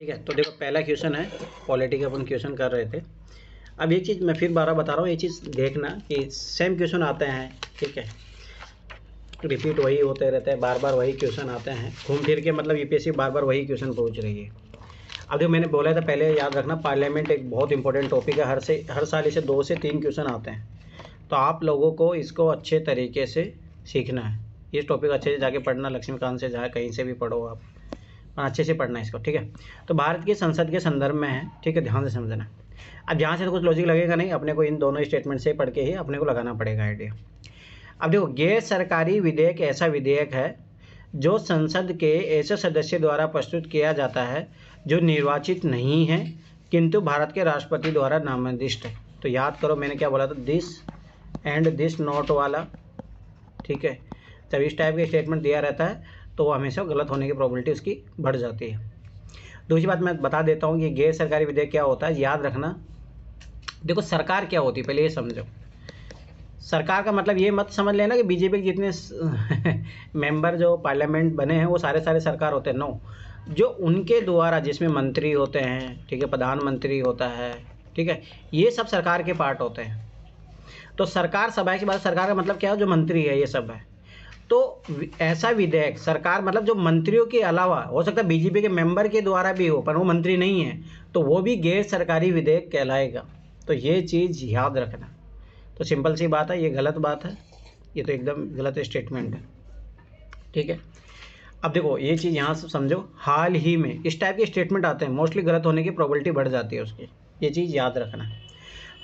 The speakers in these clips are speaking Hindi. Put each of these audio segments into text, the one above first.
ठीक है। तो देखो पहला क्वेश्चन है, पॉलिटी का अपन क्वेश्चन कर रहे थे। अब एक चीज़ मैं फिर बारह बता रहा हूँ, ये चीज़ देखना कि सेम क्वेश्चन आते हैं, ठीक है, रिपीट वही होते रहते हैं, बार बार वही क्वेश्चन आते हैं, घूम फिर के मतलब यूपीएससी बार बार वही क्वेश्चन पूछ रही है। अब देखो मैंने बोला था पहले, याद रखना पार्लियामेंट एक बहुत इंपॉर्टेंट टॉपिक है, हर साल इसे 2 से 3 क्वेश्चन आते हैं, तो आप लोगों को इसको अच्छे तरीके से सीखना है। ये टॉपिक अच्छे से जाके पढ़ना, लक्ष्मीकांत से जहाँ कहीं से भी पढ़ो आप, अच्छे से पढ़ना है इसको, ठीक है। तो भारत की संसद के संदर्भ में है, ठीक है, ध्यान से समझना। अब यहाँ से तो कुछ लॉजिक लगेगा नहीं, अपने को इन दोनों स्टेटमेंट से पढ़ के ही अपने को लगाना पड़ेगा आइडिया। अब देखो, गैर सरकारी विधेयक ऐसा विधेयक है जो संसद के ऐसे सदस्य द्वारा प्रस्तुत किया जाता है जो निर्वाचित नहीं है किंतु भारत के राष्ट्रपति द्वारा नामांकित है। तो याद करो मैंने क्या बोला था, दिस एंड दिस नॉट वाला, ठीक है। जब इस टाइप का स्टेटमेंट दिया रहता है तो वो हमेशा गलत होने की प्रोबेबिलिटी उसकी बढ़ जाती है। दूसरी बात मैं बता देता हूँ कि गैर सरकारी विधेयक क्या होता है, याद रखना। देखो सरकार क्या होती है पहले ये समझो। सरकार का मतलब ये मत समझ लेना कि बीजेपी के जितने मेंबर जो पार्लियामेंट बने हैं वो सारे सरकार होते हैं, नो। जो उनके द्वारा, जिसमें मंत्री होते हैं, ठीक है, प्रधानमंत्री होता है, ठीक है, ये सब सरकार के पार्ट होते हैं। तो सरकार सभा की बात, सरकार का मतलब क्या है, जो मंत्री है ये सब है। तो ऐसा विधेयक, सरकार मतलब जो मंत्रियों के अलावा हो सकता है बीजेपी के मेंबर के द्वारा भी हो, पर वो मंत्री नहीं है, तो वो भी गैर सरकारी विधेयक कहलाएगा। तो ये चीज़ याद रखना। तो सिंपल सी बात है, ये गलत बात है, ये तो एकदम गलत स्टेटमेंट है, ठीक है। अब देखो ये चीज़ यहाँ से समझो, हाल ही में इस टाइप के स्टेटमेंट आते हैं, मोस्टली गलत होने की प्रोबेबिलिटी बढ़ जाती है उसकी, ये चीज़ याद रखना।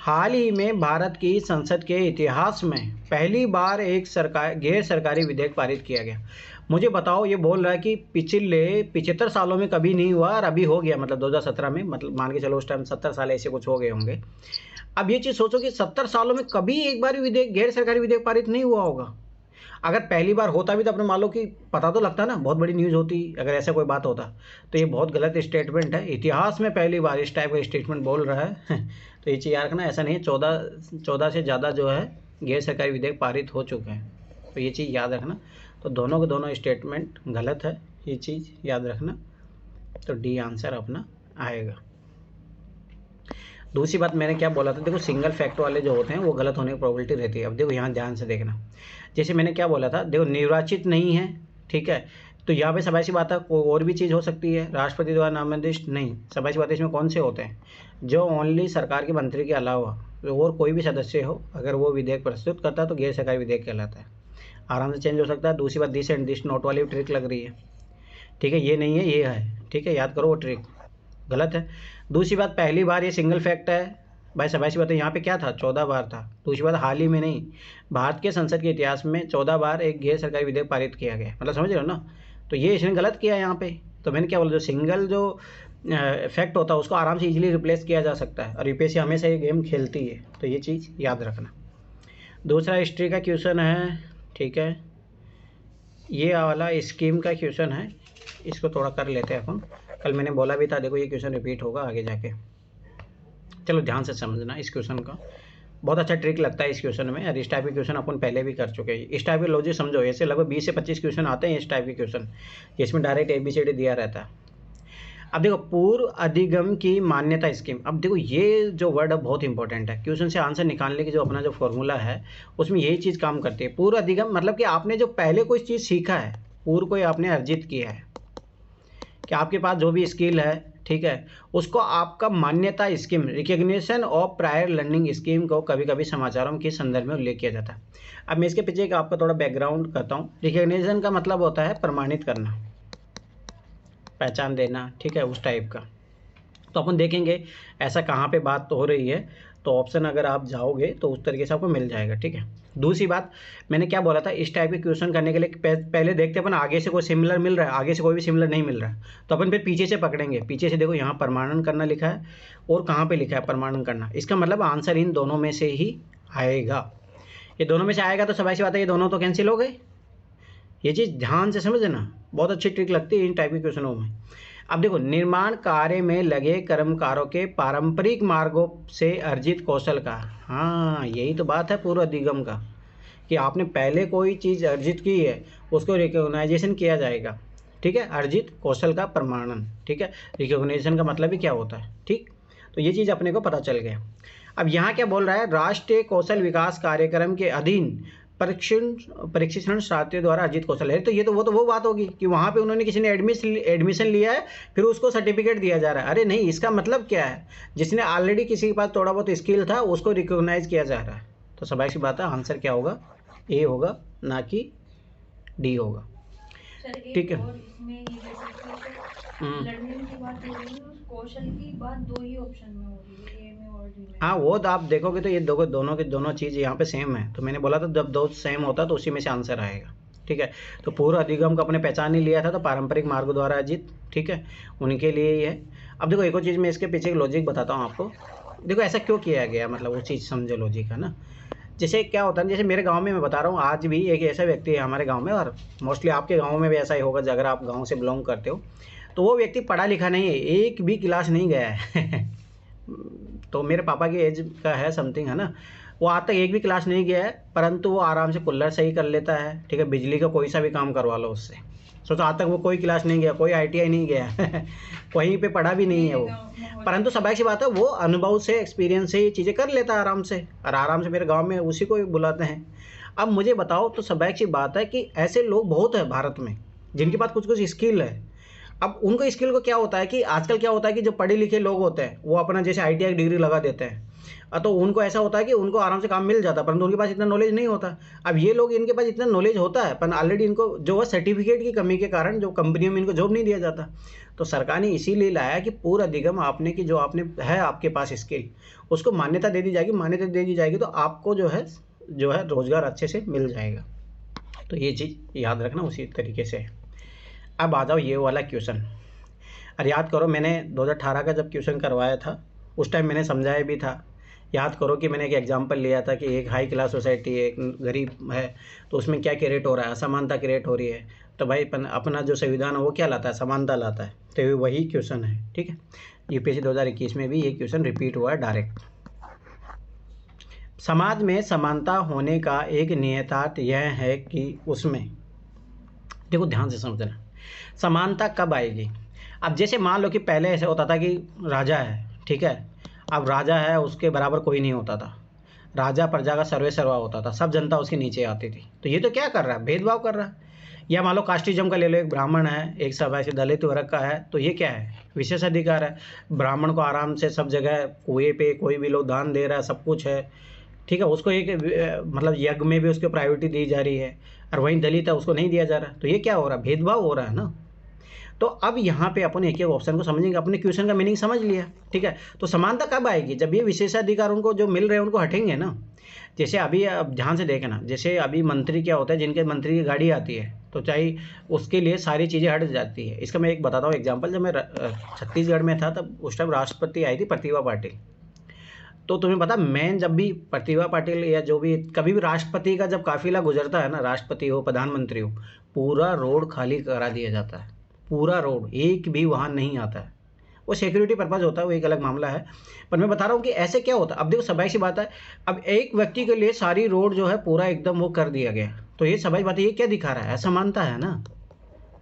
हाल ही में भारत की संसद के इतिहास में पहली बार एक गैर सरकारी विधेयक पारित किया गया। मुझे बताओ, ये बोल रहा है कि पिछले 75 सालों में कभी नहीं हुआ और अभी हो गया, मतलब 2017 में, मतलब मान के चलो उस टाइम 70 साल ऐसे कुछ हो गए होंगे। अब ये चीज़ सोचो कि 70 सालों में कभी एक बार विधेयक, गैर सरकारी विधेयक पारित नहीं हुआ होगा। अगर पहली बार होता भी तो अपने मान लो कि पता तो लगता ना, बहुत बड़ी न्यूज़ होती अगर ऐसा कोई बात होता। तो ये बहुत गलत स्टेटमेंट है, इतिहास में पहली बार इस टाइप का स्टेटमेंट बोल रहा है। तो ये चीज़ याद रखना, ऐसा नहीं है, 14 से ज़्यादा जो है गैर सरकारी विधेयक पारित हो चुके हैं, तो ये चीज़ याद रखना। तो दोनों के दोनों स्टेटमेंट गलत है, ये चीज़ याद रखना। तो डी आंसर अपना आएगा। दूसरी बात मैंने क्या बोला था, देखो सिंगल फैक्ट वाले जो होते हैं वो गलत होने की प्रोबेबिलिटी रहती है। अब देखो यहाँ ध्यान से देखना, जैसे मैंने क्या बोला था, देखो निर्वाचित नहीं है, ठीक है, तो यहाँ पे सभा सी बात है, कोई और भी चीज़ हो सकती है, राष्ट्रपति द्वारा नामांकित नहीं, सभा सी बात है, इसमें कौन से होते हैं, जो ओनली सरकार के मंत्री के अलावा और कोई भी सदस्य हो, अगर वो विधेयक प्रस्तुत करता है तो गैर सरकारी विधेयक कहलाता है। आराम से चेंज हो सकता है। दूसरी बात, दिस एंड दिस नोट वाली ट्रिक लग रही है, ठीक है, ये नहीं है ये है, ठीक है, याद करो वो ट्रिक गलत है। दूसरी बात, पहली बार ये सिंगल फैक्ट है भाई, सबासी बात है, यहाँ पे क्या था, 14 बार था। दूसरी बात, हाल ही में नहीं, भारत के संसद के इतिहास में 14 बार एक गैर सरकारी विधेयक पारित किया गया, मतलब समझ रहे हो ना। तो ये इसने गलत किया यहाँ पे। तो मैंने क्या बोला, जो सिंगल जो फैक्ट होता है उसको आराम से इजीली रिप्लेस किया जा सकता है, और यूपीएससी हमेशा ये गेम खेलती है, तो ये चीज़ याद रखना। दूसरा हिस्ट्री का क्वेश्चन है, ठीक है, ये वाला स्कीम का क्वेश्चन है, इसको थोड़ा कर लेते हैं अपन। कल मैंने बोला भी था, देखो ये क्वेश्चन रिपीट होगा आगे जाके। चलो ध्यान से समझना इस क्वेश्चन का, बहुत अच्छा ट्रिक लगता है इस क्वेश्चन में, और इस टाइप के क्वेश्चन अपन पहले भी कर चुके हैं। इस टाइप के लॉजिक समझो, ऐसे लगभग 20 से 25 क्वेश्चन आते हैं इस टाइप के क्वेश्चन, जिसमें डायरेक्ट ABCD दिया रहता है। अब देखो, पूर्व अधिगम की मान्यता स्कीम। अब देखो ये जो वर्ड है बहुत इंपॉर्टेंट है, क्वेश्चन से आंसर निकालने की जो अपना जो फॉर्मूला है उसमें यही चीज़ काम करती है। पूर्व अधिगम मतलब कि आपने जो पहले कोई चीज़ सीखा है, पूर्व कोई आपने अर्जित किया है, कि आपके पास जो भी स्किल है, ठीक है, उसको आपका मान्यता scheme, recognition of prior learning scheme को कभी कभी समाचारों के संदर्भ में उल्लेख किया जाता है। अब मैं इसके पीछे आपका थोड़ा बैकग्राउंड करता हूँ। रिकग्निशन का मतलब होता है प्रमाणित करना, पहचान देना, ठीक है, उस टाइप का। तो अपन देखेंगे ऐसा कहाँ पे बात तो हो रही है, तो ऑप्शन अगर आप जाओगे तो उस तरीके से आपको मिल जाएगा, ठीक है। दूसरी बात मैंने क्या बोला था, इस टाइप के क्वेश्चन करने के लिए पहले देखते अपन आगे से कोई सिमिलर मिल रहा है, आगे से कोई भी सिमिलर नहीं मिल रहा है, तो अपन फिर पीछे से पकड़ेंगे। पीछे से देखो यहाँ प्रमाणन करना लिखा है, और कहाँ पे लिखा है प्रमाणन करना, इसका मतलब आंसर इन दोनों में से ही आएगा। ये दोनों में से आएगा तो सभी सी बात है, ये दोनों तो कैंसिल हो गए। ये चीज़ ध्यान से समझना, बहुत अच्छी ट्रिक लगती है इन टाइप के क्वेश्चनों में। अब देखो, निर्माण कार्य में लगे कर्मकारों के पारंपरिक मार्गों से अर्जित कौशल का, हाँ यही तो बात है पूर्व अधिगम का, कि आपने पहले कोई चीज़ अर्जित की है उसको रिकॉग्नाइजेशन किया जाएगा, ठीक है, अर्जित कौशल का प्रमाणन, ठीक है, रिकॉग्निशन का मतलब ही क्या होता है, ठीक। तो ये चीज़ अपने को पता चल गया। अब यहाँ क्या बोल रहा है, राष्ट्रीय कौशल विकास कार्यक्रम के अधीन प्रशिक्षण छात्रों द्वारा अर्जित कौशल है। तो ये तो वो बात होगी कि वहाँ पे उन्होंने किसी ने एडमिशन लिया है, फिर उसको सर्टिफिकेट दिया जा रहा है। अरे नहीं, इसका मतलब क्या है, जिसने ऑलरेडी किसी के पास थोड़ा बहुत स्किल था उसको रिकॉग्नाइज किया जा रहा है। तो स्वाभाविक सी बात है, आंसर क्या होगा, ए होगा, ना कि डी होगा। ठीक है, लर्निंग की बात हो रही है, उस कौशल की बात दो ही ऑप्शन में हो रही है, ए में और डी में। हाँ, वो तो आप देखोगे तो ये दोनों चीज़ यहाँ पे सेम है। तो मैंने बोला था जब दो सेम होता तो उसी में से आंसर आएगा, ठीक है। तो पूर्व अधिगम को अपने पहचान ही लिया था, तो पारंपरिक मार्ग द्वारा अर्जित, ठीक है, उनके लिए ही है। अब देखो एक और चीज़ मैं इसके पीछे लॉजिक बताता हूँ आपको। देखो ऐसा क्यों किया गया, मतलब वो चीज़ समझो लॉजिक, है ना। जैसे क्या होता है, जैसे मेरे गांव में मैं बता रहा हूँ, आज भी एक ऐसा व्यक्ति है हमारे गांव में, और मोस्टली आपके गांव में भी ऐसा ही होगा अगर आप गांव से बिलोंग करते हो। तो वो व्यक्ति पढ़ा लिखा नहीं है, एक भी क्लास नहीं गया है तो मेरे पापा की एज का है समथिंग, है ना। वो आज तक एक भी क्लास नहीं गया है, परंतु वो आराम से कूलर सही कर लेता है, ठीक है, बिजली का कोई सा भी काम करवा लो उससे। सोचो आज तक वो कोई क्लास नहीं गया, कोई ITI नहीं गया कहीं पे पढ़ा भी नहीं है वो, परंतु स्वाभाविक सी बात है वो अनुभव से, एक्सपीरियंस से ये चीज़ें कर लेता है आराम से, और आराम से मेरे गांव में उसी को बुलाते हैं। अब मुझे बताओ, तो स्वाभाविक सी बात है कि ऐसे लोग बहुत है भारत में जिनके पास कुछ कुछ स्किल है। अब उनको स्किल को क्या होता है कि आजकल क्या होता है कि जो पढ़े लिखे लोग होते हैं वो अपना जैसे ITI डिग्री लगा देते हैं, तो उनको ऐसा होता है कि उनको आराम से काम मिल जाता है, परंतु उनके पास इतना नॉलेज नहीं होता। अब ये लोग, इनके पास इतना नॉलेज होता है पर ऑलरेडी इनको जो है सर्टिफिकेट की कमी के कारण जो कंपनियों में इनको जॉब नहीं दिया जाता। तो सरकार ने इसीलिए लाया कि पूरा अधिगम आपने की जो आपने है आपके पास स्किल, उसको मान्यता दे दी जाएगी। मान्यता दे दी जाएगी तो आपको जो है रोजगार अच्छे से मिल जाएगा। तो ये चीज़ याद रखना उसी तरीके से। अब आ जाओ ये वाला क्वेश्चन। अरे याद करो, मैंने 2018 का जब क्वेश्चन करवाया था उस टाइम मैंने समझाया भी था। याद करो कि मैंने एक एग्जांपल लिया था कि एक हाई क्लास सोसाइटी है, एक गरीब है, तो उसमें क्या क्रिएट हो रहा है, असमानता क्रिएट हो रही है। तो भाई अपना जो संविधान है वो क्या लाता है, समानता लाता है। तो ये वही क्वेश्चन है, ठीक है। UPSC 2021 में भी ये क्वेश्चन रिपीट हुआ है डायरेक्ट। समाज में समानता होने का एक नियतार्थ यह है कि उसमें, देखो ध्यान से समझना, समानता कब आएगी। अब जैसे मान लो कि पहले ऐसे होता था कि राजा है, ठीक है, अब राजा है उसके बराबर कोई नहीं होता था, राजा प्रजा का सर्वे सर्वा होता था, सब जनता उसके नीचे आती थी। तो ये तो क्या कर रहा है, भेदभाव कर रहा है। या मान लो कास्टिज्म का ले लो, एक ब्राह्मण है, एक सब ऐसे दलित वर्ग का है, तो ये क्या है, विशेष अधिकार है। ब्राह्मण को आराम से सब जगह कुएं पे कोई भी लोग दान दे रहा है, सब कुछ है, ठीक है, उसको एक मतलब यज्ञ में भी उसको प्रायोरिटी दी जा रही है, और वहीं दलित है उसको नहीं दिया जा रहा। तो ये क्या हो रहा है, भेदभाव हो रहा है ना। तो अब यहाँ पे अपन एक एक ऑप्शन को समझेंगे, अपने क्वेश्चन का मीनिंग समझ लिया, ठीक है। तो समानता कब आएगी, जब ये विशेषाधिकार उनको जो मिल रहे हैं उनको हटेंगे ना। जैसे अभी अब ध्यान से देखना, जैसे अभी मंत्री क्या होता है, जिनके मंत्री की गाड़ी आती है तो चाहे उसके लिए सारी चीज़ें हट जाती है। इसका मैं एक बताता हूँ एग्जाम्पल। जब मैं छत्तीसगढ़ में था तब उस टाइम राष्ट्रपति आई थी प्रतिभा पाटिल। तो तुम्हें पता, मैं जब भी प्रतिभा पाटिल या जो भी कभी भी राष्ट्रपति का जब काफिला गुजरता है ना, राष्ट्रपति हो प्रधानमंत्री हो, पूरा रोड खाली करा दिया जाता है, पूरा रोड, एक भी वाहन नहीं आता है। वो सिक्योरिटी पर्पज़ होता है, वो एक अलग मामला है, पर मैं बता रहा हूँ कि ऐसे क्या होता है। अब देखो स्वाभाविक सी बात है, अब एक व्यक्ति के लिए सारी रोड जो है पूरा एकदम वो कर दिया गया, तो ये स्वाभाविक बात है, ये क्या दिखा रहा है, असमानता है ना।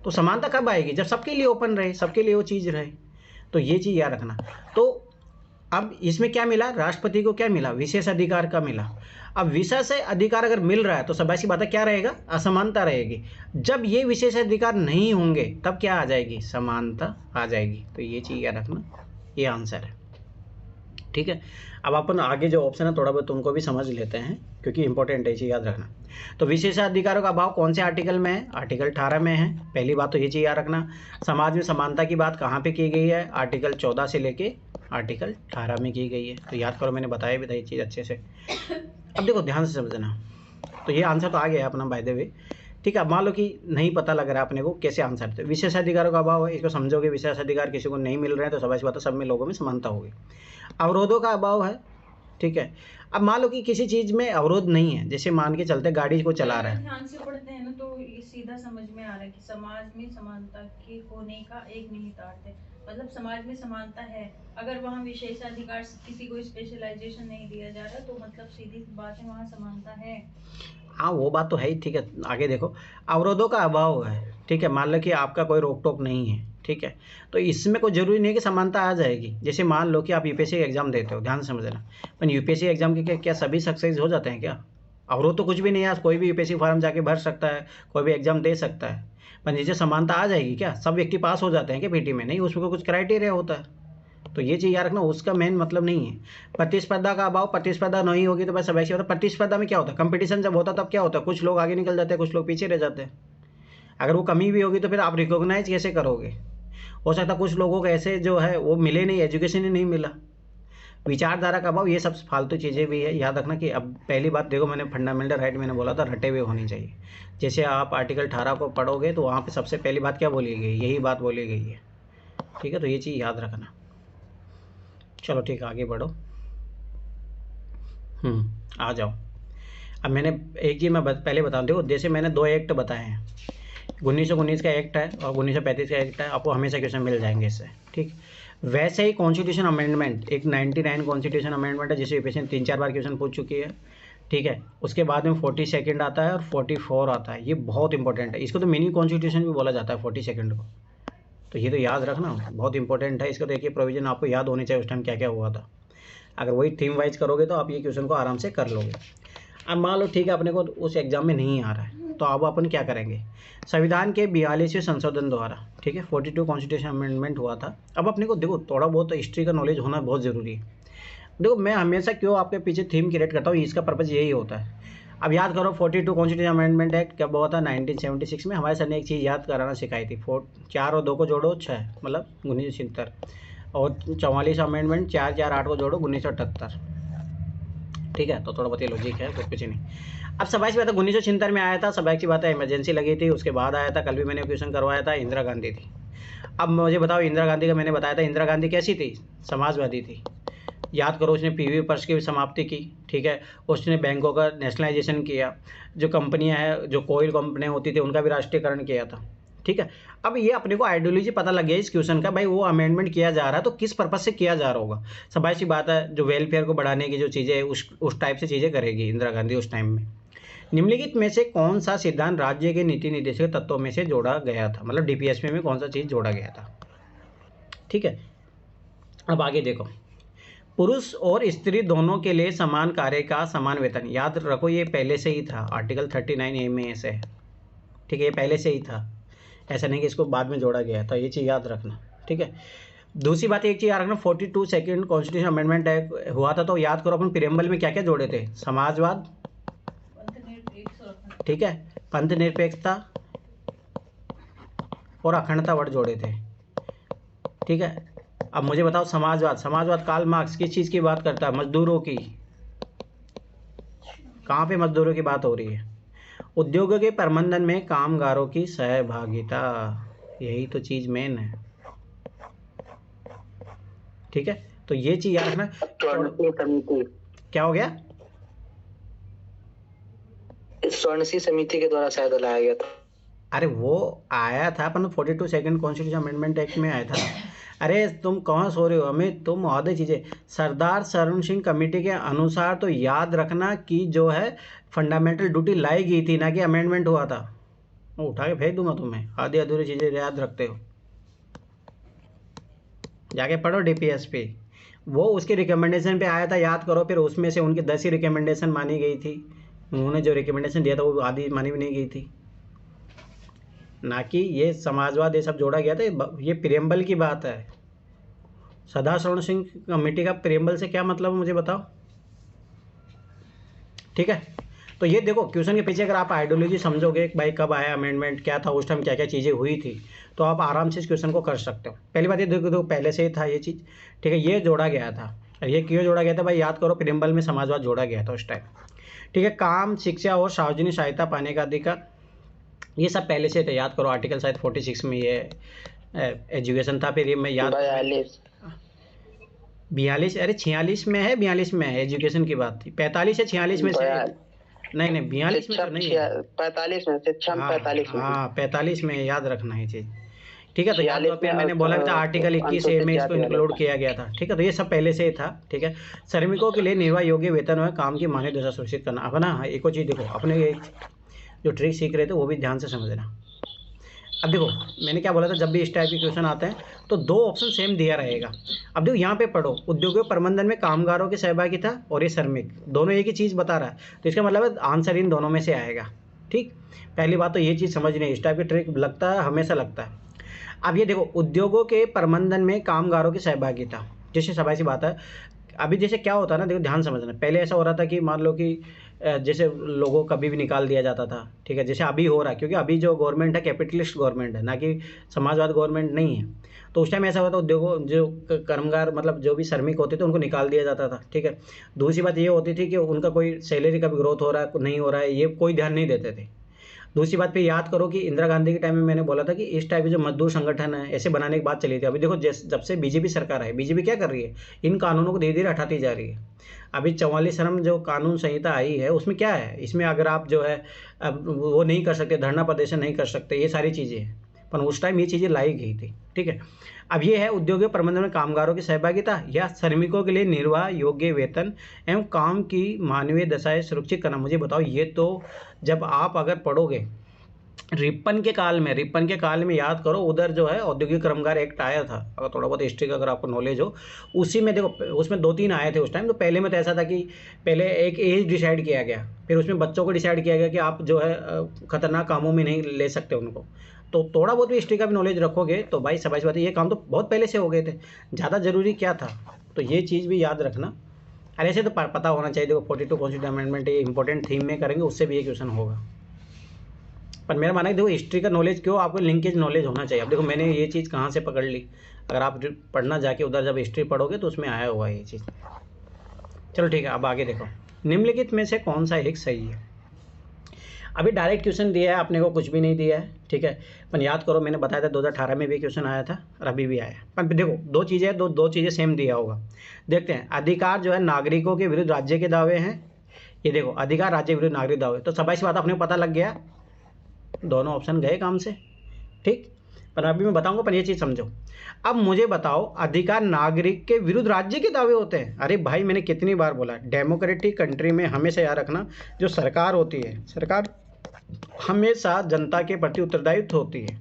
तो समानता कब आएगी, जब सबके लिए ओपन रहे, सबके लिए वो चीज़ रहे। तो ये चीज़ याद रखना। तो अब इसमें क्या मिला, राष्ट्रपति को क्या मिला, विशेष अधिकार का मिला। अब विशेष अधिकार अगर मिल रहा है तो स्वाभाविक सी बात है क्या रहेगा, असमानता रहेगी। जब ये विशेष अधिकार नहीं होंगे तब क्या आ जाएगी, समानता आ जाएगी। तो ये चीज़ याद रखना, ये आंसर है, ठीक है। अब अपन आगे जो ऑप्शन है थोड़ा बहुत तुमको भी समझ लेते हैं क्योंकि इंपॉर्टेंट है, चीज़ याद रखना। तो विशेषाधिकारों का अभाव कौन से आर्टिकल में है, आर्टिकल 18 में है। पहली बात तो ये चीज़ याद रखना। समाज में समानता की बात कहाँ पे की गई है, आर्टिकल 14 से लेके आर्टिकल 18 में की गई है। तो याद करो, मैंने बताया भी था ये चीज़ अच्छे से। अब देखो ध्यान से समझना। तो ये आंसर तो आ गया अपना बाय द वे, ठीक है। अब मान लो कि नहीं पता लग रहा है अपने को कैसे आंसर, तो विशेषाधिकारों का अभाव है, इसको समझोगे, विशेषाधिकार किसी को नहीं मिल रहे हैं तो स्वाभाविक बात है सब में लोगों में समानता होगी। अवरोधों का अभाव है, ठीक है। अब मान लो कि किसी चीज़ में अवरोध नहीं है, जैसे मान के चलते गाड़ी को चला रहा है, ध्यान से पढ़ते हैं ना तो ये सीधा समझ में आ रहा है कि समाज में समानता के होने का एक निहितार्थ है। मतलब समाज में समानता है, अगर वहाँ विशेषाधिकार किसी को स्पेशलाइजेशन नहीं दिया जा रहा तो मतलब सीधी सी बात है वहाँ समानता है। हाँ वो बात तो है ही, ठीक है। आगे देखो, अवरोधों का अभाव है, ठीक है। मान लो कि आपका कोई रोक टोक नहीं है, ठीक है, तो इसमें कोई ज़रूरी नहीं है कि समानता आ जाएगी। जैसे मान लो कि आप यूपीएससी एग्जाम देते हो, ध्यान से समझना, पर यूपीएससी एग्जाम के क्या सभी सक्सेस हो जाते हैं क्या? अवरोध तो कुछ भी नहीं है, आज कोई भी यूपीएससी फॉर्म जाके भर सकता है, कोई भी एग्जाम दे सकता है। पर नीचे समानता आ जाएगी क्या? सब व्यक्ति पास हो जाते हैं क्या पीटी में? नहीं, उसमें कुछ क्राइटेरिया होता है। तो ये चीज़ याद रखना, उसका मेन मतलब नहीं है। प्रतिस्पर्धा का अभाव, प्रतिस्पर्धा नहीं होगी तो बस वैसे होता है। प्रतिस्पर्धा में क्या होता है? कंपटीशन जब होता है तब क्या होता है? कुछ लोग आगे निकल जाते हैं, कुछ लोग पीछे रह जाते हैं। अगर वो कमी भी होगी तो फिर आप रिकॉग्नाइज कैसे करोगे? हो सकता है कुछ लोगों को ऐसे जो है वो मिले नहीं, एजुकेशन ही नहीं मिला, विचारधारा का अभाव, ये सब फालतू चीज़ें भी है। याद रखना कि अब पहली बात देखो, मैंने फंडामेंटल राइट मैंने बोला था रटे हुए होनी चाहिए। जैसे आप आर्टिकल 18 को पढ़ोगे तो वहाँ पे सबसे पहली बात क्या बोली गई? यही बात बोली गई है, ठीक है। तो ये चीज़ याद रखना। चलो ठीक है, आगे बढ़ो। आ जाओ। अब मैंने एक चीज़ मैं पहले बता दूँ, जैसे मैंने 2 एक्ट बताए हैं, 1919 का एक्ट है और 1935 का एक्ट है, आपको हमेशा क्वेश्चन मिल जाएंगे इससे, ठीक। वैसे ही कॉन्स्टिट्यूशन अमेंडमेंट, एक 99 कॉन्स्टिट्यूशन अमेंडमेंट है जिसे यूपीएससी 3-4 बार क्वेश्चन पूछ चुकी है, ठीक है। उसके बाद में 42 आता है और 44 आता है, ये बहुत इंपॉर्टेंट है। इसको तो मिनी कॉन्स्टिट्यूशन भी बोला जाता है 42 को, तो ये तो याद रखना, बहुत इंपॉर्टेंट है। इसका देखिए प्रोविजन आपको याद होनी चाहिए उस टाइम क्या क्या हुआ था। अगर वही थीम वाइज करोगे तो आप ये क्वेश्चन को आराम से कर लोगे। अब मान लो ठीक है, अपने को उस एग्जाम में नहीं आ रहा है, तो अब अपन क्या करेंगे? संविधान के 42वें संशोधन द्वारा, ठीक है, 42 कॉन्स्टिट्यूशन अमेंडमेंट हुआ था। अब अपने को देखो थोड़ा बहुत हिस्ट्री का नॉलेज होना बहुत ज़रूरी है। देखो मैं हमेशा क्यों आपके पीछे थीम क्रिएट करता हूँ, इसका पर्पज़ यही होता है। अब याद करो 42 कॉन्स्टिट्यूशन अमेंडमेंट एक्ट कब हुआ था? 1976 में। हमारे सर ने एक चीज़ याद कराना सिखाई थी, 4 और 2 को जोड़ो 6, मतलब 1976। और 44 अमेंडमेंट 4 4 8 को जोड़ो 1978, ठीक है। तो थोड़ा बहुत ये लॉजिक है, कुछ नहीं। अब सबाई की बात है 1976 में आया था, सबाई की बात है इमरजेंसी लगी थी, उसके बाद आया था। कल भी मैंने क्वेश्चन करवाया था, इंदिरा गांधी थी। अब मुझे बताओ, इंदिरा गांधी का मैंने बताया था, इंदिरा गांधी कैसी थी? समाजवादी थी। याद करो, उसने पीवी पर्स की समाप्ति की, ठीक है। उसने बैंकों का नेशनलाइजेशन किया, जो कंपनियां हैं, जो कोयल कंपनियां होती थी उनका भी राष्ट्रीयकरण किया था, ठीक है। अब ये अपने को आइडियोलॉजी पता लग गया इस क्वेश्चन का, भाई वो अमेंडमेंट किया जा रहा है तो किस पर्पज से किया जा रहा होगा। सबाई सी बात है, जो वेलफेयर को बढ़ाने की जो चीज़ें उस टाइप से चीज़ें करेगी इंदिरा गांधी उस टाइम में। निम्नलिखित में से कौन सा सिद्धांत राज्य के नीति निर्देशक तत्वों में से जोड़ा गया था? मतलब डीपीएसपी में कौन सा चीज़ जोड़ा गया था, ठीक है। अब आगे देखो, पुरुष और स्त्री दोनों के लिए समान कार्य का समान वेतन। याद रखो ये पहले से ही था, आर्टिकल 39A में से है, ठीक है। ये पहले से ही था, ऐसा नहीं कि इसको बाद में जोड़ा गया था, ये चीज़ याद रखना, ठीक है। दूसरी बात एक चीज़ याद रखना, 42 सेकेंड कॉन्स्टिट्यूशन अमेंडमेंट हुआ था, तो याद करो अपन प्रियम्बल में क्या क्या जोड़े थे? समाजवाद, ठीक है, पंथ निरपेक्षता और अखंडता वर्ड जोड़े थे, ठीक है। अब मुझे बताओ, समाजवाद कार्ल मार्क्स किस चीज़ की बात करता है? मजदूरों की। कहाँ पे मजदूरों की बात हो रही है? उद्योगों के प्रबंधन में कामगारों की सहभागिता, यही तो चीज़ मेन है, ठीक है। तो ये चीज़ याद रखना। क्या हो गया? स्वर्णसी समिति के द्वारा शायद लाया गया था। अरे वो आया था अपन 42 सेकेंड कॉन्स्टिट्यूशन अमेंडमेंट एक्ट में आया था। अरे तुम कहाँ सो रहे हो हमें, तुम आधे चीज़ें। सरदार शरण सिंह कमेटी के अनुसार तो याद रखना कि जो है फंडामेंटल ड्यूटी लाई गई थी, ना कि अमेंडमेंट हुआ था। वो उठा के फेंक दूंगा तुम्हें, आधी अधूरी चीज़ें याद रखते हो। जाके पढ़ो डीपीएसपी, वो उसके रिकमेंडेशन पे आया था, याद करो। फिर उसमें से उनकी 10 ही रिकमेंडेशन मानी गई थी, उन्होंने जो रिकमेंडेशन दिया था वो आधी मानी भी नहीं गई थी, ना कि ये समाजवाद ये सब जोड़ा गया था। ये प्रियम्बल की बात है। सरदार शरण सिंह कमेटी का प्रियम्बल से क्या मतलब है मुझे बताओ, ठीक है। तो ये देखो क्वेश्चन के पीछे अगर आप आइडियोलॉजी समझोगे भाई कब आया अमेंडमेंट, क्या था उस टाइम, क्या क्या चीज़ें हुई थी, तो आप आराम से इस क्वेश्चन को कर सकते हो। पहली बात ये देखो पहले से ही था ये चीज़, ठीक है। ये जोड़ा गया था, और ये क्यों जोड़ा गया था भाई? याद करो प्रियम्बल में समाजवाद जोड़ा गया था उस टाइम, ठीक है। काम, शिक्षा और सार्वजनिक सहायता पाने का अधिकार, ये सब पहले से थे, याद करो। आर्टिकल शायद 46 में ये एजुकेशन था। फिर ये मैं याद 42, अरे 46 में है, 42 में है, एजुकेशन की बात थी। 45 या 46 में से, नहीं 42 में तो नहीं है, 45 में, शिक्षा में 45 में, हाँ 45 में, याद रखना ये चीज़, ठीक है। तो यहाँ पे मैंने बोला था आर्टिकल 21A में इसको इंक्लूड किया गया था, ठीक है। तो ये सब पहले से ही था, ठीक है। श्रमिकों के लिए निर्वाह योग्य वेतन और काम की मानवीय दशा सुनिश्चित करना। अब ना एक और चीज़ देखो, अपने एक जो ट्रिक सीख रहे थे वो भी ध्यान से समझना। अब देखो मैंने क्या बोला था, जब भी इस टाइप के क्वेश्चन आते हैं तो दो ऑप्शन सेम दिया रहेगा। अब देखो यहाँ पे पढ़ो, उद्योगों प्रबंधन में कामगारों की सहभागिता और ये श्रमिक दोनों एक ही चीज़ बता रहा है, तो इसका मतलब है आंसर इन दोनों में से आएगा, ठीक। पहली बात तो ये चीज़ समझनी है, इस टाइप के ट्रिक लगता है, हमेशा लगता है। अब ये देखो, उद्योगों के प्रबंधन में कामगारों की सहभागिता, जैसे सभी सी बात है। अभी जैसे क्या होता है ना, देखो ध्यान समझना, पहले ऐसा हो रहा था कि मान लो कि जैसे लोगों को कभी भी निकाल दिया जाता था, ठीक है, जैसे अभी हो रहा है, क्योंकि अभी जो गवर्नमेंट है कैपिटलिस्ट गवर्नमेंट है, ना कि समाजवाद गवर्नमेंट नहीं है। तो उस टाइम ऐसा होता, उद्योगों जो कर्मगार मतलब जो भी श्रमिक होते थे उनको निकाल दिया जाता था, ठीक है। दूसरी बात ये होती थी कि उनका कोई सैलरी का भी ग्रोथ हो रहा है नहीं हो रहा है, ये कोई ध्यान नहीं देते थे। दूसरी बात पे याद करो कि इंदिरा गांधी के टाइम में मैंने बोला था कि इस टाइप के जो मजदूर संगठन है ऐसे बनाने की बात चली थी। अभी देखो जब से बीजेपी सरकार है, बीजेपी क्या कर रही है, इन कानूनों को धीरे धीरे हटाती जा रही है। अभी 44 जो कानून संहिता आई है उसमें क्या है, इसमें अगर आप जो है अब वो नहीं कर सकते, धरना प्रदर्शन नहीं कर सकते, ये सारी चीज़ें हैं, पर उस टाइम ये चीज़ें लाई गई थी, ठीक है। अब ये है उद्योग प्रबंधन में कामगारों की सहभागिता या श्रमिकों के लिए निर्वाह योग्य वेतन एवं काम की मानवीय दशाएं सुरक्षित करना। मुझे बताओ, ये तो जब आप अगर पढ़ोगे रिपन के काल में याद करो, उधर जो है औद्योगिक कामगार एक्ट आया था, अगर थोड़ा बहुत हिस्ट्री का अगर आपको नॉलेज हो, उसी में देखो उसमें 2-3 आए थे उस टाइम। तो पहले में तो ऐसा था कि पहले एक एज डिसाइड किया गया, फिर उसमें बच्चों को डिसाइड किया गया कि आप जो है खतरनाक कामों में नहीं ले सकते उनको। तो थोड़ा बहुत भी हिस्ट्री का भी नॉलेज रखोगे तो भाई समझ पाते, ये काम तो बहुत पहले से हो गए थे, ज़्यादा ज़रूरी क्या था। तो ये चीज़ भी याद रखना। अरे ऐसे तो पता होना चाहिए। देखो 42 कॉन्स्टिट्यूशन अमेंडमेंट ये इंपॉर्टेंट थीम में करेंगे, उससे भी ये क्वेश्चन होगा। पर मेरा मानना है देखो, हिस्ट्री का नॉलेज क्यों, आपको लिंकेज नॉलेज होना चाहिए। अब देखो मैंने ये चीज़ कहाँ से पकड़ ली, अगर आप पढ़ना जाके उधर जब हिस्ट्री पढ़ोगे तो उसमें आया हुआ है ये चीज़। चलो ठीक है, अब आगे देखो, निम्नलिखित में से कौन सा एक सही है। अभी डायरेक्ट क्वेश्चन दिया है, अपने को कुछ भी नहीं दिया है, ठीक है। पर याद करो मैंने बताया था 2018 में भी क्वेश्चन आया था और अभी भी आया। पर देखो दो चीज़ें सेम दिया होगा। देखते हैं, अधिकार जो है नागरिकों के विरुद्ध राज्य के दावे हैं। ये देखो, अधिकार राज्य विरुद्ध नागरिक दावे, तो सबाई सी बात अपने को पता लग गया, दोनों ऑप्शन गए काम से, ठीक। पर अभी मैं बताऊंगा, पर ये चीज़ समझो। अब मुझे बताओ, अधिकार नागरिक के विरुद्ध राज्य के दावे होते हैं। अरे भाई मैंने कितनी बार बोला, डेमोक्रेटिक कंट्री में हमेशा याद रखना, जो सरकार होती है, सरकार हमेशा जनता के प्रति उत्तरदायित्व होती है,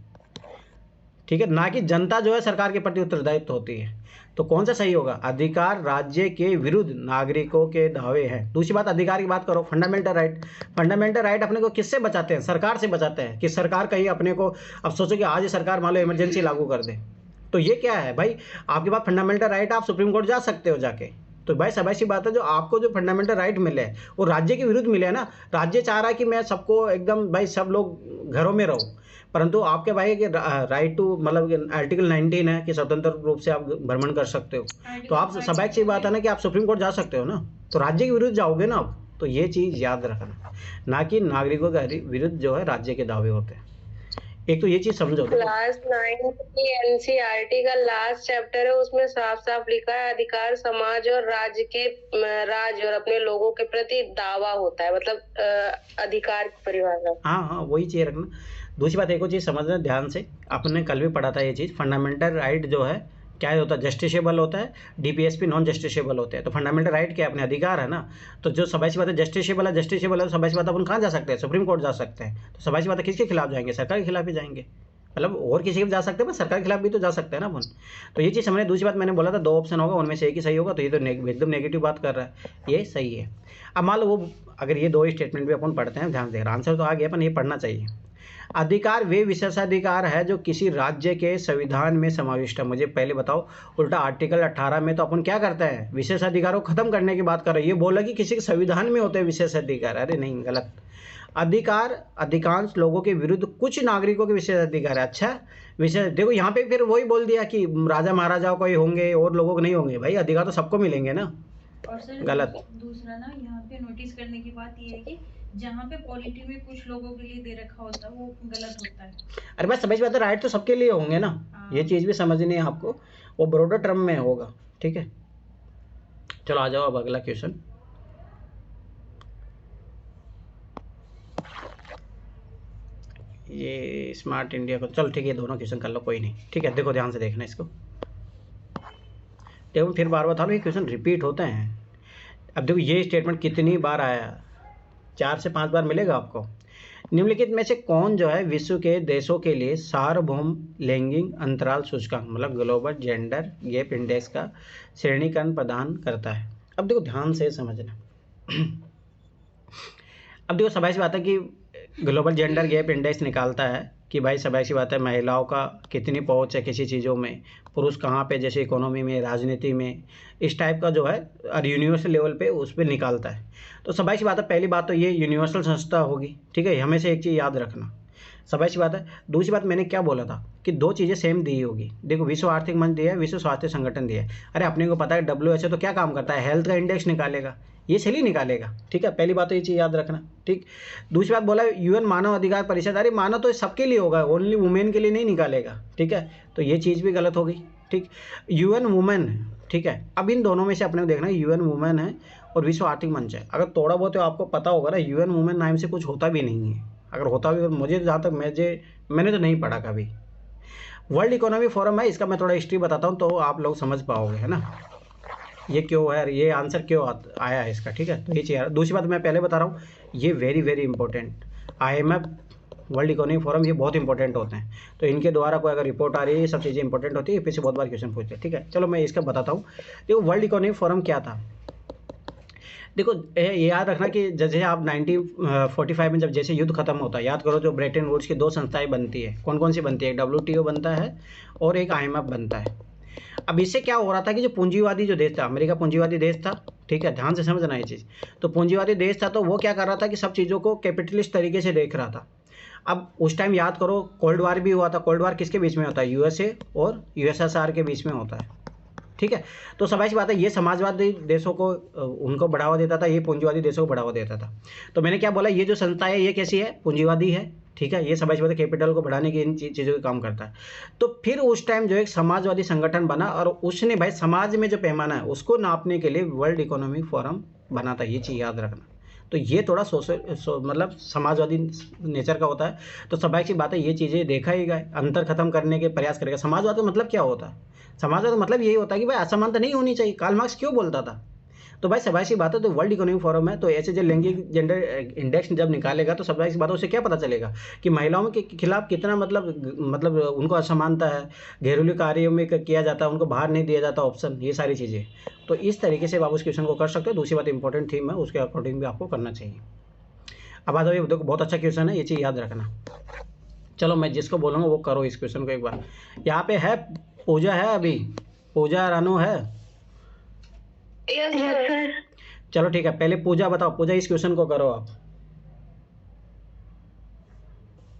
ठीक है, ना कि जनता जो है सरकार के प्रति उत्तरदायित्व होती है। तो कौन सा सही होगा, अधिकार राज्य के विरुद्ध नागरिकों के दावे हैं। दूसरी बात, अधिकार की बात करो, फंडामेंटल राइट अपने को किससे बचाते हैं, सरकार से बचाते हैं। कि सरकार कहीं अपने को, अब सोचो कि आज ही सरकार मान लो इमरजेंसी लागू कर दे, तो ये क्या है भाई, आपके पास फंडामेंटल राइट, आप सुप्रीम कोर्ट जा सकते हो जाके। तो भाई सबाई सी बात है, जो आपको जो फंडामेंटल राइट मिले हैं वो राज्य के विरुद्ध मिले हैं ना। राज्य चाह रहा है कि मैं सबको एकदम भाई सब लोग घरों में रहो, परंतु आपके भाई कि राइट टू मतलब आर्टिकल 19 है कि स्वतंत्र रूप से आप भ्रमण कर सकते हो। तो आप सबाई सी बात है ना कि आप सुप्रीम कोर्ट जा सकते हो ना, तो राज्य के विरुद्ध जाओगे ना आप। तो ये चीज़ याद रखना, ना कि नागरिकों के विरुद्ध जो है राज्य के दावे होते हैं। एक तो ये चीज समझो, क्लास 9 की एनसीईआरटी का लास्ट चैप्टर है, उसमें साफ साफ लिखा है अधिकार समाज और राज्य और अपने लोगों के प्रति दावा होता है, मतलब अधिकार की परिभाषा। हाँ वही चीज रखना। दूसरी बात एक और चीज समझना ध्यान से, आपने कल भी पढ़ा था ये चीज, फंडामेंटल राइट जो है क्या होता है, जस्टिसेबल होता है, डीपीएसपी नॉन जस्टिसेबल होते हैं। तो फंडामेंटल राइट क्या अपने अधिकार है ना, तो जो सबाई सी बात है जस्टिसेबल है, तो सबाई सी बात अपन कहाँ जा सकते हैं, सुप्रीम कोर्ट जा सकते हैं। तो सबाई सी बात है किसके खिलाफ जाएंगे, सरकार के खिलाफ ही जाएंगे, मतलब और किसी के जा सकते हैं, पर सरकार के खिलाफ भी तो जा सकते हैं ना अपन। तो ये चीज़ समझने। दूसरी बात मैंने बोला था 2 ऑप्शन होगा, उनमें से एक ही सही होगा, तो ये तो एकदम नेगेटिव बात कर रहा है, ये सही है। अब मान लो वो अगर ये 2 स्टेटमेंट भी अपन पढ़ते हैं, ध्यान देकर आंसर तो आ गया, अपन ये पढ़ना चाहिए। अधिकार वे विशेषाधिकार है जो किसी राज्य के संविधान में समाविष्ट है। मुझे पहले बताओ, उल्टा आर्टिकल 18 में तो अपन क्या करते हैं, विशेषाधिकारों को खत्म करने की बात कर रहे हैं। ये बोला कि किसी के संविधान में होते हैं विशेषाधिकार, अरे नहीं, गलत। अधिकार अधिकांश लोगों के विरुद्ध कुछ नागरिकों के विशेषाधिकार है। अच्छा विशेष देखो यहाँ पे फिर वही बोल दिया कि राजा महाराजाओं को ही होंगे और लोगों को नहीं होंगे। भाई अधिकार तो सबको मिलेंगे ना। और सर गलत। दूसरा ना यहाँ पे नोटिस करने की बात ये है कि जहाँ पे पॉलिटी में कुछ लोगों के लिए दे रखा होता है वो गलत होता है। अरे बस समझ बात है, राइट तो सबके लिए होंगे ना। ये चीज़ भी समझनी है आपको, वो ब्रॉडर टर्म में होगा, ठीक है। चलो आ जाओ अब अगला क्वेश्चन। ये स्मार्ट इंडिया को, चलो ठीक है, दोनों क्वेश्चन कर लो, कोई नहीं, ठीक है। देखो ध्यान से देखना इसको, देखो फिर बार बता लो, ये क्वेश्चन रिपीट होते हैं। अब देखो ये स्टेटमेंट कितनी बार आया, 4 से 5 बार मिलेगा आपको। निम्नलिखित में से कौन जो है विश्व के देशों के लिए सार्वभौम लैंगिक अंतराल सूचकांक मतलब ग्लोबल जेंडर गैप इंडेक्स का श्रेणीकरण प्रदान करता है? अब देखो ध्यान से समझना। अब देखो सभी सी बात है कि ग्लोबल जेंडर गैप इंडेक्स निकालता है कि भाई सभी सी बात है महिलाओं का कितनी पहुंच है किसी चीज़ों में, पुरुष कहाँ पे, जैसे इकोनॉमी में, राजनीति में, इस टाइप का जो है और यूनिवर्सल लेवल पे उस पर निकालता है। तो सभी सी बात है, पहली बात तो ये यूनिवर्सल संस्था होगी, ठीक है, हमेशा एक चीज़ याद रखना, सभी सी बात है। दूसरी बात मैंने क्या बोला था कि 2 चीज़ें सेम दी होगी। देखो विश्व आर्थिक मंच दिया है, विश्व स्वास्थ्य संगठन दिया है। अरे अपने को पता है WHO तो क्या काम करता है, हेल्थ का इंडेक्स निकालेगा, ये सही निकालेगा, ठीक है, पहली बात तो ये चीज़ याद रखना, ठीक। दूसरी बात बोला UN मानव अधिकार परिषद, अरे मानव तो सबके लिए होगा, ओनली वुमेन के लिए नहीं निकालेगा, ठीक है, तो ये चीज़ भी गलत हो गई, ठीक। UN वुमेन, ठीक है, अब इन दोनों में से अपने को देखना है, UN वुमेन है और विश्व आर्थिक मंच है। अगर थोड़ा बहुत तो आपको पता होगा ना, UN वुमेन नाम से कुछ होता भी नहीं है, अगर होता भी, मुझे जहाँ तक मैंने तो नहीं पढ़ा कभी। वर्ल्ड इकोनॉमिक फोरम है, इसका मैं थोड़ा हिस्ट्री बताता हूँ तो आप लोग समझ पाओगे, है ना, ये क्यों है, ये आंसर क्यों आया है इसका, ठीक है, तो ये चीज़। दूसरी बात मैं पहले बता रहा हूँ, ये very very important, IMF world economic forum ये बहुत इंपॉर्टेंट होते हैं, तो इनके द्वारा कोई अगर रिपोर्ट आ रही है, ये सब चीज़ें इंपॉर्टेंट होती है, फिर से बहुत बार क्वेश्चन पूछते हैं, ठीक है। चलो मैं इसका बताता हूँ। देखो वर्ल्ड इकोनॉमिक फोरम क्या था, देखो ये याद रखना कि जैसे आप 1945 में जब जैसे युद्ध खत्म होता है, याद करो जो ब्रेटन वुड्स की 2 संस्थाएं बनती है, कौन कौन सी बनती है, एक WTO बनता है और एक IMF बनता है। अब इससे क्या हो रहा था कि जो पूंजीवादी जो देश था, अमेरिका पूंजीवादी देश था, ठीक है, ध्यान से समझना ये चीज़, तो पूंजीवादी देश था तो वो क्या कर रहा था कि सब चीज़ों को कैपिटलिस्ट तरीके से देख रहा था। अब उस टाइम याद करो कोल्ड वार भी हुआ था, कोल्ड वार किसके बीच में होता है, USA और USSR के बीच में होता है, ठीक है। तो सभी सी बात है, ये समाजवादी देशों को उनको बढ़ावा देता था, ये पूंजीवादी देशों को बढ़ावा देता था। तो मैंने क्या बोला, ये जो संस्था है ये कैसी है, पूंजीवादी है, ठीक है, ये सभी सी बात है कैपिटल को बढ़ाने की इन चीज़ों का काम करता है। तो फिर उस टाइम जो एक समाजवादी संगठन बना और उसने भाई समाज में जो पैमाना है उसको नापने के लिए वर्ल्ड इकोनॉमिक फोरम बना था, ये चीज़ याद रखना। तो ये थोड़ा मतलब समाजवादी नेचर का होता है, तो सभी सी बात है ये चीज़ें देखा ही गए, अंतर खत्म करने के प्रयास करेगा। समाजवाद का मतलब क्या होता है, समाजवाद का मतलब यही होता है कि भाई असमानता नहीं होनी चाहिए, कार्ल मार्क्स क्यों बोलता था। तो भाई सभी सी बात है, तो वर्ल्ड इकोनॉमिक फोरम है, तो ऐसे जो लैंगिक जेंडर इंडेक्स जब निकालेगा तो सभी सी बात है उससे क्या पता चलेगा कि महिलाओं के खिलाफ कितना मतलब उनको असमानता है, घरेलू कार्यों में किया जाता है, उनको बाहर नहीं दिया जाता ऑप्शन, ये सारी चीज़ें। तो इस तरीके से आप उस क्वेश्चन को कर सकते हो। दूसरी बात इंपॉर्टेंट थीम है, उसके अकॉर्डिंग भी आपको करना चाहिए। अब बात अभी देखो बहुत अच्छा क्वेश्चन है, ये चीज़ याद रखना। चलो मैं जिसको बोलूँगा वो करो इस क्वेश्चन को एक बार। यहाँ पे है पूजा है, अभी पूजा रानू है, यस सर। चलो ठीक है, पहले पूजा बताओ, पूजा इस क्वेश्चन को करो आप,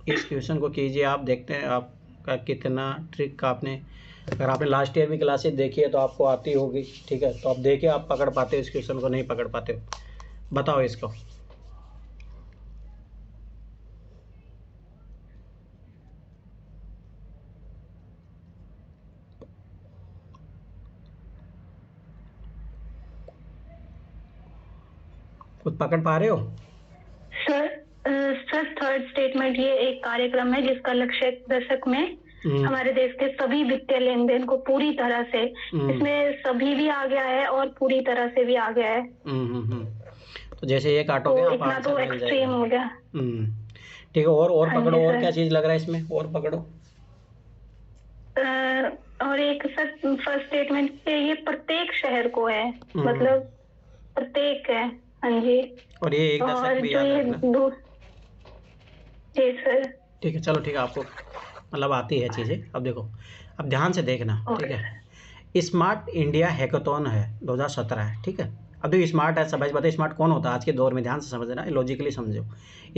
इस क्वेश्चन को कीजिए आप, देखते हैं आपका कितना ट्रिक का आपने, अगर आपने लास्ट ईयर भी क्लासेस देखी है तो आपको आती होगी, ठीक है, तो आप देखिए आप पकड़ पाते हो इस क्वेश्चन को, नहीं पकड़ पाते हो, बताओ इसको। कुछ पकड़ पा रहे हो? सर थर्ड स्टेटमेंट ये एक कार्यक्रम है जिसका लक्ष्य दशक में हमारे देश के सभी वित्तीय लेन देन को पूरी तरह से, इसमें सभी भी आ गया है और पूरी तरह से भी आ गया है। तो जैसे ये काटोगे तो आप इतना तो एक्सट्रीम हो गया। ठीक है, और पकड़ो, और क्या चीज लग रहा है इसमें, और पकड़ो। और एक सर फर्स्ट स्टेटमेंट पे ये प्रत्येक शहर को है, मतलब प्रत्येक है, हाँ जी, और ये एक दशक भी याद रखना। जी सर। ठीक है, चलो ठीक है, आपको मतलब आती है चीज़ें। अब देखो, अब ध्यान से देखना, ठीक है। स्मार्ट इंडिया हैकाथॉन है 2017 है, ठीक है। अब देखो स्मार्ट है, समझ बताइए स्मार्ट कौन होता है आज के दौर में, ध्यान से समझना, लॉजिकली समझो।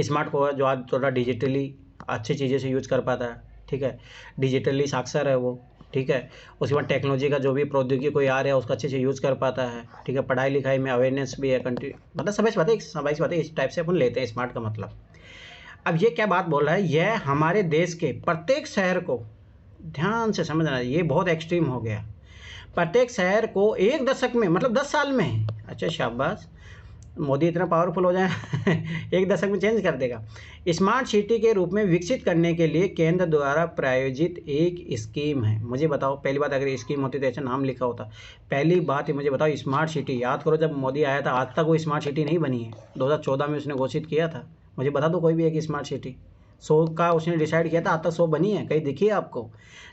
स्मार्ट को है जो आज थोड़ा डिजिटली अच्छी चीज़ें से यूज कर पाता है, ठीक है, डिजिटली साक्षर है वो, ठीक है। उसके बाद टेक्नोलॉजी का जो भी प्रौद्योगिकी कोई आ रहा है उसका अच्छे से यूज़ कर पाता है, ठीक है। पढ़ाई लिखाई में अवेयरनेस भी है, मतलब समझ पाते हैं, इस टाइप से अपन लेते हैं स्मार्ट का मतलब। अब ये क्या बात बोल रहा है, यह हमारे देश के प्रत्येक शहर को, ध्यान से समझना, ये बहुत एक्सट्रीम हो गया, प्रत्येक शहर को एक दशक में मतलब 10 साल में, अच्छा शाबाश, मोदी इतना पावरफुल हो जाए एक दशक में चेंज कर देगा। स्मार्ट सिटी के रूप में विकसित करने के लिए केंद्र द्वारा प्रायोजित एक स्कीम है। मुझे बताओ, पहली बात अगर स्कीम होती तो ऐसा नाम लिखा होता। पहली बात मुझे बताओ, स्मार्ट सिटी याद करो, जब मोदी आया था आज तक वो स्मार्ट सिटी नहीं बनी है। 2014 में उसने घोषित किया था। मुझे बता दो कोई भी एक स्मार्ट सिटी 100 का उसने डिसाइड किया था, आज तक 100 बनी है? कहीं दिखी है आपको?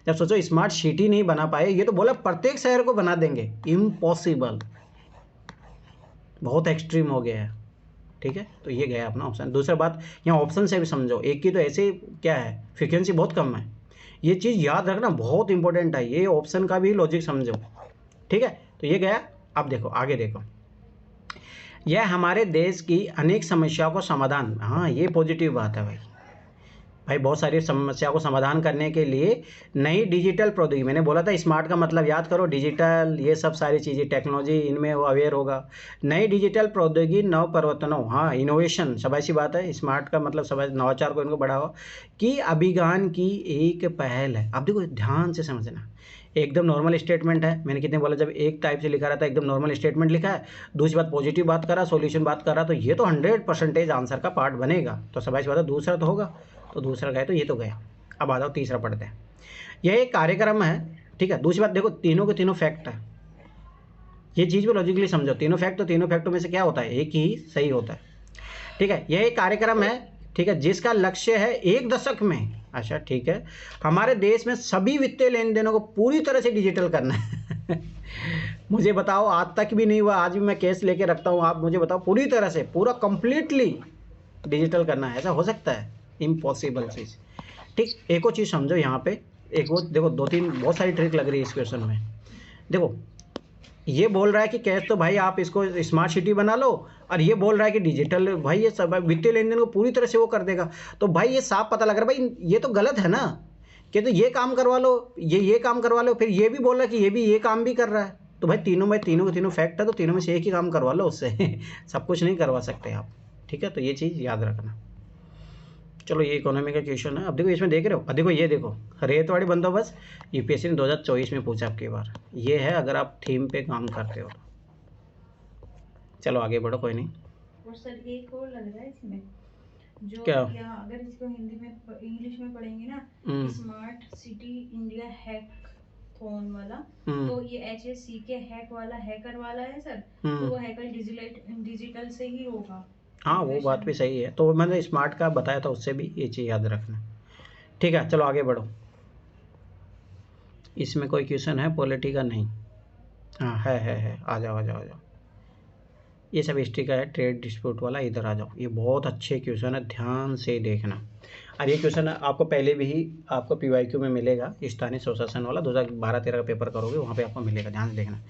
जब सोचो स्मार्ट सिटी नहीं बना पाए, ये तो बोला प्रत्येक शहर को बना देंगे, इम्पॉसिबल, बहुत एक्सट्रीम हो गया है। ठीक है, तो ये गया अपना ऑप्शन। दूसरा बात, यहाँ ऑप्शन से भी समझो, एक की तो ऐसे क्या है, फ्रिक्वेंसी बहुत कम है। ये चीज़ याद रखना बहुत इंपॉर्टेंट है, ये ऑप्शन का भी लॉजिक समझो। ठीक है, तो ये गया। अब देखो आगे देखो, यह हमारे देश की अनेक समस्याओं को समाधान, हाँ ये पॉजिटिव बात है भाई बहुत सारी समस्या को समाधान करने के लिए नई डिजिटल प्रौद्योगिकी, मैंने बोला था स्मार्ट का मतलब याद करो, डिजिटल, ये सब सारी चीज़ें, टेक्नोलॉजी, इनमें वो अवेयर होगा। नई डिजिटल प्रौद्योगिकी नव परिवर्तनों, हाँ इनोवेशन, सब ऐसी बात है। स्मार्ट का मतलब सब नवाचार को इनको बढ़ावा की अभियान की एक पहल है। अब देखो ध्यान से समझना, एकदम नॉर्मल स्टेटमेंट है। मैंने कितने बोला, जब एक टाइप से लिखा रहता है एकदम नॉर्मल स्टेटमेंट लिखा है, दूसरी बात पॉजिटिव बात करा, सॉल्यूशन बात करा, तो ये तो 100% आंसर का पार्ट बनेगा। तो सब ऐसी बात है, दूसरा तो होगा, तो दूसरा गया, तो ये तो गया। अब आ जाओ तीसरा पढ़ते हैं। यह एक कार्यक्रम है, ठीक है। दूसरी बात देखो, तीनों के तीनों फैक्ट है, ये चीज़ भी लॉजिकली समझो। तीनों फैक्ट, तो तीनों फैक्टों में से क्या होता है, एक ही सही होता है। ठीक है, यह एक कार्यक्रम है, ठीक है, जिसका लक्ष्य है 1 दशक में, अच्छा ठीक है, हमारे देश में सभी वित्तीय लेन देनों को पूरी तरह से डिजिटल करना है मुझे बताओ, आज तक भी नहीं हुआ, आज भी मैं केस लेके रखता हूँ, आप मुझे बताओ पूरी तरह से, पूरा कंप्लीटली डिजिटल करना है, ऐसा हो सकता है? इम्पॉसिबल चीज़। ठीक, एक और चीज़ समझो यहाँ पे, एक वो देखो, 2-3 बहुत सारी ट्रिक लग रही है इस क्वेश्चन में। देखो ये बोल रहा है कि कैश तो भाई आप इसको स्मार्ट सिटी बना लो, और ये बोल रहा है कि डिजिटल, भाई ये सब वित्तीय लेन देन को पूरी तरह से वो कर देगा। तो भाई ये साफ पता लग रहा है भाई ये तो गलत है ना, कि तो ये काम करवा लो, ये काम करवा लो, फिर ये भी बोल रहा है कि ये भी ये काम भी कर रहा है। तो भाई तीनों में तीनों के तीनों फैक्ट है, तो तीनों में से एक ही काम करवा लो उससे सब कुछ नहीं करवा सकते आप। ठीक है, तो ये चीज़ याद रखना। चलो ये इकोनॉमी का क्वेश्चन है। अब देखो इसमें देख रहे हो, अब देखो ये देखो, रेतवाड़ी बंदोबस्त यूपीएससी ने 2024 में पूछा आपकी बार, ये है अगर आप थीम पे काम करते हो। चलो आगे बढ़ो, कोई नहीं। और सर एक और लग रहा है इसमें, जो क्या? यहाँ अगर इसको हिंदी में इंग्लिश में पढ़ेंगे ना, स्मार्ट सिटी इंडिया हैकाथॉन वाला, तो ये HSC के हैक वाला, हैकर वाला है सर, तो वो हैकर डिजिटल से ही होगा। हाँ वो बात भी सही है, तो मैंने स्मार्ट का बताया था, उससे भी ये चीज़ याद रखना। ठीक है, चलो आगे बढ़ो। इसमें कोई क्वेश्चन है पॉलिटी का? नहीं, हाँ है, आ जाओ। ये सब हिस्ट्री का है, ट्रेड डिस्प्यूट वाला, इधर आ जाओ। ये बहुत अच्छे क्वेश्चन है, ध्यान से देखना। अब ये क्वेश्चन आपको पहले भी ही आपको PYQ में मिलेगा, स्थानीय स्वशासन वाला 2012-13 का पेपर करोगे, वहाँ पे आपको मिलेगा, ध्यान से देखना।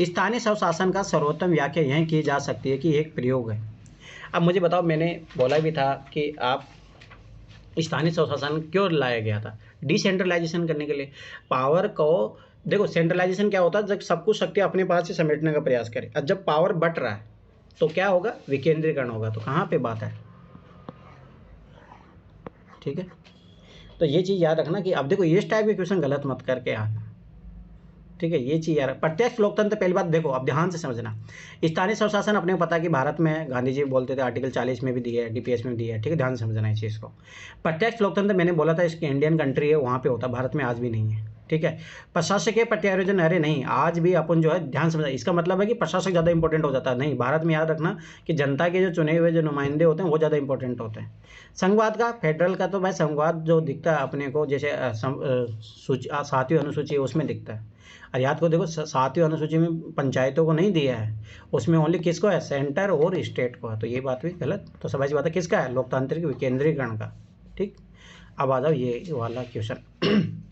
स्थानीय स्वशासन का सर्वोत्तम व्याख्या यह की जा सकती है कि एक प्रयोग है। अब मुझे बताओ, मैंने बोला भी था कि आप स्थानीय स्वशासन क्यों लाया गया था? डिसेंट्रलाइजेशन करने के लिए। पावर को देखो, सेंट्रलाइजेशन क्या होता है, जब सब कुछ शक्ति अपने पास से समेटने का प्रयास करे। अब जब पावर बट रहा है तो क्या होगा, विकेंद्रीकरण होगा। तो कहाँ पे बात है? ठीक है, तो ये चीज़ याद रखना कि अब देखो इस टाइप के क्वेश्चन गलत मत करके आना। ठीक है, ये चीज़ यार, प्रत्यक्ष लोकतंत्र, पहली बात देखो, अब ध्यान से समझना। स्थानीय स्वशासन अपने को पता है कि भारत में गांधी जी बोलते थे, आर्टिकल 40 में भी दिया है, DPS में भी दिया है। ठीक है, ध्यान से समझना इस चीज़ को। प्रत्यक्ष लोकतंत्र मैंने बोला था, इसकी इंडियन कंट्री है, वहाँ पे होता है, भारत में आज भी नहीं है। ठीक है, प्रशासकीय प्रत्यायोजन, अरे नहीं, आज भी अपन जो है, ध्यान समझना, इसका मतलब है कि प्रशासक ज़्यादा इंपॉर्टेंट हो जाता है। नहीं, भारत में याद रखना कि जनता के जो चुने हुए जो नुमाइंदे होते हैं वो ज़्यादा इंपॉर्टेंट होते हैं। संघवाद का, फेडरल का, तो भाई संघवाद जो दिखता है अपने को, जैसे 7वीं अनुसूची उसमें दिखता है। और याद को देखो, 7वीं अनुसूची में पंचायतों को नहीं दिया है, उसमें ओनली किसको है, सेंटर और स्टेट को है। तो ये बात भी गलत। तो सब ऐसी बात है, किसका है, लोकतांत्रिक विकेंद्रीकरण का। ठीक, अब आ जाओ ये वाला क्वेश्चन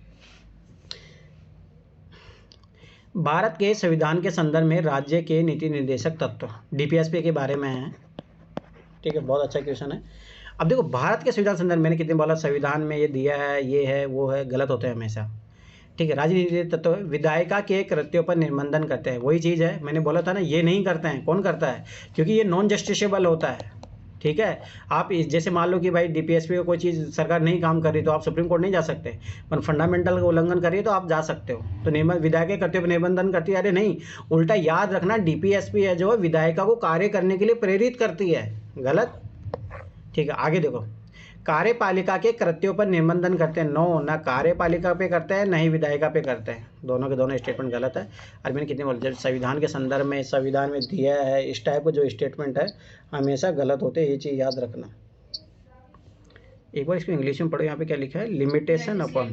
भारत के संविधान के संदर्भ में राज्य के नीति निर्देशक तत्व, DPSP के बारे में है। ठीक है, बहुत अच्छा क्वेश्चन है। अब देखो, भारत के संविधान संदर्भ, मैंने कितने बोला, संविधान में ये दिया है, ये है, वो है, गलत होते हैं हमेशा। ठीक है, राजनीतिक तत्व विधायिका के कृत्यों पर निबंधन करते हैं, वही चीज़ है, मैंने बोला था ना, ये नहीं करते हैं। कौन करता है? क्योंकि ये नॉन जस्टिसेबल होता है। ठीक है। आप जैसे मान लो कि भाई डीपीएसपी का कोई चीज़ सरकार नहीं काम कर रही तो आप सुप्रीम कोर्ट नहीं जा सकते, पर फंडामेंटल का उल्लंघन कर रही है तो आप जा सकते हो। तो विधायिका कर्तव्य निबंधन करती है, अरे नहीं, उल्टा याद रखना डीपीएसपी है जो विधायिका को कार्य करने के लिए प्रेरित करती है, गलत। ठीक है, आगे देखो, कार्यपालिका के कृत्यों पर निबंधन करते हैं, नो, ना कार्यपालिका पे करते हैं ना ही विधायिका पे करते हैं, दोनों के दोनों स्टेटमेंट गलत है। और मैंने कितने बोल, जब संविधान के संदर्भ में संविधान में दिया है इस टाइप का जो स्टेटमेंट है हमेशा गलत होते हैं, ये चीज़ याद रखना। एक बार इसको इंग्लिश में पढ़ो, यहाँ पे क्या लिखा है, लिमिटेशन अपॉन,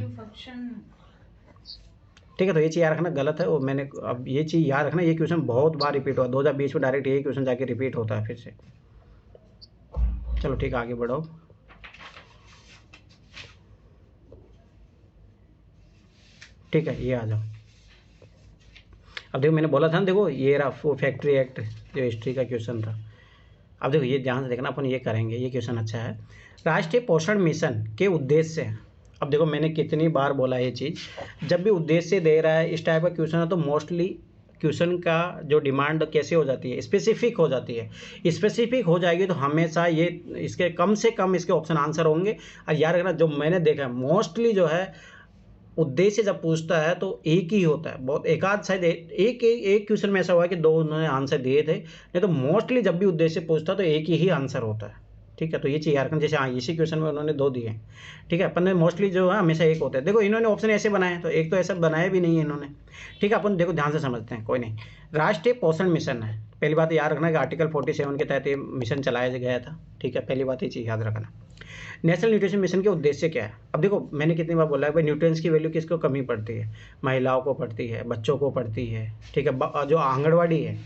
ठीक है। तो ये चीज़ याद रखना गलत है, और मैंने अब ये चीज़ याद रखना, ये क्वेश्चन बहुत बार रिपीट हुआ, 2020 में डायरेक्ट ये क्वेश्चन जाके रिपीट होता है फिर से। चलो ठीक है, आगे बढ़ो। ठीक है, ये आ जाओ। अब देखो मैंने बोला था ना, देखो ये रहा वो फैक्ट्री एक्ट जो हिस्ट्री का क्वेश्चन था। अब देखो ये ध्यान से देखना, अपन ये करेंगे, ये क्वेश्चन अच्छा है। राष्ट्रीय पोषण मिशन के उद्देश्य, अब देखो मैंने कितनी बार बोला ये चीज़, जब भी उद्देश्य दे रहा है इस टाइप का क्वेश्चन है तो मोस्टली क्वेश्चन का जो डिमांड कैसे हो जाती है, स्पेसिफिक हो जाती है। स्पेसिफिक हो जाएगी तो हमेशा ये इसके कम से कम इसके ऑप्शन आंसर होंगे। और याद रखना, जो मैंने देखा है मोस्टली जो है उद्देश्य जब पूछता है तो एक ही होता है, बहुत एकाध शायद एक क्वेश्चन में ऐसा हुआ है कि दो उन्होंने आंसर दिए थे, नहीं तो मोस्टली जब भी उद्देश्य पूछता तो एक ही आंसर होता है। ठीक है, तो ये चीज़ याद रखना, जैसे हाँ इसी क्वेश्चन में उन्होंने 2 दिए, ठीक है, अपन ने मोस्टली जो है हमेशा एक होता है। देखो इन्होंने ऑप्शन ऐसे बनाए तो एक तो ऐसा बनाया भी नहीं है इन्होंने, ठीक है। अपन देखो ध्यान से समझते हैं, कोई नहीं। राष्ट्रीय पोषण मिशन है, पहली बात याद रखना कि आर्टिकल 47 के तहत ये मिशन चलाया गया था, ठीक है, पहली बात ये चीज़ याद रखना। नेशनल न्यूट्रिशन मिशन के उद्देश्य क्या है, अब देखो मैंने कितनी बार बोला है भाई, न्यूट्रिएंट्स की वैल्यू किसको कमी पड़ती है, महिलाओं को पड़ती है, बच्चों को पड़ती है, ठीक है। जो आंगनबाड़ी है,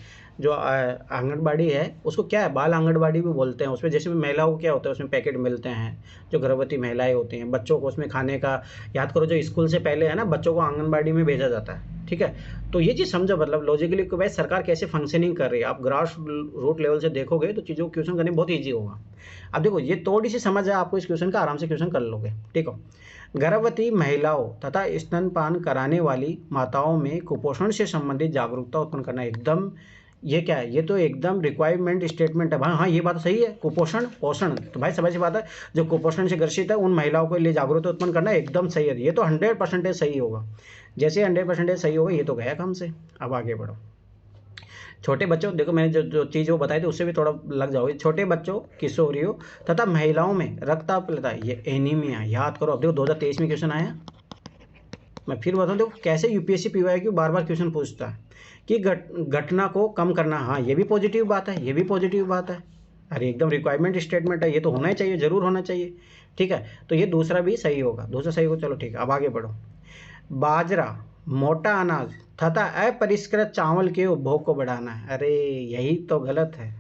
जो आंगनबाड़ी है उसको क्या है, बाल आंगनबाड़ी भी बोलते हैं। उसमें जैसे महिलाओं को क्या होता है, उसमें पैकेट मिलते हैं, जो गर्भवती महिलाएं होती हैं, बच्चों को उसमें खाने का, याद करो जो स्कूल से पहले है ना, बच्चों को आंगनबाड़ी में भेजा जाता है, ठीक है। तो ये चीज़ समझो, मतलब लॉजिकली कि भाई सरकार कैसे फंक्शनिंग कर रही है, आप ग्रास रूट लेवल से देखोगे तो चीज़ों को क्वेश्चन करने बहुत ईजी होगा। अब देखो ये थोड़ी सी समझ है आपको इस क्वेश्चन का, आराम से क्वेश्चन कर लोगे, ठीक हो। गर्भवती महिलाओं तथा स्तनपान कराने वाली माताओं में कुपोषण से संबंधित जागरूकता उत्पन्न करना, एकदम ये क्या है, ये तो एकदम रिक्वायरमेंट स्टेटमेंट है भाई। हाँ ये बात सही है, कुपोषण पोषण तो भाई समझ बात है, जो कुपोषण से ग्रसित है उन महिलाओं के लिए जागरूकता उत्पन्न करना एकदम सही है, ये तो 100% सही होगा। जैसे 100% सही होगा, ये तो गया काम से। अब आगे बढ़ो। छोटे बच्चों, देखो मैंने जो चीज़ वो बताई थी उससे भी थोड़ा लग जाओगे। छोटे बच्चों, किशोरियों तथा महिलाओं में रक्तअल्पता, ये एनीमिया, याद करो। अब देखो 2023 में क्वेश्चन आया, मैं फिर बताऊँ, देखो कैसे यूपीएससी पीवाईक्यू बार बार क्वेश्चन पूछता है कि घटना को कम करना। हाँ ये भी पॉजिटिव बात है, ये भी पॉजिटिव बात है, अरे एकदम रिक्वायरमेंट स्टेटमेंट है, ये तो होना ही चाहिए, जरूर होना चाहिए, ठीक है। तो ये दूसरा भी सही होगा, दूसरा सही होगा। चलो ठीक है, अब आगे बढ़ो। बाजरा, मोटा अनाज तथा अपरिष्कृत चावल के उपभोग को बढ़ाना है, अरे यही तो गलत है।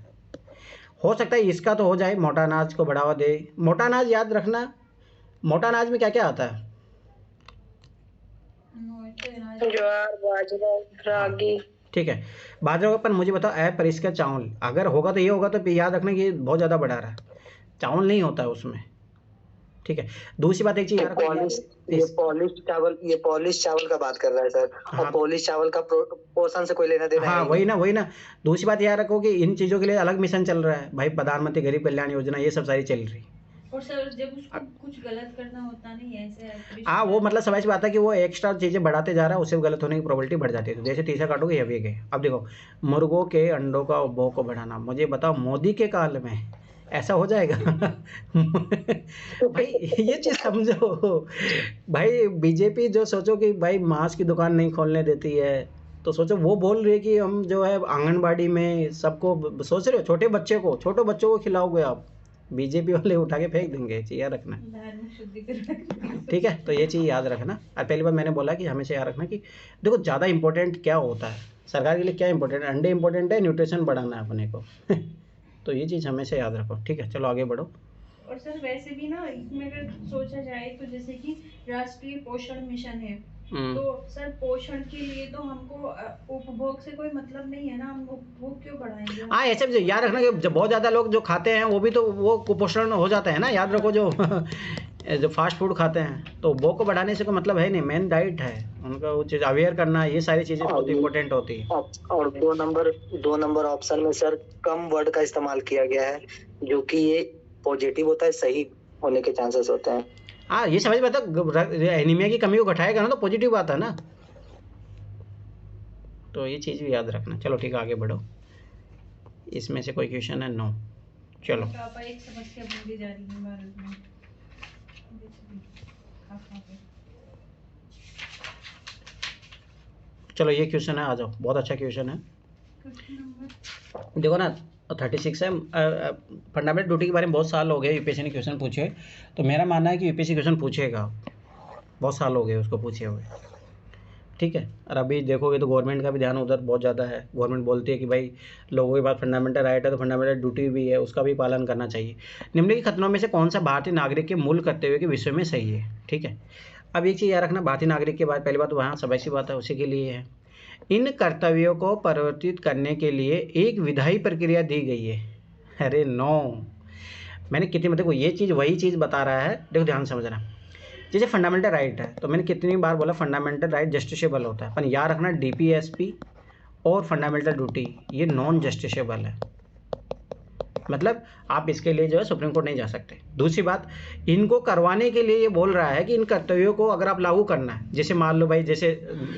हो सकता है इसका तो हो जाए, मोटा अनाज को बढ़ावा दे। मोटा अनाज याद रखना, मोटा अनाज में क्या क्या आता है, ज्वार, बाजरा, रागी, ठीक है। बाजरा के ऊपर मुझे बताओ अपरिष्कृत चावल, अगर होगा तो ये होगा, तो याद रखना कि बहुत ज़्यादा बढ़ा रहा है, चावल नहीं होता है उसमें, ठीक है। दूसरी बात एक चीज, ये पॉलिश चावल का बात कर रहा है सर। हाँ, और पॉलिश चावल का पोषण से कोई लेना देना हाँ है वही ना। दूसरी बात याद रखो कि इन चीज़ों के लिए अलग मिशन चल रहा है भाई, प्रधानमंत्री गरीब कल्याण योजना, ये सब सारी चल रही। और सर जब उसको कुछ गलत करना होता नहीं ऐसे, हाँ वो मतलब समझ बात है कि वो एक्स्ट्रा चीज़ें बढ़ाते जा रहा है, उससे गलत होने की प्रोबेबिलिटी बढ़ जाती है। तो जैसे तीसरा काटोगे ये भी गए। अब देखो, मुर्गों के अंडों का उपभोग को बढ़ाना, मुझे बताओ मोदी के काल में ऐसा हो जाएगा भाई ये चीज़ समझो भाई। बीजेपी जो सोचो कि भाई मांस की दुकान नहीं खोलने देती है, तो सोचो वो बोल रही है कि हम जो है आंगनबाड़ी में सबको, सोच रहे हो छोटे बच्चों को खिलाओगे आप, बीजेपी वाले उठा के फेंक देंगे, ये चीज़ याद रखना, ठीक है। तो ये चीज़ याद रखना। और पहली बार मैंने बोला कि हमेशा याद रखना कि देखो ज़्यादा इंपॉर्टेंट क्या होता है सरकार के लिए, क्या इंपॉर्टेंट है, अंडे इंपॉर्टेंट है, न्यूट्रिशन बढ़ाना है अपने को तो ये चीज़ हमेशा याद रखो, ठीक है। चलो आगे बढ़ो। और सर वैसे भी ना इसमें अगर सोचा जाए तो जैसे कि राष्ट्रीय पोषण मिशन है, तो सर पोषण के लिए तो हमको उपभोग से कोई मतलब नहीं है ना, हम उपभोग क्यों बढ़ाएंगे। हाँ ऐसे भी याद रखना कि जब बहुत ज़्यादा लोग जो खाते हैं वो भी तो वो कुपोषण हो जाता है ना, याद रखो। जो जो फास्ट फूड खाते हैं तो वो को बढ़ाने से कोई मतलब है नहीं, मेन डाइट है उनका, वो चीज़ अवेयर करना, ये सारी चीज़ें बहुत इंपॉर्टेंट होती है। और 2 नंबर ऑप्शन में सर कम वर्ड का इस्तेमाल किया गया है, जो कि ये पॉजिटिव होता है, सही होने के चांसेस होते हैं। हाँ ये समझ में आता, एनीमिया की कमी को घटाएगा ना तो पॉजिटिव बात है ना, तो ये चीज़ भी याद रखना। चलो ठीक है आगे बढ़ो, इसमें से कोई क्वेश्चन है? नो। चलो पापा एक समस्या बनती जा रही है भारत में। चलो ये क्वेश्चन है, आ जाओ, बहुत अच्छा क्वेश्चन है। देखो ना 36 है, फंडामेंटल ड्यूटी के बारे में बहुत साल हो गए यूपीएससी ने क्वेश्चन पूछे, तो मेरा मानना है कि यूपीएससी क्वेश्चन पूछेगा, बहुत साल हो गए उसको पूछे हुए, ठीक है। और अभी देखोगे तो गवर्नमेंट का भी ध्यान उधर बहुत ज़्यादा है। गवर्नमेंट बोलती है कि भाई लोगों के पास फंडामेंटल राइट है तो फंडामेंटल ड्यूटी भी है, उसका भी पालन करना चाहिए। निम्नलिखित कथनों में से कौन सा भारतीय नागरिक के मूल कर्तव्य के विषय में सही है, ठीक है। अब एक चीज़ याद रखना, भारतीय नागरिक के बाद पहली बात वहाँ सब ऐसी बात है उसी के लिए है। इन कर्तव्यों को परिवर्तित करने के लिए एक विधायी प्रक्रिया दी गई है। अरे नो, मैंने कितनी मतलब ये चीज़ वही चीज़ बता रहा है, देखो ध्यान समझना। जैसे फंडामेंटल राइट है तो मैंने कितनी बार बोला फंडामेंटल राइट जस्टिसेबल होता है, पर याद रखना डीपीएसपी और फंडामेंटल ड्यूटी ये नॉन जस्टिसेबल है, मतलब आप इसके लिए जो है सुप्रीम कोर्ट नहीं जा सकते। दूसरी बात, इनको करवाने के लिए ये बोल रहा है कि इन कर्तव्यों को अगर आप लागू करना है, जैसे मान लो भाई जैसे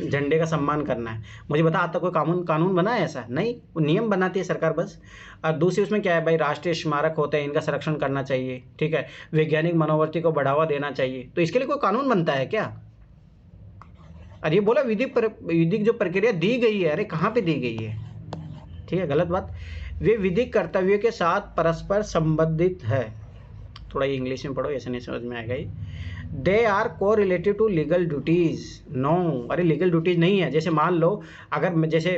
झंडे का सम्मान करना है, मुझे बता आज तक कोई कानून बना है ऐसा? नहीं, वो नियम बनाती है सरकार बस। और दूसरी उसमें क्या है भाई, राष्ट्रीय स्मारक होते हैं इनका संरक्षण करना चाहिए, ठीक है, वैज्ञानिक मनोवृत्ति को बढ़ावा देना चाहिए, तो इसके लिए कोई कानून बनता है क्या? अरे ये बोला विधिक जो प्रक्रिया दी गई है, अरे कहाँ पे दी गई है, ठीक है, गलत बात। वे विधिक कर्तव्यों के साथ परस्पर संबंधित है, थोड़ा ये इंग्लिश में पढ़ो ऐसे नहीं समझ में आएगा ही। दे आर को related to legal duties. No, अरे लीगल ड्यूटीज़ नहीं है। जैसे मान लो अगर जैसे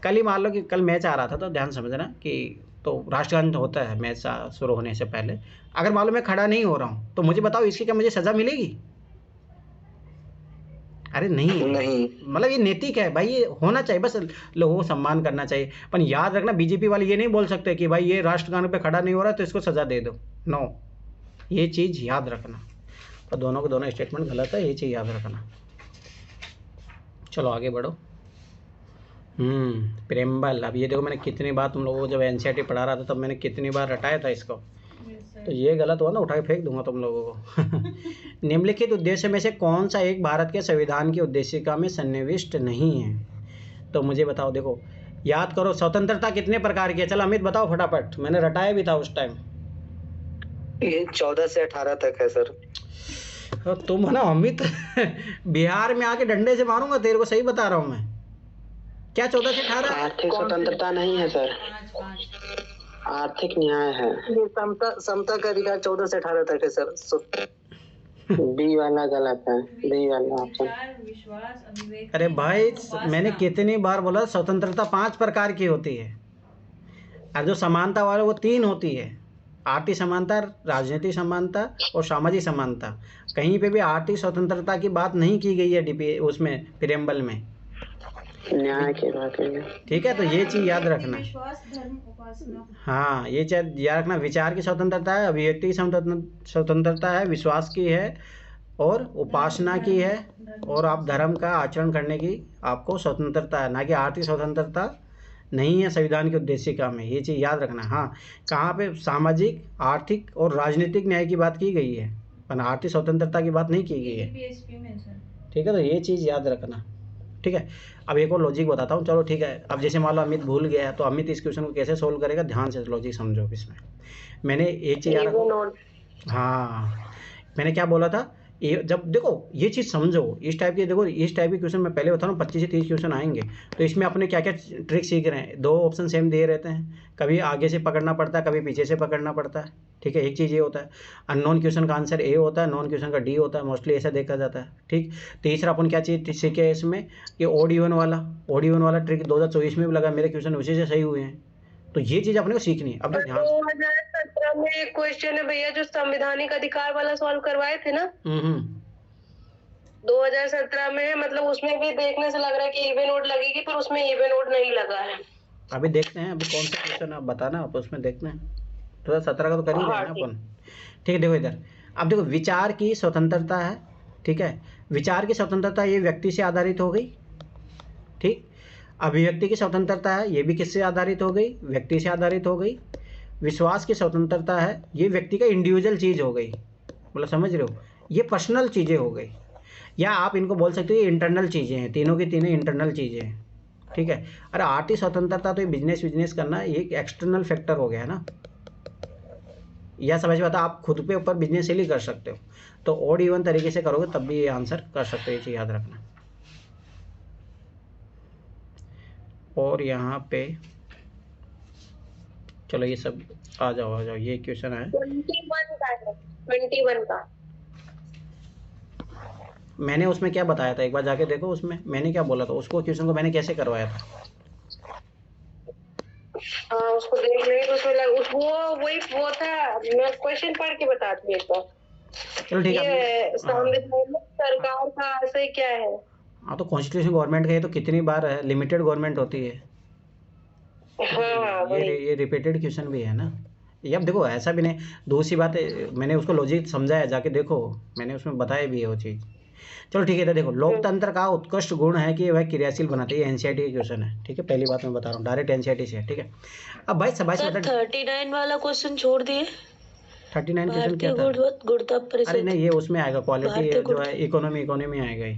कल ही मान लो कि कल मैच आ रहा था, तो ध्यान समझना कि तो राष्ट्रगान होता है मैच शुरू होने से पहले, अगर मान लो मैं खड़ा नहीं हो रहा हूँ तो मुझे बताओ इसकी क्या मुझे सज़ा मिलेगी? अरे नहीं, मतलब ये नैतिक है भाई, ये होना चाहिए, बस लोगों को सम्मान करना चाहिए। पर याद रखना बीजेपी वाले ये नहीं बोल सकते कि भाई ये राष्ट्रगान पे खड़ा नहीं हो रहा तो इसको सज़ा दे दो, नो, ये चीज़ याद रखना। और दोनों के दोनों स्टेटमेंट गलत है, ये चीज़ याद रखना। चलो आगे बढ़ो। प्रेम्बल, अब ये देखो मैंने कितनी बार तुम लोगों को जब एनसीईआरटी पढ़ा रहा था तब मैंने कितनी बार रटाया था इसको, तो ये गलत हुआ ना, उठा के फेंक दूंगा तुम लोगों को। निम्नलिखित उद्देश्य में से कौन सा एक भारत के संविधान की उद्देशिका में सन्निविष्ट नहीं है? तो मुझे बताओ, देखो याद करो स्वतंत्रता कितने प्रकार की है, चलो अमित बताओ फटाफट, मैंने रटाया भी था उस टाइम। ये 14 से 18 तक है सर। तो तुम है ना अमित, बिहार में आके डंडे से मारूंगा तेरे को, सही बता रहा हूँ मैं। क्या 14 से 18? आर्थिक स्वतंत्रता नहीं है सर, आर्थिक न्याय है। ये समता का अधिकार 14 से 18 तक है सर। बी वाला गलत है, बी वाला ऑप्शन। विश्वास, अभिव्यक्ति, अरे भाई उपासना। मैंने कितनी बार बोला स्वतंत्रता 5 प्रकार की होती है, और जो समानता वाले वो 3 होती है, आर्थिक समानता, राजनीतिक समानता और सामाजिक समानता। कहीं पे भी आर्थिक स्वतंत्रता की बात नहीं की गई है डीपी उसमें प्रेम्बल में, न्याय की बात है। ठीक है, तो ये चीज़ याद रखना। विश्वास, धर्म, उपासना। हाँ ये चीज़ याद रखना, विचार की स्वतंत्रता है, अभिव्यक्ति की स्वतंत्रता है, विश्वास की है और उपासना की है, और आप धर्म का आचरण करने की आपको स्वतंत्रता है, ना कि आर्थिक स्वतंत्रता नहीं है संविधान की उद्देशिका में, ये चीज़ याद रखना। हाँ कहाँ पे सामाजिक, आर्थिक और राजनीतिक न्याय की बात की गई है, पर आर्थिक स्वतंत्रता की बात नहीं की गई है, ठीक है, तो ये चीज़ याद रखना, ठीक है। अब एक और लॉजिक बताता हूँ, चलो ठीक है। अब जैसे मान लो अमित भूल गया तो अमित इस क्वेश्चन को कैसे सोल्व करेगा, ध्यान से लॉजिक समझो इसमें। मैंने एक चीज़ याद रखो, हाँ मैंने क्या बोला था, ये जब देखो ये चीज़ समझो, इस टाइप के देखो इस टाइप के क्वेश्चन मैं पहले बता रहा हूँ 25 से 30 क्वेश्चन आएंगे, तो इसमें अपने क्या क्या ट्रिक सीख रहे हैं। 2 ऑप्शन सेम दिए रहते हैं, कभी आगे से पकड़ना पड़ता है, कभी पीछे से पकड़ना पड़ता है, ठीक है। एक चीज़ ये होता है अननोन क्वेश्चन का आंसर ए होता है, नॉन क्वेश्चन का डी होता है, मोस्टली ऐसा देखा जाता है, ठीक। तीसरा अपन क्या चीज़ सीखे है इसमें, कि ऑड इवन वाला ट्रिक 2024 में भी लगा, मेरे क्वेश्चन उसी से सही हुए हैं, तो ये चीज़ अपने को सीखनी है। अब ध्यान 2017 में एक क्वेश्चन है भैया जो संवैधानिक अधिकार वाला सॉल्व करवाए थे ना, 2017 में है, मतलब उसमें भी देखने से लग रहा है कि इवन ओड लगेगी, पर उसमें इवन ओड नहीं लगा है। अभी देखते हैं अभी कौन सा क्वेश्चन आप बताना, आप उसमें देखते हैं। 2017 का तो कर ही रहे हैं ना अपन, ठीक है। देखो इधर अब देखो विचार की स्वतंत्रता है, ठीक है, विचार की स्वतंत्रता ये व्यक्ति से आधारित हो गई, ठीक। अभिव्यक्ति की स्वतंत्रता है, ये भी किससे आधारित हो गई, व्यक्ति से आधारित हो गई। विश्वास की स्वतंत्रता है, ये व्यक्ति का इंडिविजुअल चीज़ हो गई, मतलब समझ रहे हो, ये पर्सनल चीज़ें हो गई, या आप इनको बोल सकते हो ये इंटरनल चीज़ें हैं, तीनों की तीनों इंटरनल चीज़ें हैं, ठीक है। अरे आर्थिक स्वतंत्रता तो ये बिजनेस करना ये एक एक्सटर्नल फैक्टर हो गया है ना, या समझ में आता, आप खुद पे ऊपर बिजनेस ही कर सकते हो, तो ऑड इवन तरीके से करोगे तब भी ये आंसर कर सकते हो, ये चीज़ याद रखना। और यहाँ पे चलो ये सब आ जाओ, ये क्वेश्चन है 21 का। मैंने उसमें क्या बताया था, एक बार जाके देखो, उसमें मैंने क्या बोला था, उसको क्वेश्चन को मैंने कैसे करवाया था। हाँ उसको देख लेंगे, उसमें वो था, मैं क्वेश्चन पढ़ के बताती हूँ एक बार। चलो ठीक है। ये संविधान सरकार का आशय क्या है? हाँ तो कॉन्स्टिट्यूशन गवर्नमेंट का ये तो कितनी बार है, लिमिटेड गवर्नमेंट होती है। हाँ ये रिपीटेड क्वेश्चन भी है ना। ये अब देखो ऐसा भी नहीं, दूसरी बात है, मैंने उसको लॉजिक समझाया, जाके देखो मैंने उसमें बताया भी है वो चीज़। चलो ठीक है, तो देखो लोकतंत्र का उत्कृष्ट गुण है कि वह क्रियाशील बनाते हैं, एनसीईआरटी का क्वेश्चन है, ठीक है, पहली बात मैं बता रहा हूँ, डायरेक्ट एनसीईआरटी से है, ठीक है। अब भाई सबाई से 39 वाला क्वेश्चन छोड़ दिए। 39 क्वेश्चन क्या था? अरे नहीं ये उसमें आएगा, क्वालिटी जो है इकोनॉमी आएगा,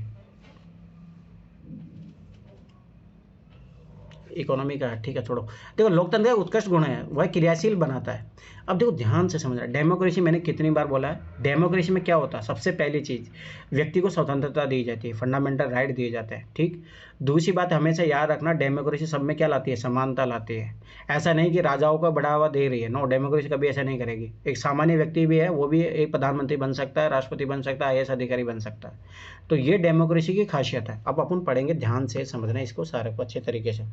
इकोनॉमी का है, ठीक है, छोड़ो। देखो लोकतंत्र का उत्कृष्ट गुण है वह क्रियाशील बनाता है। अब देखो ध्यान से समझना, डेमोक्रेसी मैंने कितनी बार बोला है, डेमोक्रेसी में क्या होता है, सबसे पहली चीज़ व्यक्ति को स्वतंत्रता दी जाती है, फंडामेंटल राइट दिए जाते हैं, ठीक। दूसरी बात हमेशा याद रखना, डेमोक्रेसी सब में क्या लाती है, समानता लाती है। ऐसा नहीं कि राजाओं को बढ़ावा दे रही है, नो, डेमोक्रेसी कभी ऐसा नहीं करेगी। एक सामान्य व्यक्ति भी है, वो भी एक प्रधानमंत्री बन सकता है, राष्ट्रपति बन सकता है, IAS अधिकारी बन सकता है। तो ये डेमोक्रेसी की खासियत है। अब अपन पढ़ेंगे, ध्यान से समझना इसको सारे को अच्छे तरीके से।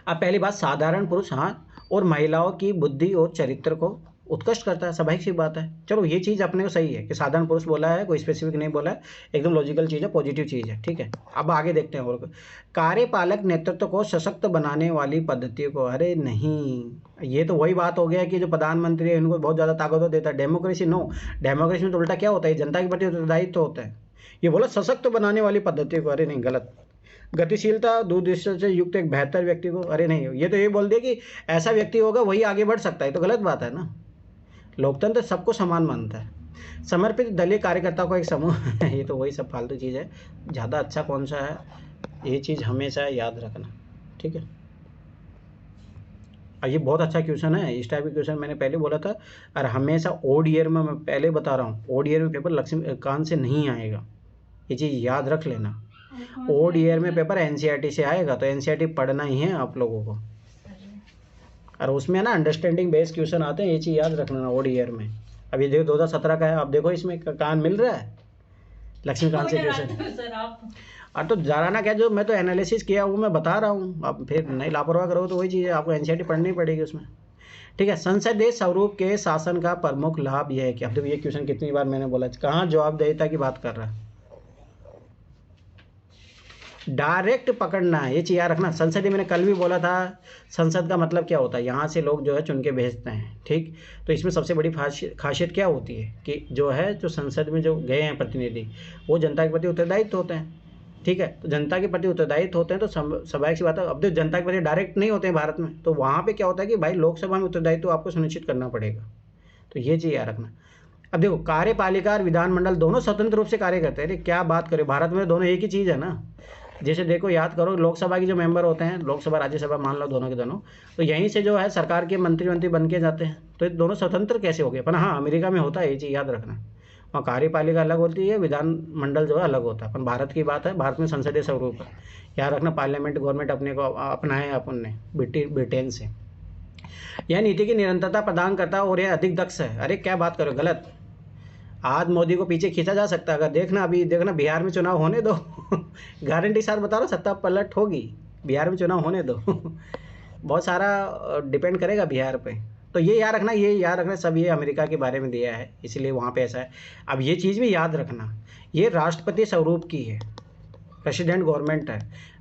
अब पहली बात, साधारण पुरुष हाँ और महिलाओं की बुद्धि और चरित्र को उत्कृष्ट करता है, स्वाभाविक सी बात है। चलो ये चीज़ अपने को सही है कि साधारण पुरुष बोला है, कोई स्पेसिफिक नहीं बोला है, एकदम लॉजिकल चीज़ है, पॉजिटिव चीज़ है, ठीक है। अब आगे देखते हैं। और कार्यपालक नेतृत्व को सशक्त बनाने वाली पद्धतियों को, अरे नहीं, ये तो वही बात हो गया कि जो प्रधानमंत्री है उनको बहुत ज़्यादा ताकत देता है। डेमोक्रेसी नो, डेमोक्रेसी में तो उल्टा क्या होता है, जनता के प्रति उत्तरदायित्व होता है। ये बोला सशक्त बनाने वाली पद्धति को, अरे नहीं, गलत। गतिशीलता, दूरदृष्टि से युक्त एक बेहतर व्यक्ति को, अरे नहीं, ये तो ये बोल दिया कि ऐसा व्यक्ति होगा वही आगे बढ़ सकता है, तो गलत बात है ना। लोकतंत्र सबको समान मानता है। समर्पित दलीय कार्यकर्ता को एक समूह ये तो वही सब फालतू चीज़ है। ज़्यादा अच्छा कौन सा है, ये चीज़ हमेशा याद रखना, ठीक है। और ये बहुत अच्छा क्वेश्चन है, इस टाइप का क्वेश्चन मैंने पहले बोला था। और हमेशा ओड ईयर में, मैं पहले बता रहा हूँ, ओड ईयर में पेपर लक्ष्मीकांत से नहीं आएगा, ये चीज़ याद रख लेना। ओड ईयर में पेपर एनसीईआरटी से आएगा, तो एनसीईआरटी पढ़ना ही है आप लोगों को। और उसमें ना अंडरस्टैंडिंग बेस्ड क्वेश्चन आते हैं, ये चीज़ याद रखना ओड ईयर में। अब ये देखो 2017 का है, आप देखो इसमें कान मिल रहा है लक्ष्मीकांत से क्वेश्चन। और तो जाना क्या, जो मैं तो एनालिसिस किया वो मैं बता रहा हूँ, आप फिर नहीं लापरवाह करोगे तो वही चीज़ है, आपको एनसीईआरटी पढ़नी पड़ेगी उसमें, ठीक है। संसदीय स्वरूप के शासन का प्रमुख लाभ यह है कि, अब देखो ये क्वेश्चन कितनी बार मैंने बोला, कहाँ जवाबदेहिता की बात कर रहा है, डायरेक्ट पकड़ना है, ये चीज़ याद रखना। संसदीय मैंने कल भी बोला था, संसद का मतलब क्या होता है, यहाँ से लोग जो है चुन के भेजते हैं, ठीक। तो इसमें सबसे बड़ी खासियत क्या होती है कि जो है, जो संसद में जो गए हैं प्रतिनिधि, वो जनता के प्रति उत्तरदायित्व होते हैं, ठीक है। तो जनता के प्रति उत्तरदायित्व होते हैं, तो स्वाभाविक सी बात है। अब तो जनता के प्रति डायरेक्ट नहीं होते हैं भारत में, तो वहाँ पर क्या होता है कि भाई लोकसभा में उत्तरदायित्व आपको सुनिश्चित करना पड़ेगा, तो ये चीज़ याद रखना। अब देखो कार्यपालिका और विधानमंडल दोनों स्वतंत्र रूप से कार्य करते हैं। अरे क्या बात करें, भारत में दोनों एक ही चीज़ है ना। जैसे देखो याद करो, लोकसभा की जो मेंबर होते हैं, लोकसभा राज्यसभा मान लो दोनों के दोनों, तो यहीं से जो है सरकार के मंत्री बन के जाते हैं, तो ये दोनों स्वतंत्र कैसे हो गए। पर हाँ, अमेरिका में होता है, ये चीज़ याद रखना, वहाँ कार्यपालिका अलग होती है, विधानमंडल जो है अलग होता है। अपन भारत की बात है, भारत में संसदीय स्वरूप है, याद रखना। पार्लियामेंट गवर्नमेंट अपने को अपनाए अपन ने ब्रिटेन से। यह नीति की निरंतरता प्रदान करता है और यह अधिक दक्ष है। अरे क्या बात करो, गलत। आज मोदी को पीछे खींचा जा सकता है, अगर देखना अभी देखना बिहार में चुनाव होने दो गारंटी साथ बता रहा, सत्ता पलट होगी, बिहार में चुनाव होने दो बहुत सारा डिपेंड करेगा बिहार पे। तो ये याद रखना, सब ये अमेरिका के बारे में दिया है, इसलिए वहाँ पे ऐसा है। अब ये चीज़ भी याद रखना, ये राष्ट्रपति स्वरूप की है, प्रेसिडेंट गवर्नमेंट है,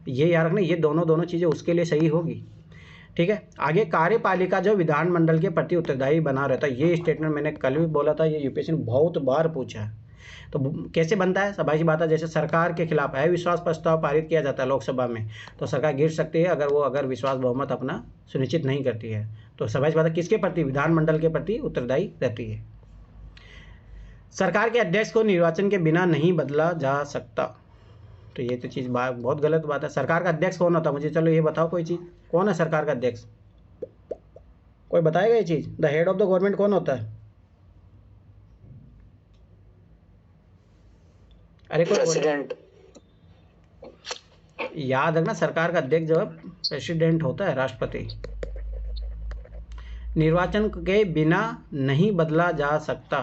ये याद रखना, ये दोनों चीज़ें उसके लिए सही होगी। ठीक है। आगे कार्यपालिका जो विधानमंडल के प्रति उत्तरदायी बना रहता है, ये स्टेटमेंट मैंने कल भी बोला था, ये यूपीएससी ने बहुत बार पूछा है। तो कैसे बनता है, सभा की बात है, जैसे सरकार के खिलाफ अविश्वास प्रस्ताव पारित किया जाता है लोकसभा में, तो सरकार गिर सकती है अगर विश्वास बहुमत अपना सुनिश्चित नहीं करती है। तो सभा की बात है किसके प्रति, विधानमंडल के प्रति उत्तरदायी रहती है। सरकार के अध्यक्ष को निर्वाचन के बिना नहीं बदला जा सकता, तो ये तो चीज़ बहुत गलत बात है। सरकार का अध्यक्ष कौन होता है, मुझे चलो ये बताओ कोई चीज़, कौन है सरकार का अध्यक्ष, कोई बताएगा ये चीज़। The head of the government कौन होता है, अरे कोई प्रेसिडेंट। याद रखना, सरकार का अध्यक्ष जो है प्रेसिडेंट होता है, राष्ट्रपति। निर्वाचन के बिना नहीं बदला जा सकता,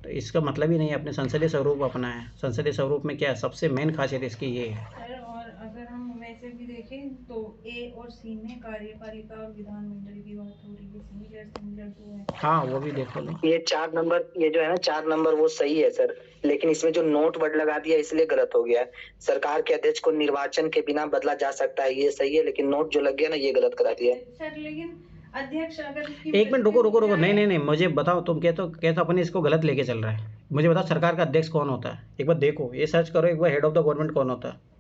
तो इसका मतलब ही नहीं है अपने संसदीय स्वरूप अपना है। संसदीय स्वरूप में क्या है, सबसे मेन खासियत इसकी ये है। सर और अगर हम वैसे भी देखें तो ए और सी में कार्यपालिका और विधानमंडल की बात हो रही है, सिमिलर तो है। हाँ वो भी देखो लो, ये 4 नंबर, ये जो है ना 4 नंबर वो सही है सर, लेकिन इसमें जो नोट वर्ड लगा दिया इसलिए गलत हो गया है। सरकार के अध्यक्ष को निर्वाचन के बिना बदला जा सकता है, ये सही है, लेकिन नोट जो लग गया ना ये गलत करा दिया है सर। लेकिन अध्यक्ष अगर एक मिनट रुको, नहीं, मुझे बताओ, तुम कहते अपने इसको गलत लेके चल रहा है। मुझे बताओ सरकार का अध्यक्ष कौन होता है, एक बार देखो, ये सर्च करो एक बार, हेड ऑफ द गवर्नमेंट कौन होता है,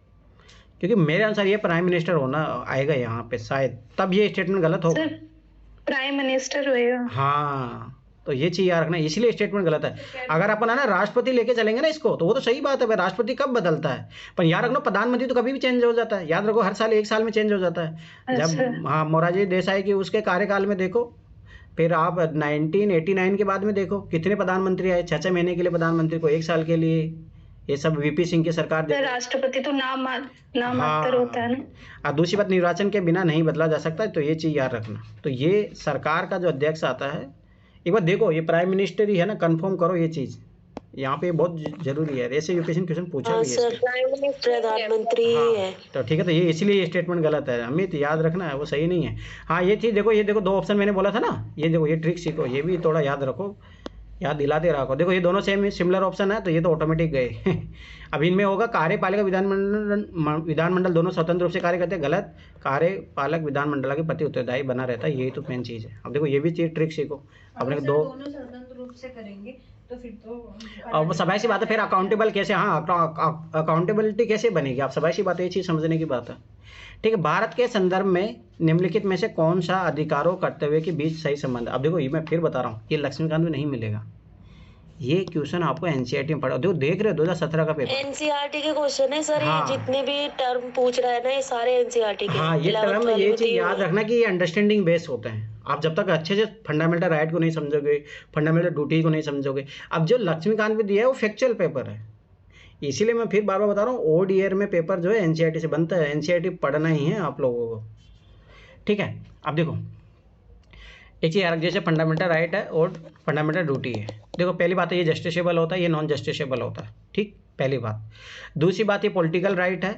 क्योंकि मेरे अनुसार ये प्राइम मिनिस्टर होना आएगा यहाँ पे शायद, तब ये स्टेटमेंट गलत होगा। प्राइम मिनिस्टर होएगा। हाँ, तो ये चीज़ याद रखना, इसलिए स्टेटमेंट गलत है। अगर अपन है ना राष्ट्रपति लेके चलेंगे ना इसको, तो वो तो सही बात है भाई, राष्ट्रपति कब बदलता है, पर याद रखना प्रधानमंत्री तो कभी भी चेंज हो जाता है, याद रखो हर साल 1 साल में चेंज हो जाता है। जब हाँ मोरारजी देसाई की उसके कार्यकाल में देखो, फिर आप 1989 के बाद में देखो कितने प्रधानमंत्री आए, 6 महीने के लिए प्रधानमंत्री को, 1 साल के लिए, ये सब वीपी सिंह की सरकार। राष्ट्रपति तो नाम मात्र होता है ना। और दूसरी बात, निर्वाचन के बिना नहीं बदला जा सकता, तो ये चीज़ याद रखना। तो ये सरकार का जो अध्यक्ष आता है, एक बार देखो ये प्राइम मिनिस्टर ही है ना, कंफर्म करो ये चीज़, यहाँ पे बहुत जरूरी है, ऐसे यूपीएससी क्वेश्चन पूछा भी है। प्रधानमंत्री ही है। तो ठीक है, तो ये इसलिए ये स्टेटमेंट गलत है, हमें तो याद रखना है, वो सही नहीं है। हाँ ये चीज़ देखो, ये देखो 2 ऑप्शन मैंने बोला था ना, ये देखो ये ट्रिक सीखो, ये भी थोड़ा याद रखो, याद दिलाते रखो। देखो ये दोनों सेम सिमिलर ऑप्शन है, तो ये तो ऑटोमेटिक गए। अब इनमें होगा कार्यपालिका विधानमंडल दोनों स्वतंत्र रूप से कार्य करते हैं, गलत। कार्यपालक विधानमंडल के प्रति उत्तरदायी बना रहता है, यही तो मेन चीज़ है। अब देखो ये भी चीज़ ट्रिक सीखो अपने दोनों स्वतंत्र रूप से करेंगे तो फिर तो अब सबाई सी बात है, फिर अकाउंटेबल कैसे, हाँ अकाउंटेबिलिटी कैसे बनेगी, आप सबाई सी बात है, ये चीज़ समझने की बात है। ठीक है, भारत के संदर्भ में निम्नलिखित में से कौन सा अधिकारों कर्तव्य के बीच सही संबंध। अब देखो ये मैं फिर बता रहा हूँ, ये लक्ष्मीकांत में नहीं मिलेगा, ये क्वेश्चन आपको एनसीईआरटी में पढ़ा, देखो देख रहे हो 2017 का पेपर, एनसीईआरटी के क्वेश्चन है सर। हाँ। ये जितने भी टर्म पूछ रहा है ना, ये सारे एनसीईआरटी के। हाँ ये टर्म, ये चीज़ याद रखना कि ये अंडरस्टैंडिंग बेस होते हैं। आप जब तक अच्छे से फंडामेंटल राइट को नहीं समझोगे, फंडामेंटल ड्यूटी को नहीं समझोगे। अब जो लक्ष्मीकांत में दिया है वो फैक्चुअल पेपर है, इसीलिए मैं फिर बार बार बता रहा हूँ, ओड ईयर में पेपर जो है एनसीईआरटी से बनता है, एनसीईआरटी पढ़ना ही है आप लोगों को। ठीक है, अब देखो एक चीज़ यार, जैसे फंडामेंटल राइट है और फंडामेंटल ड्यूटी है। देखो पहली बात है, ये जस्टिसेबल होता है, ये नॉन जस्टिसेबल होता है, ठीक, पहली बात। दूसरी बात, ये पॉलिटिकल राइट है,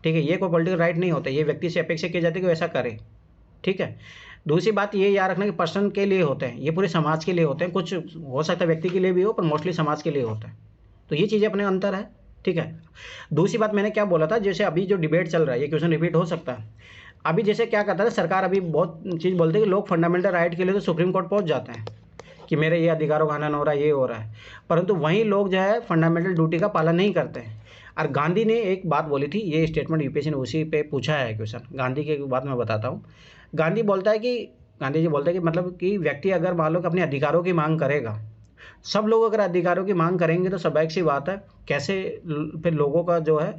ठीक है, ये कोई पॉलिटिकल राइट नहीं होता, ये व्यक्ति से अपेक्षा की जाती है कि वैसा करे, ठीक है। दूसरी बात ये याद रखना कि पर्सन के लिए होते हैं, ये पूरे समाज के लिए होते हैं, कुछ हो सकता है व्यक्ति के लिए भी हो, पर मोस्टली समाज के लिए होता है। तो ये चीज़ें अपने अंतर है, ठीक है। दूसरी बात मैंने क्या बोला था, जैसे अभी जो डिबेट चल रहा है, ये क्वेश्चन रिपीट हो सकता है। अभी जैसे क्या करता है सरकार, अभी बहुत चीज़ बोलते हैं कि लोग फंडामेंटल राइट के लिए तो सुप्रीम कोर्ट पहुंच जाते हैं कि मेरे ये अधिकारों का हनन हो रहा है, ये हो रहा है, परंतु वहीं लोग जो है फंडामेंटल ड्यूटी का पालन नहीं करते हैं। और गांधी ने एक बात बोली थी, ये स्टेटमेंट यूपीएससी ने उसी पे पूछा है क्वेश्चन, गांधी की बात मैं बताता हूँ। गांधी जी बोलते हैं कि मतलब कि व्यक्ति अगर मान लो कि अपने अधिकारों की मांग करेगा, सब लोग अगर अधिकारों की मांग करेंगे तो स्वाभाविक सी बात है, कैसे फिर लोगों का जो है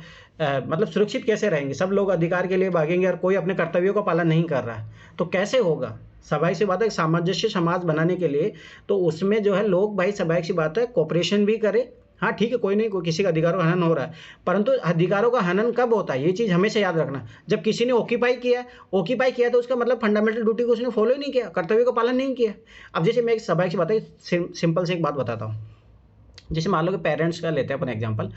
मतलब सुरक्षित कैसे रहेंगे। सब लोग अधिकार के लिए भागेंगे और कोई अपने कर्तव्यों का पालन नहीं कर रहा है, तो कैसे होगा। स्वाभाविक सी बात है, सामंजस्य समाज बनाने के लिए तो उसमें जो है लोग भाई स्वाभाविक सी बात है कोऑपरेशन भी करे। हाँ ठीक है, कोई नहीं, कोई किसी का अधिकारों का हनन हो रहा है, परंतु अधिकारों का हनन कब होता है, ये चीज़ हमेशा याद रखना। जब किसी ने ऑक्यूपाई किया तो उसका मतलब फंडामेंटल ड्यूटी को उसने फॉलो ही नहीं किया, कर्तव्य का पालन नहीं किया। अब जैसे मैं एक स्वाभाविक सी बात है, सिंपल से एक बात बताता हूँ। जैसे मान लो कि पेरेंट्स का लेते हैं अपन एग्जांपल,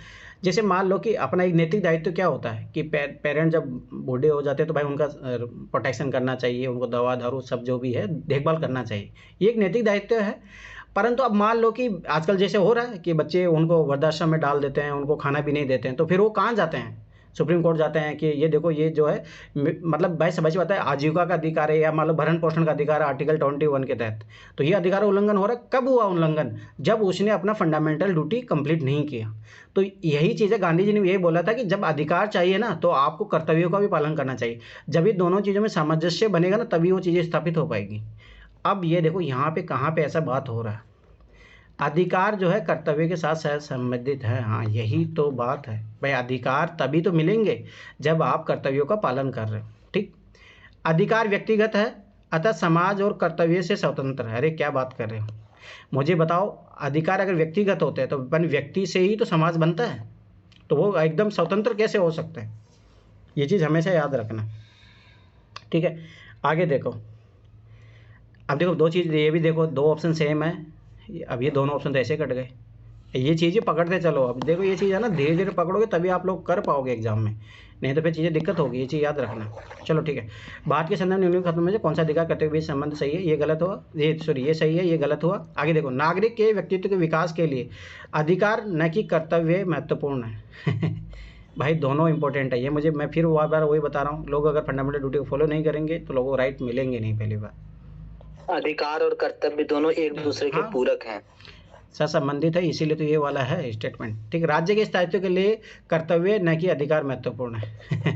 जैसे मान लो कि अपना एक नैतिक दायित्व क्या होता है कि पेरेंट जब बूढ़े हो जाते हैं तो भाई उनका प्रोटेक्शन करना चाहिए, उनको दवा दारू सब जो भी है देखभाल करना चाहिए, ये एक नैतिक दायित्व है। परंतु अब मान लो कि आजकल जैसे हो रहा है कि बच्चे उनको वृद्धाश्रम में डाल देते हैं, उनको खाना भी नहीं देते हैं, तो फिर वो कहाँ जाते हैं, सुप्रीम कोर्ट जाते हैं कि ये देखो ये जो है मतलब भाई समझ में आता है आजीविका का अधिकार है या मतलब भरण पोषण का अधिकार है आर्टिकल 21 के तहत, तो ये अधिकार उल्लंघन हो रहा है। कब हुआ उल्लंघन? जब उसने अपना फंडामेंटल ड्यूटी कंप्लीट नहीं किया। तो यही चीज़ है, गांधी जी ने यही बोला था कि जब अधिकार चाहिए ना तो आपको कर्तव्यों का भी पालन करना चाहिए। जब ये दोनों चीज़ों में सामंजस्य बनेगा ना तभी वो चीज़ें स्थापित हो पाएगी। अब ये देखो यहाँ पे कहाँ पे ऐसा बात हो रहा है, अधिकार जो है कर्तव्य के साथ सहज संबंधित है। हाँ यही तो बात है भाई, अधिकार तभी तो मिलेंगे जब आप कर्तव्यों का पालन कर रहे हो। ठीक, अधिकार व्यक्तिगत है अतः समाज और कर्तव्य से स्वतंत्र है। अरे क्या बात कर रहे हो, मुझे बताओ, अधिकार अगर व्यक्तिगत होते हैं तो अपन व्यक्ति से ही तो समाज बनता है, तो वो एकदम स्वतंत्र कैसे हो सकते हैं? ये चीज़ हमेशा याद रखना। ठीक है, आगे देखो। अब देखो दो चीज़, ये भी देखो दो ऑप्शन सेम है। अब ये दोनों ऑप्शन तो ऐसे कट गए। ये चीज़ें पकड़ते चलो। अब देखो ये चीज़ है ना, धीरे धीरे पकड़ोगे तभी आप लोग कर पाओगे एग्जाम में, नहीं तो फिर चीज़ें दिक्कत होगी। ये चीज़ याद रखना। चलो ठीक है, भारत के संविधान नियम खत्म में से कौन सा अधिकार कर्तव्य के बीच संबंध सही है? ये गलत हुआ, ये सॉरी ये सही है, ये गलत हुआ। आगे देखो, नागरिक के व्यक्तित्व के विकास के लिए अधिकार न कि कर्तव्य महत्वपूर्ण है। भाई दोनों इंपॉर्टेंट है। ये मुझे मैं फिर बार वही बता रहा हूँ, लोग अगर फंडामेंटल ड्यूटी को फॉलो नहीं करेंगे तो लोगों को राइट मिलेंगे नहीं। पहली बार अधिकार और कर्तव्य दोनों एक दूसरे के पूरक हैं, सह संबंधित है, इसीलिए तो ये वाला है स्टेटमेंट। ठीक, राज्य के स्थायित्व के लिए कर्तव्य न कि अधिकार महत्वपूर्ण है।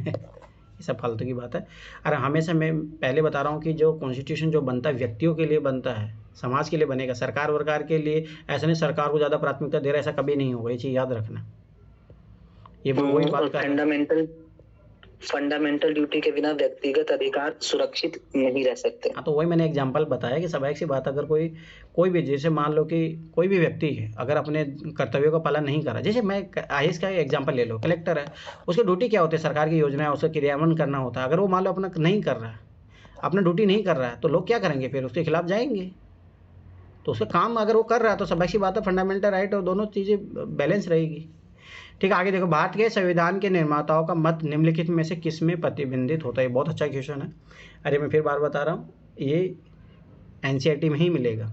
ये सब फालतू की बात है। अरे हमेशा मैं पहले बता रहा हूँ कि जो कॉन्स्टिट्यूशन जो बनता है व्यक्तियों के लिए बनता है, समाज के लिए बनेगा, सरकार वरकार के लिए ऐसा नहीं, सरकार को ज़्यादा प्राथमिकता दे रहा है, ऐसा कभी नहीं होगा। ये चीज़ याद रखना। ये वही बात कर, फंडामेंटल ड्यूटी के बिना व्यक्तिगत अधिकार सुरक्षित नहीं रह सकते। हाँ, तो वही मैंने एग्जांपल बताया कि स्वाभाविक सी बात, अगर कोई भी, जैसे मान लो कि कोई भी व्यक्ति है अगर अपने कर्तव्यों का पालन नहीं कर रहा, जैसे मैं IAS का एग्जांपल ले लो, कलेक्टर है, उसकी ड्यूटी क्या होती है? सरकार की योजना है उसका क्रियान्वयन करना होता है। अगर वो मान लो अपना नहीं कर रहा है, अपना ड्यूटी नहीं कर रहा है, तो लोग क्या करेंगे? फिर उसके खिलाफ जाएंगे। तो उसका काम अगर वो कर रहा है तो स्वाभाविक सी बात है, फंडामेंटल राइट और दोनों चीज़ें बैलेंस रहेगी। ठीक है, आगे देखो, भारत के संविधान के निर्माताओं का मत निम्नलिखित में से किस में प्रतिबिंबित होता है? बहुत अच्छा क्वेश्चन है। अरे मैं फिर बार बता रहा हूँ, ये NCERT में ही मिलेगा।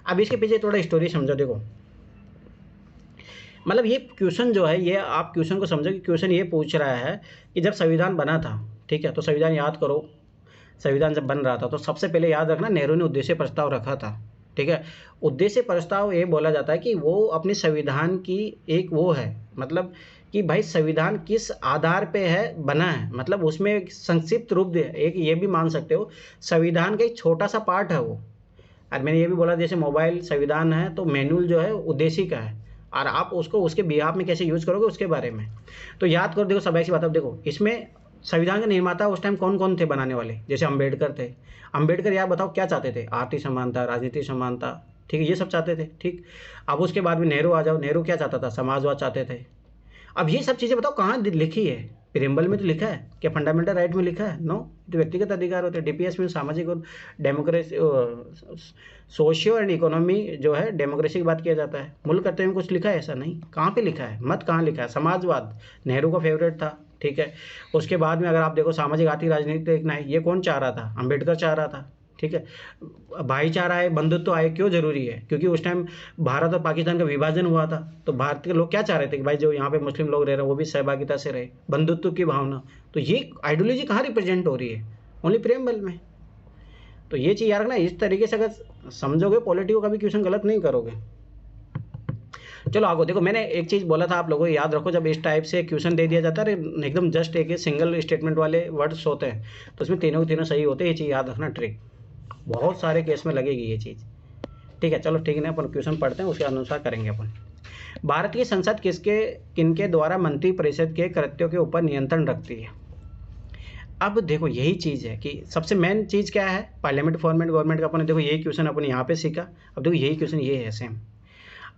अब इसके पीछे थोड़ा स्टोरी समझो। देखो मतलब ये क्वेश्चन जो है, ये आप क्वेश्चन को समझो कि क्वेश्चन ये पूछ रहा है कि जब संविधान बना था, ठीक है, तो संविधान याद करो, संविधान जब बन रहा था तो सबसे पहले याद रखना नेहरू ने उद्देश्य प्रस्ताव रखा था। ठीक है, उद्देश्य प्रस्ताव ये बोला जाता है कि वो अपने संविधान की एक वो है, मतलब कि भाई संविधान किस आधार पे है बना है, मतलब उसमें एक संक्षिप्त रूप दे, एक ये भी मान सकते हो संविधान का एक छोटा सा पार्ट है वो। और मैंने ये भी बोला जैसे मोबाइल संविधान है तो मैनुअल जो है उद्देश्य का है, और आप उसको उसके बिहाफ में कैसे यूज़ करोगे उसके बारे में। तो याद करो, देखो सब ऐसी बात। अब देखो इसमें संविधान के निर्माता उस टाइम कौन कौन थे बनाने वाले? जैसे अम्बेडकर थे। अम्बेडकर यार बताओ क्या चाहते थे? आर्थिक समानता, राजनीतिक समानता, ठीक है, ये सब चाहते थे। ठीक, अब उसके बाद में नेहरू आ जाओ, नेहरू क्या चाहता था? समाजवाद चाहते थे। अब ये सब चीज़ें बताओ कहाँ लिखी है? प्रियम्बल में तो लिखा है क्या? फंडामेंटल राइट में लिखा है? नो, तो व्यक्तिगत अधिकार होते हैं। DPS में सामाजिक और डेमोक्रेसी, सोशियो एंड इकोनॉमी जो है डेमोक्रेसी की बात किया जाता है। मूल कर्तव्य में कुछ लिखा है? ऐसा नहीं। कहाँ पे लिखा है? मत कहाँ लिखा है? समाजवाद नेहरू का फेवरेट था। ठीक है, उसके बाद में अगर आप देखो सामाजिक आर्थिक राजनीति देखना है, ये कौन चाह रहा था? अम्बेडकर चाह रहा था। ठीक है, भाईचारा है, बंधुत्व आए, क्यों जरूरी है? क्योंकि उस टाइम भारत और पाकिस्तान का विभाजन हुआ था, तो भारत के लोग क्या चाह रहे थे कि भाई जो यहाँ पे मुस्लिम लोग रह रहे हैं वो भी सहभागिता से रहे, बंधुत्व की भावना। तो ये आइडियोलॉजी कहाँ रिप्रेजेंट हो रही है? ओनली प्रियम्बल में। तो ये चीज़ याद रखना, इस तरीके से अगर समझोगे पॉलिटी को कभी क्वेश्चन गलत नहीं करोगे। चलो आगे देखो, मैंने एक चीज़ बोला था आप लोगों को याद रखो, जब इस टाइप से क्वेश्चन दे दिया जाता है एकदम जस्ट एक सिंगल स्टेटमेंट वाले वर्ड्स होते हैं तो उसमें तीनों के तीनों सही होते हैं। ये चीज़ याद रखना, ट्रिक बहुत सारे केस में लगेगी ये चीज़। ठीक है, चलो ठीक है, अपन क्वेश्चन पढ़ते हैं उसके अनुसार करेंगे अपन। भारत की संसद किनके द्वारा मंत्री परिषद के कृत्यों के ऊपर नियंत्रण रखती है? अब देखो यही चीज़ है कि सबसे मेन चीज़ क्या है? पार्लियामेंट फॉर्मेट गवर्नमेंट का अपन देखो यही क्वेश्चन अपन यहाँ पे सीखा। अब देखो यही क्वेश्चन ये है सेम।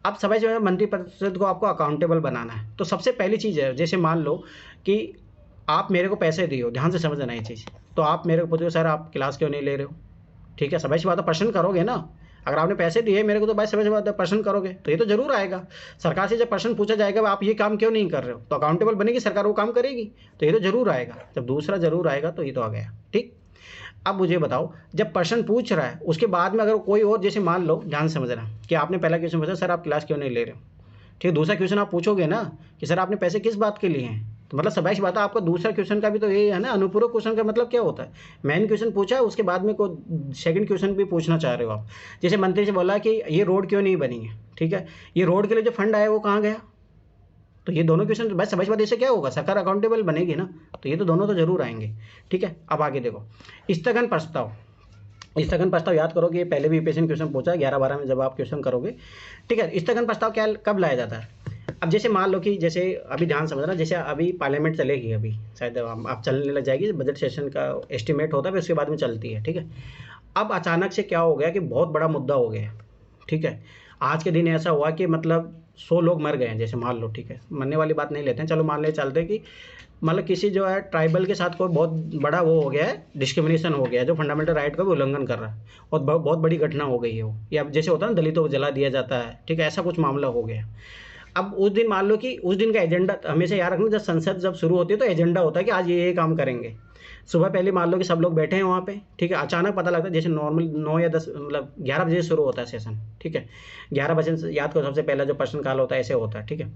अब सभी जो है मंत्री परिषद को आपको अकाउंटेबल बनाना है, तो सबसे पहली चीज़ है, जैसे मान लो कि आप मेरे को पैसे दिए हो, ध्यान से समझना ये चीज़, तो आप मेरे को पूछो सर आप क्लास क्यों नहीं ले रहे हो? ठीक है, सभी से बात है, प्रश्न करोगे ना। अगर आपने पैसे दिए मेरे को तो भाई सभी से बात है प्रश्न करोगे, तो ये तो जरूर आएगा। सरकार से जब प्रश्न पूछा जाएगा आप ये काम क्यों नहीं कर रहे हो, तो अकाउंटेबल बनेगी सरकार, वो काम करेगी, तो ये तो जरूर आएगा। जब दूसरा जरूर आएगा तो ये तो आ गया। ठीक, अब मुझे बताओ जब प्रश्न पूछ रहा है उसके बाद में अगर कोई और, जैसे मान लो, ध्यान से समझना कि आपने पहला क्वेश्चन पूछा सर आप क्लास क्यों नहीं ले रहे हो, ठीक है, दूसरा क्वेश्चन आप पूछोगे ना कि सर आपने पैसे किस बात के लिए हैं, तो मतलब स्वाभाविक बात है, आपका दूसरा क्वेश्चन का भी तो यही है ना, अनुपूरक क्वेश्चन का मतलब क्या होता है, मेन क्वेश्चन पूछा है उसके बाद में कोई सेकंड क्वेश्चन भी पूछना चाह रहे हो आप। जैसे मंत्री से बोला कि ये रोड क्यों नहीं बनी है, ठीक है, ये रोड के लिए जो फंड आया वो कहाँ गया, तो ये दोनों क्वेश्चन बस स्वाभाविक बात, इससे क्या होगा, सरकार अकाउंटेबल बनेगी ना, तो ये तो दोनों तो जरूर आएंगे। ठीक है, अब आगे देखो, स्थगन प्रस्ताव। स्थगन प्रस्ताव याद करो कि ये पहले भी यूपीएससी क्वेश्चन पूछा है 11-12 में जब आप क्वेश्चन करोगे। ठीक है, स्थगन प्रस्ताव क्या कब लाया जाता है, अब जैसे मान लो कि जैसे अभी ध्यान समझना, जैसे अभी पार्लियामेंट चलेगी, अभी शायद आप चलने लग जाएगी, बजट सेशन का एस्टिमेट होता है, फिर उसके बाद में चलती है। ठीक है, अब अचानक से क्या हो गया कि बहुत बड़ा मुद्दा हो गया। ठीक है, आज के दिन ऐसा हुआ कि मतलब 100 लोग मर गए हैं, जैसे मान लो, ठीक है, मरने वाली बात नहीं लेते हैं, चलो मान ले चलते हैं कि मतलब किसी जो है ट्राइबल के साथ कोई बहुत बड़ा वो हो गया है, डिस्क्रिमिनेशन हो गया है, जो फंडामेंटल राइट का भी उल्लंघन कर रहा है, और बहुत बड़ी घटना हो गई है वो, या जैसे होता है ना दलितों को जला दिया जाता है। ठीक है, ऐसा कुछ मामला हो गया। अब उस दिन मान लो कि उस दिन का एजेंडा हमेशा याद रखना, जब संसद जब शुरू होती है तो एजेंडा होता है कि आज ये काम करेंगे। सुबह पहले मान लो कि सब लोग बैठे हैं वहाँ पे, ठीक है, अचानक पता लगता है, जैसे नॉर्मल 9 या 10 मतलब 11 बजे शुरू होता है सेशन। ठीक है, 11 बजे से याद करो, सबसे पहला जो प्रश्नकाल होता है ऐसे होता है। ठीक है,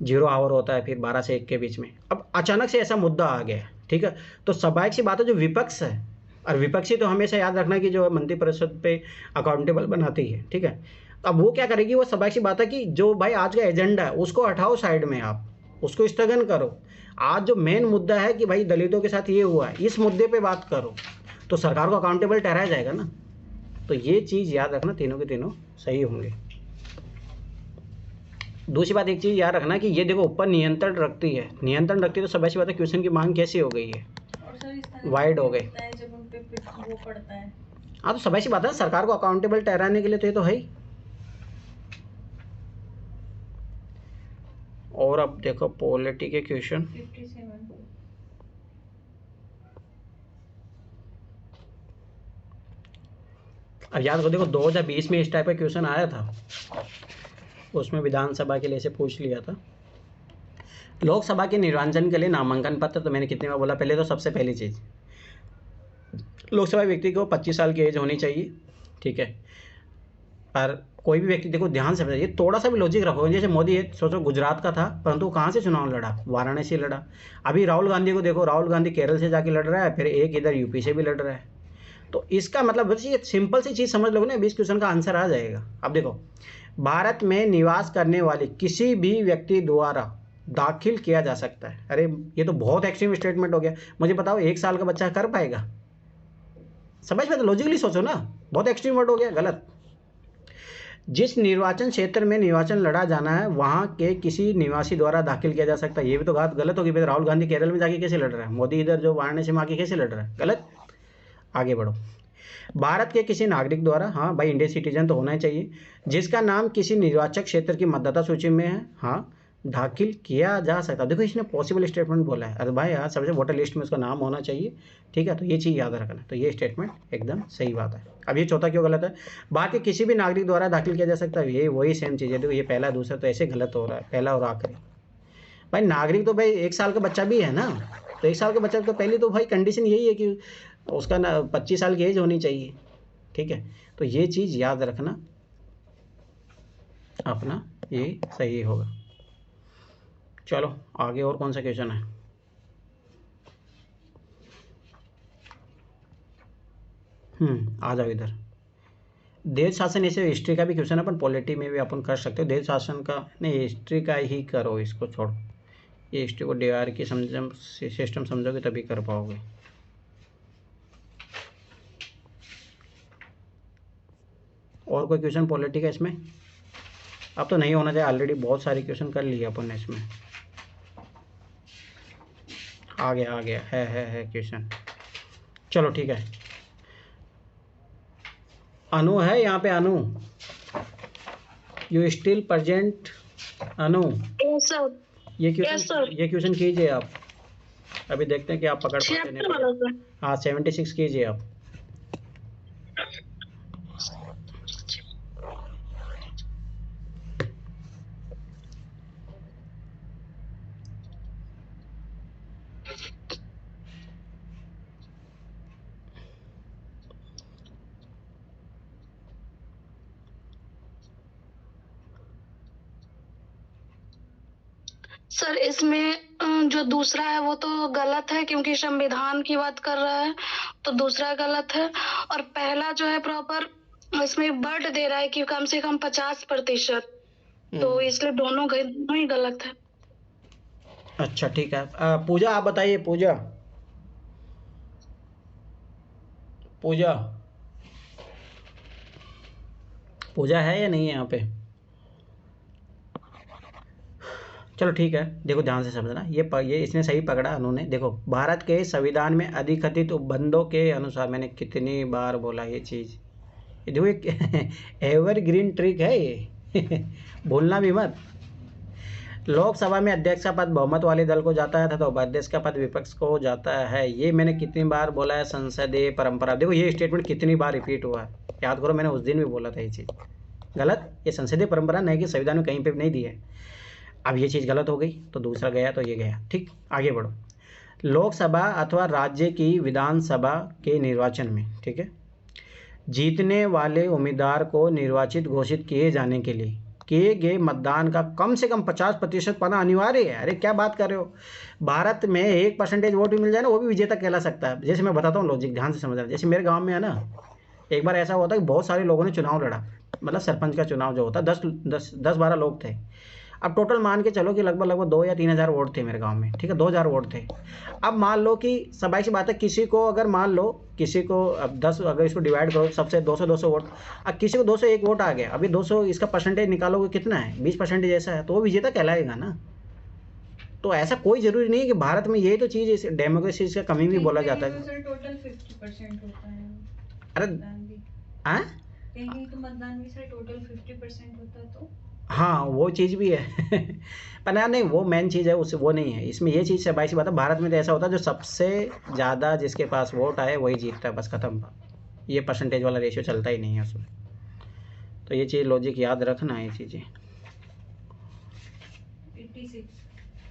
0 आवर होता है, फिर 12 से 1 के बीच में। अब अचानक से ऐसा मुद्दा आ गया, ठीक है, तो स्वाभाविक सी बात है, जो विपक्ष है, और विपक्षी तो हमेशा याद रखना कि जो मंत्रिपरिषद पे अकाउंटेबल बनाती है। ठीक है, अब वो क्या करेगी, वो स्वाभाविक सी बात है कि जो भाई आज का एजेंडा है उसको हटाओ साइड में, आप उसको स्थगन करो। आज जो मेन मुद्दा है कि भाई दलितों के साथ ये हुआ है, इस मुद्दे पे बात करो, तो सरकार को अकाउंटेबल ठहराया जाएगा ना। तो ये चीज़ याद रखना, तीनों के तीनों सही होंगे। दूसरी बात एक चीज़ याद रखना कि ये देखो ऊपर नियंत्रण रखती है, नियंत्रण रखती है, तो स्वाभाविक सी बात है क्वेश्चन की मांग कैसी हो गई है, वाइड हो गई। जब उन पे वो पड़ता है, हाँ, तो स्वाभाविक सी बात है, सरकार को अकाउंटेबल ठहराने के लिए तो ये तो है ही। और अब देखो पॉलिटी के क्वेश्चन 57। अब याद करो, देखो 2020 में इस टाइप का क्वेश्चन आया था, उसमें विधानसभा के लिए से पूछ लिया था। लोकसभा के निर्वाचन के लिए नामांकन पत्र, तो मैंने कितने बार बोला, पहले तो सबसे पहली चीज़, लोकसभा व्यक्ति को 25 साल की एज होनी चाहिए। ठीक है, पर कोई भी व्यक्ति, देखो ध्यान से बताइए, थोड़ा सा भी लॉजिक रखो, जैसे मोदी ये सोचो गुजरात का था, परंतु कहाँ से चुनाव लड़ा, वाराणसी लड़ा। अभी राहुल गांधी को देखो, राहुल गांधी केरल से जाके लड़ रहा है, फिर एक इधर यूपी से भी लड़ रहा है। तो इसका मतलब बस ये सिंपल सी चीज़ समझ लोगे ना, 20 क्वेश्चन का आंसर आ जाएगा। अब देखो, भारत में निवास करने वाले किसी भी व्यक्ति द्वारा दाखिल किया जा सकता है। अरे ये तो बहुत एक्सट्रीम स्टेटमेंट हो गया, मुझे बताओ 1 साल का बच्चा कर पाएगा? समझ में, तो लॉजिकली सोचो ना, बहुत एक्सट्रीम वर्ड हो गया, गलत। जिस निर्वाचन क्षेत्र में निर्वाचन लड़ा जाना है वहाँ के किसी निवासी द्वारा दाखिल किया जा सकता है, ये भी तो बात गलत होगी। राहुल गांधी केरल में जाके कैसे लड़ रहा है, मोदी इधर जो वाराणसी में आके कैसे लड़ रहा है, गलत। आगे बढ़ो, भारत के किसी नागरिक द्वारा, हाँ भाई इंडियन सिटीजन तो होना ही चाहिए, जिसका नाम किसी निर्वाचक क्षेत्र की मतदाता सूची में है, हाँ दाखिल किया जा सकता है। देखो इसने पॉसिबल स्टेटमेंट बोला है, अरे भाई यार सबसे वोटर लिस्ट में उसका नाम होना चाहिए। ठीक है, तो ये चीज़ याद रखना, तो ये स्टेटमेंट एकदम सही बात है। अब ये चौथा क्यों गलत है, भारत के किसी भी नागरिक द्वारा दाखिल किया जा सकता है, ये वही सेम चीज़ है। देखो ये पहला दूसरा तो ऐसे गलत हो रहा है, पहला और आखिरी। भाई नागरिक तो भाई 1 साल का बच्चा भी है ना, तो 1 साल के बच्चे तो पहली तो भाई कंडीशन यही है कि उसका ना 25 साल की एज होनी चाहिए। ठीक है, तो ये चीज़ याद रखना अपना, ये सही होगा। चलो आगे और कौन सा क्वेश्चन है, आ जाओ इधर। देश शासन, ऐसे हिस्ट्री का भी क्वेश्चन अपन पॉलिटी में भी अपन कर सकते हो। देश शासन का नहीं, हिस्ट्री का ही करो, इसको छोड़ो, ये हिस्ट्री को DR की सिस्टम समझोगे तभी कर पाओगे। और कोई क्वेश्चन पॉलिटी का इसमें? अब तो नहीं होना चाहिए, ऑलरेडी बहुत सारे क्वेश्चन कर लिए अपन ने इसमें। आ गया है क्वेश्चन। चलो ठीक है, अनु है यहाँ पे, Anu you still present? Anu yes sir. ये क्वेश्चन कीजिए आप, अभी देखते हैं कि आप पकड़ पाते नहीं। हाँ 76 कीजिए आप। सर इसमें जो दूसरा है वो तो गलत है, क्योंकि संविधान की बात कर रहा है, तो दूसरा गलत है। और पहला जो है प्रॉपर इसमें वर्ड दे रहा है कि कम से कम 50%, तो इसलिए दोनों ही गलत है। अच्छा ठीक है। पूजा आप बताइए। पूजा पूजा पूजा है या नहीं है यहाँ पे? चलो ठीक है, देखो ध्यान से समझना, ये इसने सही पकड़ा उन्होंने। देखो, भारत के संविधान में अधिकथित उपबंधों के अनुसार, मैंने कितनी बार बोला ये चीज़, ये देखो एक एवरग्रीन ट्रिक है ये भूलना भी मत। लोकसभा में अध्यक्ष का पद बहुमत वाले दल को जाता है तथा उपाध्यक्ष का पद विपक्ष को जाता है। ये मैंने कितनी बार बोला है, संसदीय परंपरा। देखो ये स्टेटमेंट कितनी बार रिपीट हुआ है, याद करो, मैंने उस दिन भी बोला था ये चीज़ गलत। ये संसदीय परंपरा नहीं कि संविधान में कहीं पे भी नहीं दी है। अब ये चीज़ गलत हो गई तो दूसरा गया तो ये गया। ठीक, आगे बढ़ो। लोकसभा अथवा राज्य की विधानसभा के निर्वाचन में, ठीक है, जीतने वाले उम्मीदवार को निर्वाचित घोषित किए जाने के लिए किए गए मतदान का कम से कम 50% पाना अनिवार्य है। अरे क्या बात कर रहे हो, भारत में 1% वोट भी मिल जाए ना, वो भी विजेता कहला सकता है। जैसे मैं बताता हूँ लॉजिक, ध्यान से समझना। जैसे मेरे गांव में है ना, एक बार ऐसा हुआ था कि बहुत सारे लोगों ने चुनाव लड़ा, मतलब सरपंच का चुनाव जो होता, 10-12 लोग थे। अब टोटल मान के चलो कि लगभग 2 या 3 हज़ार वोट थे मेरे गांव में, ठीक है, 2000 वोट थे। अब मान लो कि सबाई सी बात है, किसी को अगर मान लो किसी को अब 10, अगर इसको डिवाइड करो सबसे 200 वोट, अब किसी को 201 वोट आ गया, अभी 200 इसका परसेंटेज निकालोगे कितना है, 20% ऐसा है, तो वो विजेता कहलाएगा ना। तो ऐसा कोई जरूरी नहीं है कि भारत में, ये तो चीज़ डेमोक्रेसी का कमी भी बोला जाता है। टोटल 50% होता है। अरे हाँ, कहीं तो मतदान भी सर टोटल 50% होता है। तो हाँ वो चीज़ भी है पर ना, नहीं वो मेन चीज़ है, उससे वो नहीं है इसमें। ये चीज़ से बाईस बात है, भारत में तो ऐसा होता है जो सबसे ज़्यादा जिसके पास वोट आए वही जीतता है, बस खत्म। ये परसेंटेज वाला रेशियो चलता ही नहीं है उसमें। तो ये चीज़ लॉजिक याद रखना है, ये चीज़ें।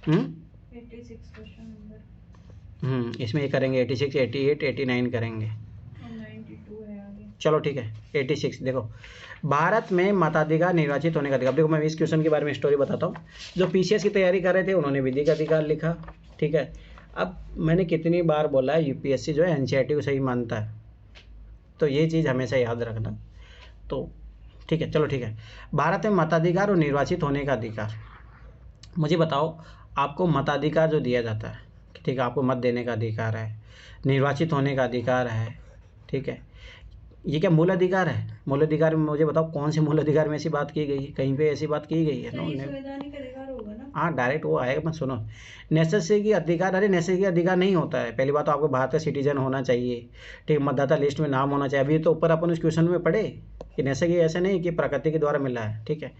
86 क्वेश्चन नंबर। इसमें ये करेंगे 86, 88, 89 करेंगे। 92 है आगे। चलो ठीक है, 86 देखो, भारत में मताधिकार निर्वाचित होने का अधिकार। देखो मैं इस क्वेश्चन के बारे में स्टोरी बताता हूँ। जो पीसीएस की तैयारी कर रहे थे उन्होंने विधि का अधिकार लिखा, ठीक है। अब मैंने कितनी बार बोला है, यूपीएससी जो है एनसीईआरटी को सही मानता है, तो ये चीज़ हमेशा याद रखना। तो ठीक है, चलो ठीक है। भारत में मताधिकार और निर्वाचित होने का अधिकार। मुझे बताओ, आपको मताधिकार जो दिया जाता है, ठीक है, आपको मत देने का अधिकार है, निर्वाचित होने का अधिकार है, ठीक है, ये क्या मूल अधिकार है? मूल अधिकार में मुझे बताओ कौन से मूल अधिकार में ऐसी बात की गई है? कहीं पे ऐसी बात की गई है? संवैधानिक अधिकार होगा ना। हाँ डायरेक्ट वो आएगा। मत सुनो, नेसेसरी अधिकार, अरे नेसेसरी अधिकार नहीं होता है। पहली बात तो आपको भारत का सिटीजन होना चाहिए, ठीक, मतदाता लिस्ट में नाम होना चाहिए। अभी तो ऊपर अपन उस क्वेश्चन में पढ़े कि नेसेसरी ऐसा नहीं कि प्रकृति के द्वारा मिला है, ठीक है,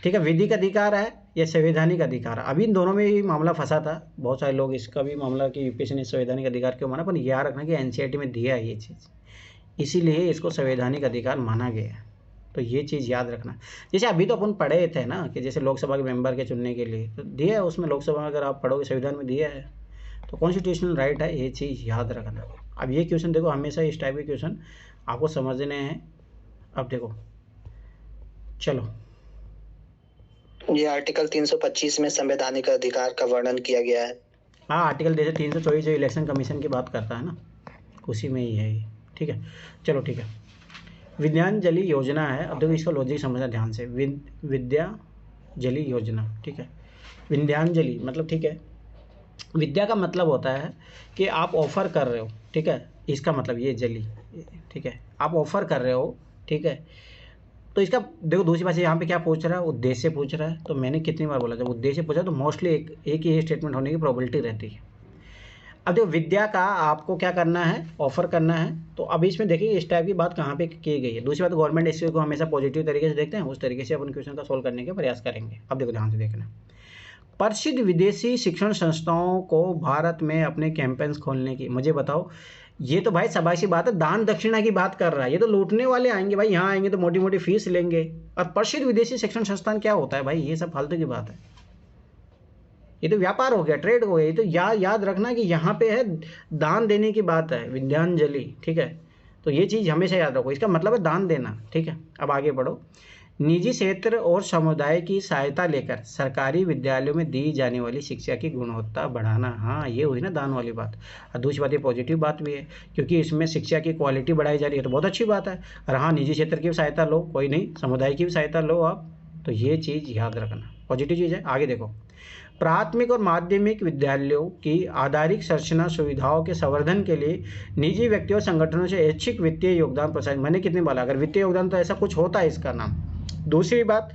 ठीक है। विधिक अधिकार है या संवैधानिक अधिकार है, अभी इन दोनों में ही मामला फंसा था। बहुत सारे लोग इसका भी मामला कि यूपीएससी ने संवैधानिक अधिकार क्यों माना, पर याद रखना कि एनसीईआरटी में दिया है ये चीज़, इसीलिए इसको संवैधानिक अधिकार माना गया है। तो ये चीज़ याद रखना। जैसे अभी तो अपन पढ़े थे ना कि जैसे लोकसभा के मेंबर के चुनने के लिए तो दिया है, उसमें लोकसभा में अगर आप पढ़ोगे संविधान में दिया है, तो कॉन्स्टिट्यूशनल राइट है, ये चीज़ याद रखना। अब ये क्वेश्चन देखो, हमेशा इस टाइप के क्वेश्चन आपको समझने हैं। अब देखो, चलो, ये आर्टिकल 325 में संवैधानिक अधिकार का वर्णन किया गया है। हाँ, आर्टिकल जैसे 324 जो इलेक्शन कमीशन की बात करता है ना, उसी में ही है ये, ठीक है। चलो ठीक है, विद्यांजलि योजना है। अब देखो इसका लॉजिक समझना ध्यान से। विद्याजलि योजना, ठीक है, विद्यांजलि मतलब, ठीक है, विद्या का मतलब होता है कि आप ऑफर कर रहे हो, ठीक है, इसका मतलब ये जली, ठीक है, आप ऑफर कर रहे हो, ठीक है। तो इसका देखो दूसरी बात यहाँ पे क्या पूछ रहा है, उद्देश्य पूछ रहा है। तो मैंने कितनी बार बोला, जब उद्देश्य पूछा तो मोस्टली एक ही स्टेटमेंट होने की प्रोबेबिलिटी रहती है। अब देखो विद्या का आपको क्या करना है, ऑफर करना है। तो अभी इसमें देखिए इस टाइप की बात कहाँ पे की गई है। दूसरी बात, गवर्नमेंट इस को हमेशा पॉजिटिव तरीके से देखते हैं, उस तरीके से अपन क्वेश्चन का सोल्व करने का प्रयास करेंगे। अब देखो ध्यान से देखना, प्रसिद्ध विदेशी शिक्षण संस्थाओं को भारत में अपने कैंपस खोलने की। मुझे बताओ, ये तो भाई सबासी बात है, दान दक्षिणा की बात कर रहा है। ये तो लूटने वाले आएंगे भाई, यहाँ आएंगे तो मोटी मोटी फीस लेंगे। और प्रसिद्ध विदेशी शिक्षण संस्थान क्या होता है भाई, ये सब फालतू की बात है। ये तो व्यापार हो गया, ट्रेड हो गया। ये तो याद रखना कि यहाँ पे है दान देने की बात है, विद्यांजलि, ठीक है। तो ये चीज़ हमेशा याद रखो, इसका मतलब है दान देना, ठीक है। अब आगे बढ़ो। निजी क्षेत्र और समुदाय की सहायता लेकर सरकारी विद्यालयों में दी जाने वाली शिक्षा की गुणवत्ता बढ़ाना। हाँ, ये हुई ना दान वाली बात। और दूसरी बात ये पॉजिटिव बात भी है, क्योंकि इसमें शिक्षा की क्वालिटी बढ़ाई जा रही है, तो बहुत अच्छी बात है। और हाँ, निजी क्षेत्र की भी सहायता लो, कोई नहीं, समुदाय की भी सहायता लो आप, तो ये चीज़ याद रखना, पॉजिटिव चीज़ है। आगे देखो, प्राथमिक और माध्यमिक विद्यालयों की आधारिक संरचना सुविधाओं के संवर्धन के लिए निजी व्यक्तियों और संगठनों से ऐच्छिक वित्तीय योगदान प्रोत्साहित। मैंने कितनी बोला, अगर वित्तीय योगदान तो ऐसा कुछ होता है इसका नाम। दूसरी बात,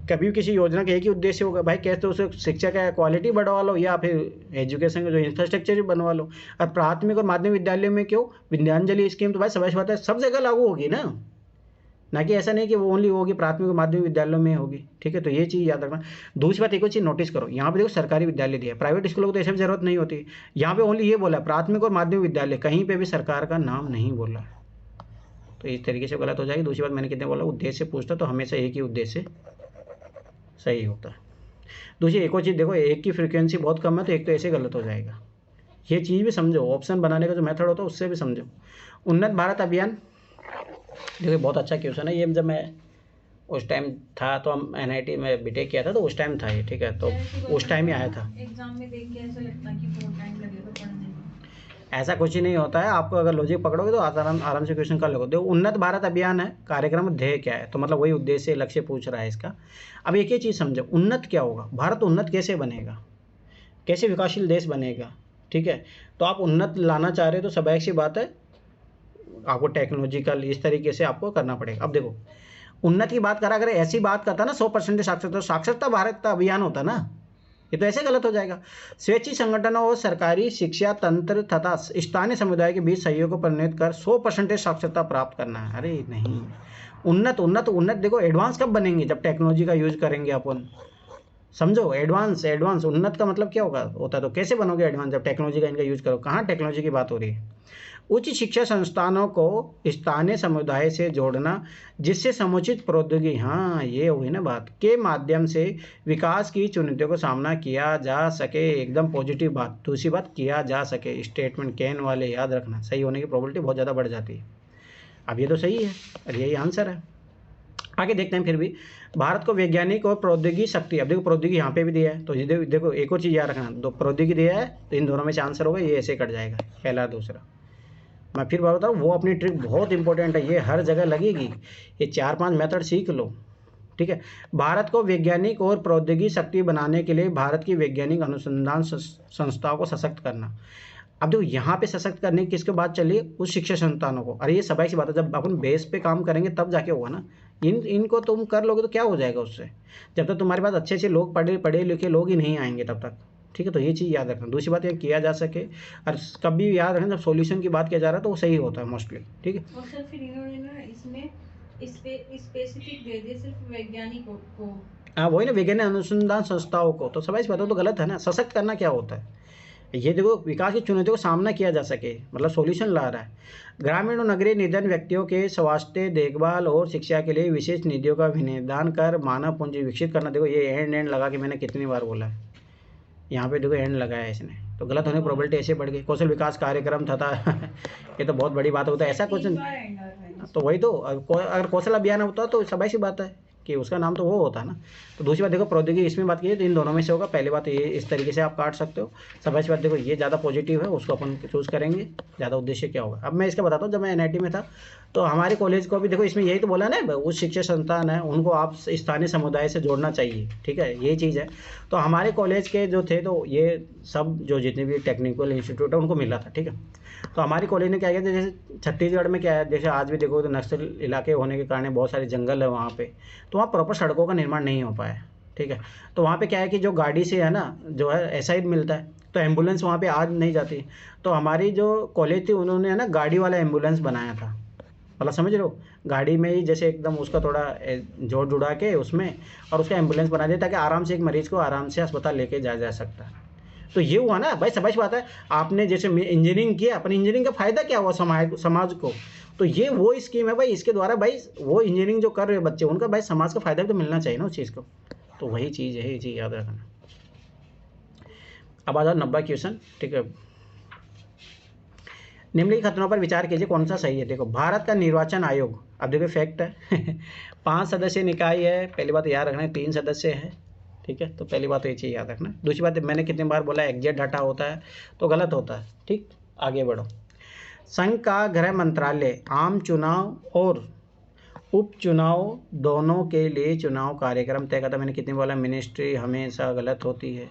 कभी भी किसी योजना का एक ही उद्देश्य होगा भाई, कैसे तो उसे शिक्षा का क्वालिटी बढ़वा लो या फिर एजुकेशन का जो इंफ्रास्ट्रक्चर बनवा लो। और प्राथमिक और माध्यमिक विद्यालयों में क्यों, विद्यांजलि स्कीम तो भाई समझ बात है, सब जगह लागू होगी ना कि ऐसा नहीं कि वो ओनली होगी प्राथमिक और माध्यमिक विद्यालयों में होगी, ठीक है। तो ये चीज़ याद रखना। दूसरी बात, एक और चीज़ नोटिस करो, यहाँ पे देखो सरकारी विद्यालय दिया है, प्राइवेट स्कूलों को तो ऐसे भी जरूरत नहीं होती। यहाँ पे ओनली ये बोला प्राथमिक और माध्यमिक विद्यालय, कहीं पे भी सरकार का नाम नहीं बोला, तो इस तरीके से गलत हो जाएगी। दूसरी बात, मैंने कितने बोला, उद्देश्य पूछता तो हमेशा एक ही उद्देश्य सही होता है। दूसरी एक और चीज़ देखो, एक की फ्रीक्वेंसी बहुत कम है, तो एक तो ऐसे गलत हो जाएगा। ये चीज़ भी समझो, ऑप्शन बनाने का जो मेथड होता है उससे भी समझो। उन्नत भारत अभियान, देखिए बहुत अच्छा क्वेश्चन है ये। जब मैं उस टाइम था तो हम NIT में बीटेक किया था, तो उस टाइम था ये, ठीक है, तो उस टाइम ही आया था। एग्जाम में देख के ऐसा लगता है कि बहुत टाइम लगेगा पढ़ने में। ऐसा कुछ ही नहीं होता है, आपको अगर लॉजिक पकड़ोगे तो आराम से क्वेश्चन कर लोगे। देखो, उन्नत भारत अभियान है, कार्यक्रम ध्येय क्या है, तो मतलब वही उद्देश्य लक्ष्य पूछ रहा है इसका। अब एक ही चीज़ समझो, उन्नत क्या होगा, भारत उन्नत कैसे बनेगा, कैसे विकासशील देश बनेगा, ठीक है। तो आप उन्नत लाना चाह रहे हो तो स्वाभाविक सी बात है, आपको टेक्नोलॉजिकल इस तरीके से आपको करना पड़ेगा। अब देखो, उन्नत की बात करा, अगर ऐसी बात करता ना 100% साक्षरता, साक्षरता भारत का अभियान होता ना, ये तो ऐसे गलत हो जाएगा। स्वैच्छिक संगठनों और सरकारी शिक्षा तंत्र तथा स्थानीय समुदाय के बीच सहयोग को परिणत कर 100% साक्षरता प्राप्त करना है। अरे नहीं, उन्नत देखो, एडवांस कब बनेंगे, जब टेक्नोलॉजी का यूज करेंगे अपन, समझो। एडवांस उन्नत का मतलब क्या होता है, तो कैसे बनोगे एडवांस, जब टेक्नोलॉजी का इनका यूज करो। कहाँ टेक्नोलॉजी की बात हो रही है। उच्च शिक्षा संस्थानों को स्थानीय समुदाय से जोड़ना, जिससे समुचित प्रौद्योगिकी, हाँ ये हुई ना बात, के माध्यम से विकास की चुनौतियों का सामना किया जा सके। एकदम पॉजिटिव बात। दूसरी बात, किया जा सके, स्टेटमेंट कैन वाले याद रखना, सही होने की प्रोबेबिलिटी बहुत ज़्यादा बढ़ जाती है। अब ये तो सही है और यही आंसर है। आगे देखते हैं फिर भी, भारत को वैज्ञानिक और प्रौद्योगिकी शक्ति। अब देखो प्रौद्योगिकी यहाँ पे भी दिया है, तो ये देखो एक और चीज़ याद रखना, दो प्रौद्योगिकी दिया है तो इन दोनों में से आंसर होगा, ये ऐसे कट जाएगा, पहला दूसरा। मैं फिर बात बताऊँ, वो अपनी ट्रिक बहुत इंपॉर्टेंट है, ये हर जगह लगेगी, ये 4-5 मेथड सीख लो, ठीक है। भारत को वैज्ञानिक और प्रौद्योगिकी शक्ति बनाने के लिए भारत की वैज्ञानिक अनुसंधान संस्थाओं को सशक्त करना। अब देखो यहाँ पे सशक्त करने की किसके बात चलिए, उस शिक्षा संस्थानों को। अरे ये सबाई सी बात है, जब अपन बेस पे काम करेंगे तब जाके होगा ना। इनको तुम कर लोगे तो क्या हो जाएगा उससे, जब तक तुम्हारे पास अच्छे लोग पढ़े लिखे लोग ही नहीं आएंगे तब तक, ठीक है। तो ये चीज़ याद रखना। दूसरी बात, ये किया जा सके, और कभी याद रखना जब सॉल्यूशन की बात किया जा रहा है तो वो सही होता है मोस्टली, ठीक है। और सर फिर इन्होंने ना इसमें स्पेसिफिक दे दिए सिर्फ वैज्ञानिकों को। हाँ वही ना, वैज्ञानिक अनुसंधान संस्थाओं को, तो सबाई सी बात हो तो गलत है ना। सशक्त करना क्या होता है, ये देखो, विकास की चुनौतियों का सामना किया जा सके, मतलब सॉल्यूशन ला रहा है। ग्रामीण और नगरीय निर्धन व्यक्तियों के स्वास्थ्य देखभाल और शिक्षा के लिए विशेष निधियों का विनिर्धान कर मानव पूंजी विकसित करना। देखो ये एंड लगा के मैंने कितनी बार बोला है, यहाँ पे देखो एंड लगाया है इसने, तो गलत होने की प्रोबेबिलिटी ऐसे बढ़ गई। कौशल विकास कार्यक्रम था ये तो बहुत बड़ी बात होता है, ऐसा कुछ। तो वही तो, अगर कौशल अभियान होता तो सबाई सी बात है कि उसका नाम तो वो होता है ना। तो दूसरी बात देखो, प्रौद्योगिकी इसमें बात की तो इन दोनों में से होगा। पहली बात ये इस तरीके से आप काट सकते हो। सबाई सी बात देखो, ये ज़्यादा पॉजिटिव है, उसको अपन चूज़ करेंगे। ज़्यादा उद्देश्य क्या होगा, अब मैं इसका बताता हूँ। जब मैं NIT में था तो हमारे कॉलेज को भी देखो, इसमें यही तो बोला ना, उस शिक्षा संस्थान है उनको आप स्थानीय समुदाय से जोड़ना चाहिए, ठीक है, यही चीज़ है। तो हमारे कॉलेज के जो थे, तो ये सब जो जितने भी टेक्निकल इंस्टीट्यूट है उनको मिला था, ठीक है। तो हमारी कॉलेज ने क्या किया, जैसे छत्तीसगढ़ में क्या है, जैसे आज भी देखो तो नक्सल इलाके होने के कारण बहुत सारे जंगल है वहाँ पे, तो वहाँ प्रॉपर सड़कों का निर्माण नहीं हो पाया, ठीक है। तो वहाँ पे क्या है कि जो गाड़ी से है ना, जो है ऐसा ही मिलता है, तो एम्बुलेंस वहाँ पे आज नहीं जाती। तो हमारी जो कॉलेज थी उन्होंने है ना गाड़ी वाला एम्बुलेंस बनाया था, मतलब समझ रहे हो, गाड़ी में ही जैसे एकदम उसका थोड़ा जोड़ जुड़ा के उसमें, और उसका एम्बुलेंस बना दिया ताकि आराम से एक मरीज़ को आराम से अस्पताल लेके जाया जा सकता है। तो ये हुआ ना भाई, समझ बात है। आपने जैसे इंजीनियरिंग किया, अपनी इंजीनियरिंग का फ़ायदा क्या हुआ समाज को, तो ये वो स्कीम है भाई, इसके द्वारा भाई वो इंजीनियरिंग जो कर रहे हैं बच्चे, उनका भाई समाज का फ़ायदा भी तो मिलना चाहिए ना उस चीज़ को। तो वही चीज़ है, ये चीज़ याद रखना। अब आ जाओ 90 क्वेश्चन, ठीक है। निम्नलिखित कथनों पर विचार कीजिए कौन सा सही है। देखो, भारत का निर्वाचन आयोग, अब देखो फैक्ट है 5 सदस्यीय निकाय है, पहली बात याद रखना है 3 सदस्य है, ठीक है। तो पहली बात तो ये चीज़ याद रखना। दूसरी बात, मैंने कितनी बार बोला एग्जैक्ट डाटा होता है तो गलत होता है, ठीक। आगे बढ़ो। संघ का गृह मंत्रालय आम चुनाव और उपचुनाव दोनों के लिए चुनाव कार्यक्रम तय करता। मैंने कितनी बोला मिनिस्ट्री हमेशा गलत होती है,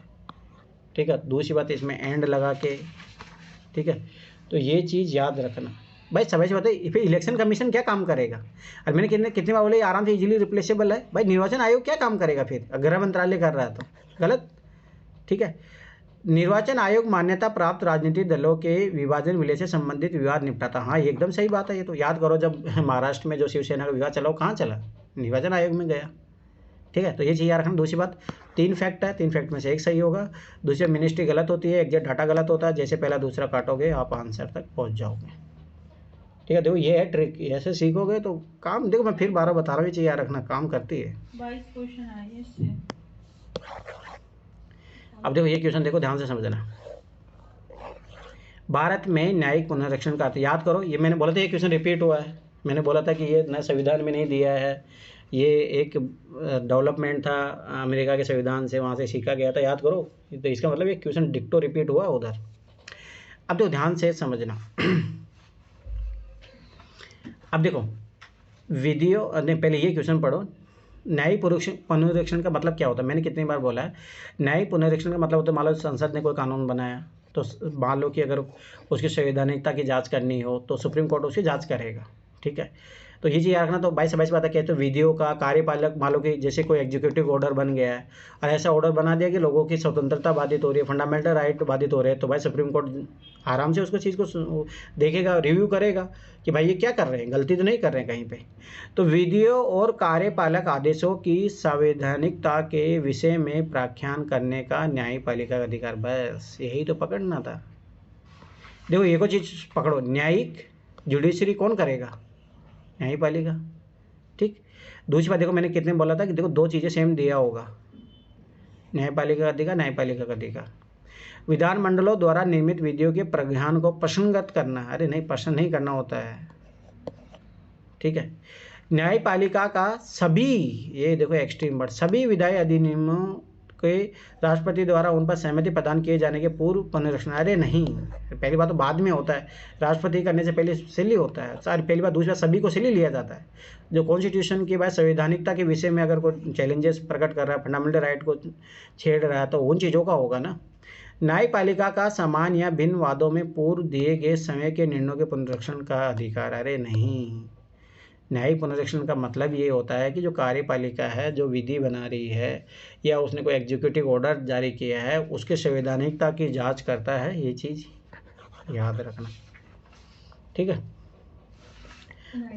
ठीक है। दूसरी बात, इसमें एंड लगा के, ठीक है। तो ये चीज़ याद रखना भाई। समय से बताइए फिर इलेक्शन कमीशन क्या काम करेगा। और मैंने कितनी बार बोले आराम से इजीली रिप्लेसेबल है भाई। निर्वाचन आयोग क्या काम करेगा फिर, गृह मंत्रालय कर रहा है तो गलत, ठीक है। निर्वाचन आयोग मान्यता प्राप्त राजनीतिक दलों के विभाजन विलय से संबंधित विवाद निपटाता। हाँ, ये एकदम सही बात है। ये तो याद करो, जब महाराष्ट्र में जो शिवसेना का विवाद चला वो कहाँ चला, निर्वाचन आयोग में गया, ठीक है। तो ये चीज़ याद रखना। दूसरी बात, 3 फैक्ट है, 3 फैक्ट में से एक सही होगा। दूसरी, मिनिस्ट्री गलत होती है, एग्जैक्ट डाटा गलत होता है। जैसे पहला दूसरा काटोगे आप आंसर तक पहुँच जाओगे, ठीक है। देखो ये है ट्रिक, ऐसे सीखोगे तो काम, देखो मैं फिर 12 बता रहा हूँ, ये चीज़ याद रखना, काम करती है। 22 क्वेश्चन आए इससे। अब देखो ये क्वेश्चन देखो ध्यान से समझना। भारत में न्यायिक पुनरीक्षण का अर्थ याद करो। ये मैंने बोला था, ये क्वेश्चन रिपीट हुआ है। मैंने बोला था कि ये नए संविधान में नहीं दिया है, ये एक डेवलपमेंट था अमेरिका के संविधान से, वहाँ से सीखा गया था, याद करो। तो इसका मतलब ये क्वेश्चन डिक्टो रिपीट हुआ उधर। अब देखो ध्यान से समझना। अब देखो वीडियो ने पहले ये क्वेश्चन पढ़ो। न्यायिक पुनरीक्षण का मतलब क्या होता है। मैंने कितनी बार बोला है, न्यायिक पुनरीक्षण का मतलब होता है मान लो संसद ने कोई कानून बनाया, तो मान लो कि अगर उसकी संवैधानिकता की जांच करनी हो तो सुप्रीम कोर्ट उसकी जांच करेगा, ठीक है। तो ये चीज़ याद रखना। तो 22 बात कहते हैं वीडियो का कार्यपालक, मान लो कि जैसे कोई एग्जीक्यूटिव ऑर्डर बन गया है और ऐसा ऑर्डर बना दिया कि लोगों की स्वतंत्रता बाधित हो रही है, फंडामेंटल राइट बाधित हो रहे हैं, तो भाई सुप्रीम कोर्ट आराम से उसको चीज़ को देखेगा, रिव्यू करेगा कि भाई ये क्या कर रहे हैं, गलती तो नहीं कर रहे हैं कहीं पे। तो वीडियो और कार्यपालक आदेशों की संवैधानिकता के विषय में व्याख्यान करने का न्यायपालिका का अधिकार, बस यही तो पकड़ना था। देखो एक और चीज़ पकड़ो, न्यायिक जुडिशरी कौन करेगा, न्यायपालिका, ठीक। दूसरी बात देखो, मैंने कितने बोला था कि देखो 2 चीज़ें सेम दिया होगा, न्यायपालिका का अधिकार, न्यायपालिका का अधिकार। विधानमंडलों द्वारा निर्मित विधियों के प्रज्ञान को प्रश्नगत करना, अरे नहीं, प्रश्न नहीं करना होता है, ठीक है। न्यायपालिका का सभी, ये देखो एक्सट्रीम वर्ड, सभी विधायी अधिनियमों के राष्ट्रपति द्वारा उन पर सहमति प्रदान किए जाने के पूर्व पुनरीक्षण, अरे नहीं, पहली बात तो बाद में होता है, राष्ट्रपति करने से पहले सिली होता है, सारी पहली बात। दूसरी बात, सभी को सिली लिया जाता है। जो कॉन्स्टिट्यूशन की बात संवैधानिकता के विषय में अगर कोई चैलेंजेस प्रकट कर रहा है, फंडामेंटल राइट को छेड़ रहा है, तो उन चीज़ों का होगा ना। न्यायपालिका का समान या भिन्न वादों में पूर्व दिए गए समय के निर्णयों के पुनरीक्षण का अधिकार, अरे नहीं। न्यायिक पुनरीक्षण का मतलब ये होता है कि जो कार्यपालिका है, जो विधि बना रही है या उसने कोई एग्जीक्यूटिव ऑर्डर जारी किया है, उसके संवैधानिकता की जांच करता है। ये चीज़ याद रखना, ठीक है।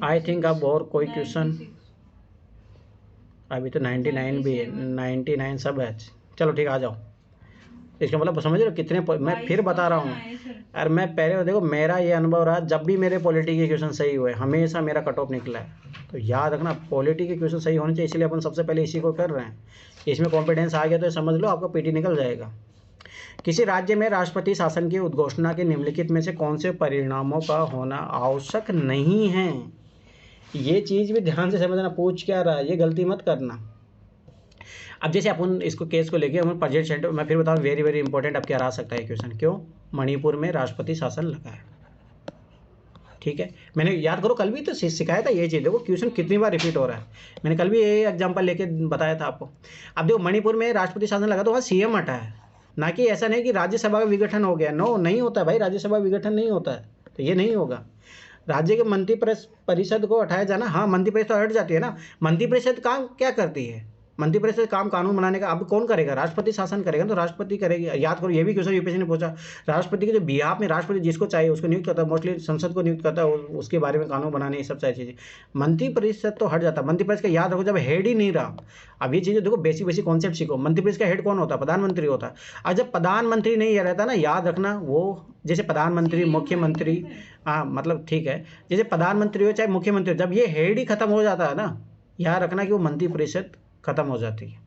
आई थिंक अब और कोई क्वेश्चन, अभी तो 99 भी है, 99 सब है। चलो ठीक, आ जाओ। इसका मतलब समझ रहे हो कितने, मैं फिर बता रहा हूँ। और मैं पहले देखो, मेरा ये अनुभव रहा, जब भी मेरे पॉलिटी के क्वेश्चन सही हुए हमेशा मेरा कट ऑफ निकला है। तो याद रखना, पॉलिटी के क्वेश्चन सही होने चाहिए, इसलिए अपन सबसे पहले इसी को कर रहे हैं। इसमें कॉन्फिडेंस आ गया तो समझ लो आपका पीटी निकल जाएगा। किसी राज्य में राष्ट्रपति शासन की उद्घोषणा के निम्नलिखित में से कौन से परिणामों का होना आवश्यक नहीं है। ये चीज़ भी ध्यान से समझना, पूछ क्या रहा है, ये गलती मत करना। अब जैसे अपन इसको केस को लेके अपन प्रेजेंट सेंटर, मैं फिर बताऊँ, वेरी वेरी इंपॉर्टेंट अब क्या रह सकता है क्वेश्चन, क्यों मणिपुर में राष्ट्रपति शासन लगा है, ठीक है। मैंने याद करो कल भी तो सिखाया था ये चीज़, देखो क्वेश्चन कितनी बार रिपीट हो रहा है। मैंने कल भी ये एग्जांपल लेके बताया था आपको। अब देखो मणिपुर में राष्ट्रपति शासन लगा तो वहाँ सीएम हटा है, ना कि ऐसा नहीं कि राज्यसभा का विघटन हो गया। नो, नहीं होता भाई, राज्यसभा विघटन नहीं होता है, तो ये नहीं होगा। राज्य के मंत्री परिषद को हटाया जाना, हाँ मंत्रिपरिषद हट जाती है ना। मंत्रिपरिषद काम क्या करती है, मंत्रिपरिषद काम कानून बनाने का। अब कौन करेगा, राष्ट्रपति शासन करेगा, तो राष्ट्रपति करेगी। याद करो, ये भी क्वेश्चन यूपीएससी ने पूछा, राष्ट्रपति के जो बिहाफ में राष्ट्रपति जिसको चाहिए उसको नियुक्त करता है, मोस्टली संसद को नियुक्त करता है, उसके बारे में कानून बनाने, ये सब सारी चीज़ें। मंत्रिपरिषद तो हट जाता है। मंत्रिपरिषद का याद रखो, जब हेड ही नहीं रहा। अब ये चीज़ें देखो, बेसिक कॉन्सेप्ट सीखो। मंत्रिपरिषद का हेड कौन होता है, प्रधानमंत्री होता है। और जब प्रधानमंत्री नहीं रहता ना, याद रखना, वो जैसे प्रधानमंत्री, मुख्यमंत्री, हाँ मतलब ठीक है, जैसे प्रधानमंत्री हो चाहे मुख्यमंत्री हो, जब ये हेड ही खत्म हो जाता है ना, याद रखना कि वो मंत्रिपरिषद खत्म हो जाती है।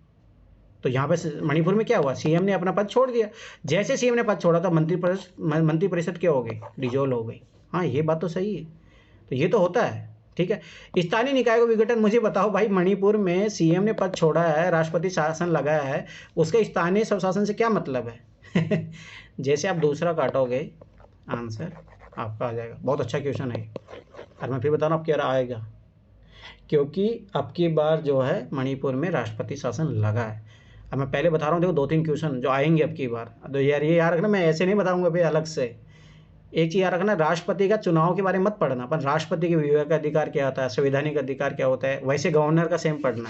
तो यहाँ पे मणिपुर में क्या हुआ, सीएम ने अपना पद छोड़ दिया। जैसे सीएम ने पद छोड़ा तो मंत्रिपरिषद क्या हो गई, डिजोल्व हो गई। हाँ ये बात तो सही है, तो ये तो होता है, ठीक है। स्थानीय निकाय को विघटन, मुझे बताओ भाई, मणिपुर में सीएम ने पद छोड़ा है, राष्ट्रपति शासन लगाया है, उसका स्थानीय स्वशासन से क्या मतलब है? जैसे आप दूसरा काटोगे आंसर आपका आ जाएगा। बहुत अच्छा क्वेश्चन है, और मैं फिर बता रहा हूँ आप क्या आएगा, क्योंकि अब की बार जो है मणिपुर में राष्ट्रपति शासन लगा है। अब मैं पहले बता रहा हूँ, देखो 2-3 क्वेश्चन जो आएंगे अब की बार, तो यार ये याद रखना, मैं ऐसे नहीं बताऊंगा भाई अलग से। एक चीज़ याद रखना, राष्ट्रपति का चुनाव के बारे में मत पढ़ना, पर राष्ट्रपति के विवेक अधिकार क्या होता है, संवैधानिक अधिकार क्या होता है, वैसे गवर्नर का सेम पढ़ना,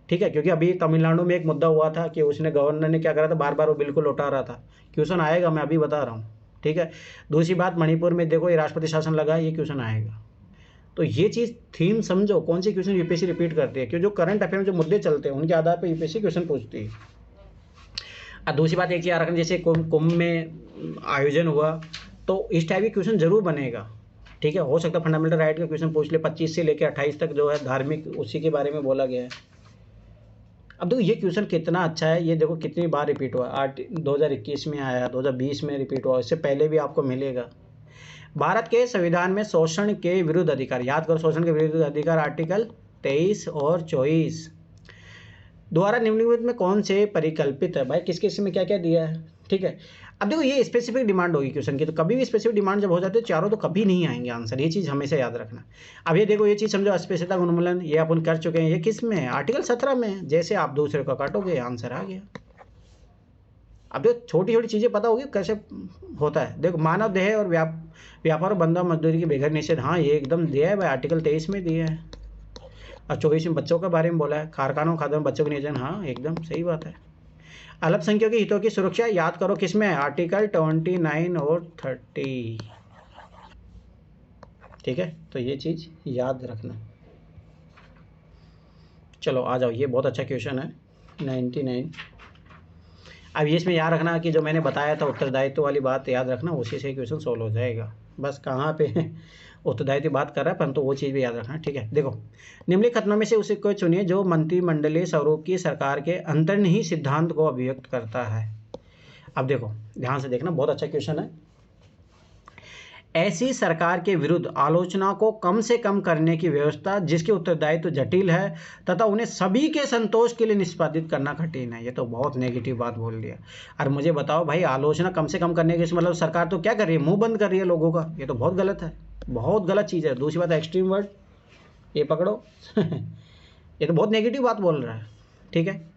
ठीक है। क्योंकि अभी तमिलनाडु में एक मुद्दा हुआ था कि उसने, गवर्नर ने क्या करा था, बार बार वो बिल्कुल उठा रहा था। क्वेश्चन आएगा, मैं अभी बता रहा हूँ, ठीक है। दूसरी बात, मणिपुर में देखो ये राष्ट्रपति शासन लगा है, ये क्वेश्चन आएगा। तो ये चीज़ थीम समझो, कौन सी क्वेश्चन यूपीएससी रिपीट करती है, क्योंकि जो करंट अफेयर में जो मुद्दे चलते हैं उनके आधार पर यूपीएससी क्वेश्चन पूछती है। और दूसरी बात एक चीज़ याद रखना, जैसे कुंभ में आयोजन हुआ तो इस टाइप की क्वेश्चन जरूर बनेगा, ठीक है। हो सकता है फंडामेंटल राइट का क्वेश्चन पूछ ले, 25 से लेकर 28 तक जो है धार्मिक, उसी के बारे में बोला गया है। अब देखो ये क्वेश्चन कितना अच्छा है, ये देखो कितनी बार रिपीट हुआ, 2021 में आया, 2020 में रिपीट हुआ, इससे पहले भी आपको मिलेगा। भारत के संविधान में शोषण के विरुद्ध अधिकार, याद करो, शोषण के विरुद्ध अधिकार आर्टिकल 23 और 24 द्वारा निम्नलिखित में कौन से परिकल्पित है। भाई किस किस में क्या क्या दिया है, ठीक है। अब देखो ये स्पेसिफिक डिमांड होगी क्वेश्चन की, तो कभी भी स्पेसिफिक डिमांड जब हो जाती है चारों, तो कभी नहीं आएंगे आंसर, ये चीज़ हमेशा याद रखना। अब ये देखो, ये चीज़ समझो, अस्पृश्यता का उन्मूलन ये अपन कर चुके हैं, ये किस में है, आर्टिकल 17 में। जैसे आप दूसरे को काटोगे आंसर आ गया। अब देखो छोटी छोटी चीज़ें पता होगी कैसे होता है। देखो मानव देह और व्यापार और बंधा मजदूरी के बेघर निषेध, हाँ ये एकदम दिया है भाई, आर्टिकल 23 में दिया है। और 24 में बच्चों के बारे में बोला है, कारखानों खाद्य में बच्चों के नियोजन, हाँ एकदम सही बात है। अल्पसंख्यकों के हितों की सुरक्षा, याद करो किस में है, आर्टिकल 29 और 30, ठीक है। तो ये चीज़ याद रखना। चलो आ जाओ, ये बहुत अच्छा क्वेश्चन है 99। अब ये इसमें याद रखना कि जो मैंने बताया था उत्तरदायित्व वाली बात याद रखना, उसी से क्वेश्चन सोल्व हो जाएगा। बस कहाँ पे उत्तरदायित्व बात कर रहा है, परंतु वो चीज़ भी याद रखना, ठीक है। देखो निम्नलिखित कथनों में से उसे कोई चुनिए जो मंत्रिमंडलीय स्वरूप की सरकार के अंतर्निहित सिद्धांत को अभिव्यक्त करता है। अब देखो ध्यान से देखना, बहुत अच्छा क्वेश्चन है। ऐसी सरकार के विरुद्ध आलोचना को कम से कम करने की व्यवस्था जिसके उत्तरदायित्व जटिल है तथा उन्हें सभी के संतोष के लिए निष्पादित करना कठिन है। ये तो बहुत नेगेटिव बात बोल दिया। और मुझे बताओ भाई, आलोचना कम से कम करने के मतलब सरकार तो क्या कर रही है, मुंह बंद कर रही है लोगों का, ये तो बहुत गलत है, बहुत गलत चीज़ है। दूसरी बात एक्सट्रीम वर्ड, ये पकड़ो ये तो बहुत नेगेटिव बात बोल रहा है, ठीक है।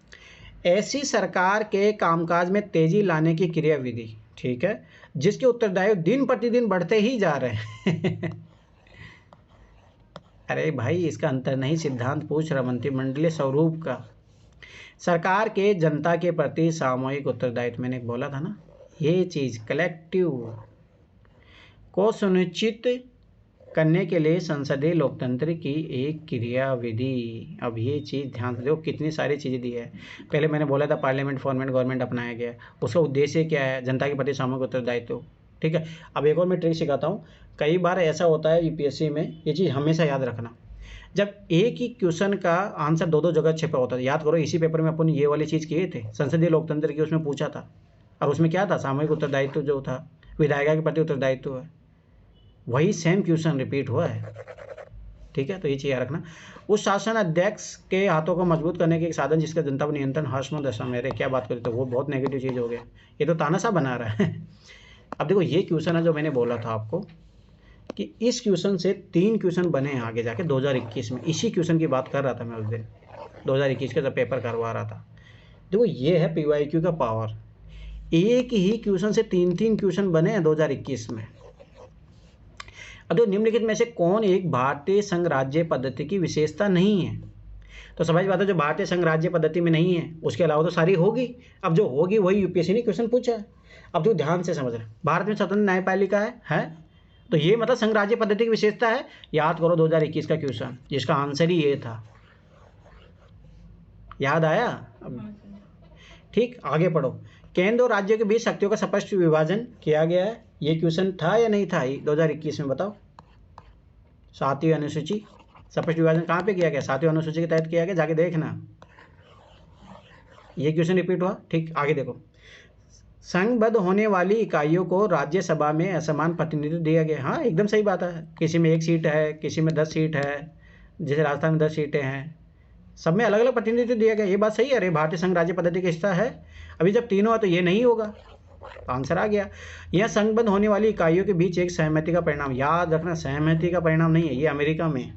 ऐसी सरकार के कामकाज में तेजी लाने की क्रियाविधि, ठीक है, जिसके उत्तरदायित्व दिन प्रतिदिन बढ़ते ही जा रहे हैं अरे भाई इसका अंतर्निहित सिद्धांत पूछ रहा, मंत्रिमंडलीय स्वरूप का, सरकार के जनता के प्रति सामूहिक उत्तरदायित्व, मैंने बोला था ना, ये चीज़ कलेक्टिव को सुनिश्चित करने के लिए संसदीय लोकतंत्र की एक क्रियाविधि। अब ये चीज़ ध्यान से देखो, कितनी सारी चीज़ें दी है। पहले मैंने बोला था पार्लियामेंट फॉर्मेट गवर्नमेंट अपनाया गया, उसका उद्देश्य क्या है, जनता के प्रति सामूहिक उत्तरदायित्व, ठीक है। अब एक और मैं ट्रिक सिखाता हूँ। कई बार ऐसा होता है यूपीएससी में, ये चीज़ हमेशा याद रखना, जब एक ही क्वेश्चन का आंसर दो जगह छिपा होता है। याद करो इसी पेपर में अपन ये वाली चीज़ किए थे, संसदीय लोकतंत्र की, उसमें पूछा था, और उसमें क्या था, सामूहिक उत्तरदायित्व जो था, विधायिका के प्रति उत्तरदायित्व है, वही सेम क्वेश्चन रिपीट हुआ है, ठीक है। तो ये चीज़ याद रखना। उस शासन अध्यक्ष के हाथों को मजबूत करने के एक साधन जिसका जनता पर नियंत्रण हाशमो दशा में, क्या बात करते, तो वो बहुत नेगेटिव चीज़ हो गया, ये तो तानाशाह बना रहा है अब देखो ये क्वेश्चन है जो मैंने बोला था आपको कि इस क्वेश्चन से 3 क्वेश्चन बने हैं आगे जाके 2021 में, इसी क्वेश्चन की बात कर रहा था मैं उस दिन 2021 का जब पेपर करवा रहा था। देखो ये है पीवाईक्यू का पावर, एक ही क्वेश्चन से 3 क्वेश्चन बने हैं 2021 में। अब तो निम्नलिखित में से कौन एक भारतीय संघ राज्य पद्धति की विशेषता नहीं है, तो समझ बात है, जो भारतीय संघ राज्य पद्धति में नहीं है उसके अलावा तो सारी होगी। अब जो होगी वही यूपीएससी ने क्वेश्चन पूछा है। अब तो ध्यान से समझ रहे, भारत में स्वतंत्र न्यायपालिका है, तो ये मतलब संघ राज्य पद्धति की विशेषता है। याद करो 2021 का क्वेश्चन, जिसका आंसर ही ये था, याद आया। ठीक, आगे पढ़ो। केंद्र और राज्यों के बीच शक्तियों का स्पष्ट विभाजन किया गया है, ये क्वेश्चन था या नहीं था 2021 में, बताओ। 7वीं अनुसूची, स्पष्ट विभाजन कहाँ पे किया गया, 7वीं अनुसूची के तहत किया गया, जाके देखना, ये क्वेश्चन रिपीट हुआ। ठीक, आगे देखो, संघबद्ध होने वाली इकाइयों को राज्यसभा में असमान प्रतिनिधित्व दिया गया। हाँ, एकदम सही बात है। किसी में 1 सीट है, किसी में 10 सीट है, जैसे राजस्थान में 10 सीटें हैं, सब में अलग अलग प्रतिनिधित्व दिया गया। ये बात सही है। अरे भारतीय संघ राज्य पद्धति का हिस्सा है। अभी जब तीनों है तो ये नहीं होगा, तो आंसर आ गया। यह संघबद्ध होने वाली इकाइयों के बीच एक सहमति का परिणाम। याद रखना, सहमति का परिणाम नहीं है, ये अमेरिका में,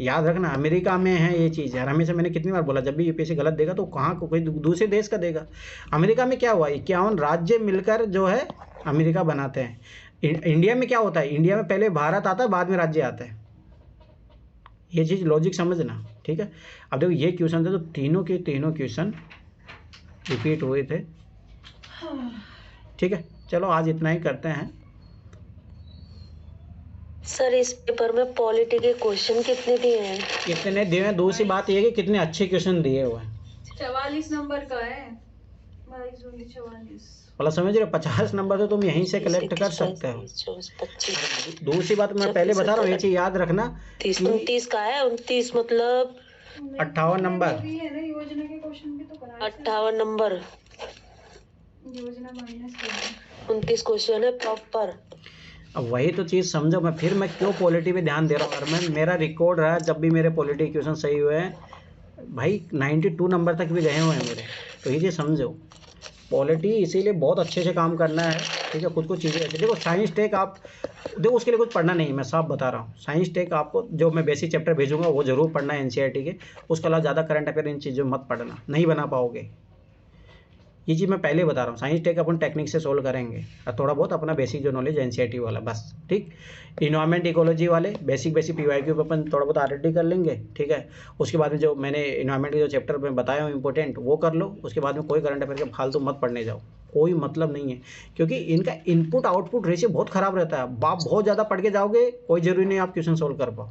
याद रखना अमेरिका में है ये चीज़। यार हमेशा मैंने कितनी बार बोला, जब भी यूपीएससी गलत देगा तो कहाँ को कोई दूसरे देश का देगा। अमेरिका में क्या हुआ, 51 राज्य मिलकर जो है अमेरिका बनाते हैं। इंडिया में क्या होता है, इंडिया में पहले भारत आता है, बाद में राज्य आता है। ये चीज़ लॉजिक समझना, ठीक है। अब देखो ये क्वेश्चन थे तो तीनों के तीनों क्वेश्चन रिपीट हुए थे, ठीक है। चलो आज इतना ही करते हैं। सर इस पेपर में पॉलिटी के क्वेश्चन कितने दिए हैं? कितने दिए हैं, दूसरी बात ये है कि कितने अच्छे क्वेश्चन दिए हुए हैं। 44 नंबर का है, 44। मतलब समझ रहे हो, 50 नंबर तो तुम यहीं से कलेक्ट कर सकते हो। दूसरी बात मैं पहले बता रहा हूँ, ये चीज याद रखना। 29 का है, 29 मतलब 58 नंबर, भी है ना, योजना के क्वेश्चन भी तो कराए। 58 नंबर, योजना माइनस 29 क्वेश्चन है प्रॉपर। अब वही तो चीज़ समझो। मैं क्यों पॉलिटी पे ध्यान दे रहा हूँ। और मैं मेरा रिकॉर्ड रहा, जब भी मेरे पॉलिटी क्वेश्चन सही हुए हैं भाई 92 नंबर तक भी गए हुए हैं मेरे। तो ये चीज़ समझो, पॉलिटी इसीलिए बहुत अच्छे से काम करना है, ठीक है। खुद को चीज़ें ऐसे देखो, साइंस टेक आप देखो, उसके लिए कुछ पढ़ना नहीं है, मैं साफ बता रहा हूँ। साइंस टेक आपको जो मैं बेसिक चैप्टर भेजूंगा वो जरूर पढ़ना है एनसीईआरटी के। उसके अलावा ज़्यादा करंट अफेयर इन चीज़ों मत पढ़ना, नहीं बना पाओगे। ये चीज़ मैं पहले बता रहा हूँ। साइंस टेक अपन टेक्निक से सोल्व करेंगे और थोड़ा बहुत अपना बेसिक जो नॉलेज एनसीईआरटी वाला, बस, ठीक। इन्वायरमेंट इकोलॉजी वाले बेसिक पीवाईक्यू पे अपन थोड़ा बहुत आरटी कर लेंगे, ठीक है। उसके बाद में जो मैंने इन्वायरमेंट के जो चैप्टर में बताया हूँ इंपॉर्टेंट, वो कर लो। उसके बाद में कोई करंट अफेयर के फालतू मत पढ़ने जाओ, कोई मतलब नहीं है, क्योंकि इनका इनपुट आउटपुट रेशियो बहुत ख़राब रहता है। आप बहुत ज़्यादा पढ़ के जाओगे, कोई ज़रूरी नहीं आप क्वेश्चन सोल्व कर पाओ।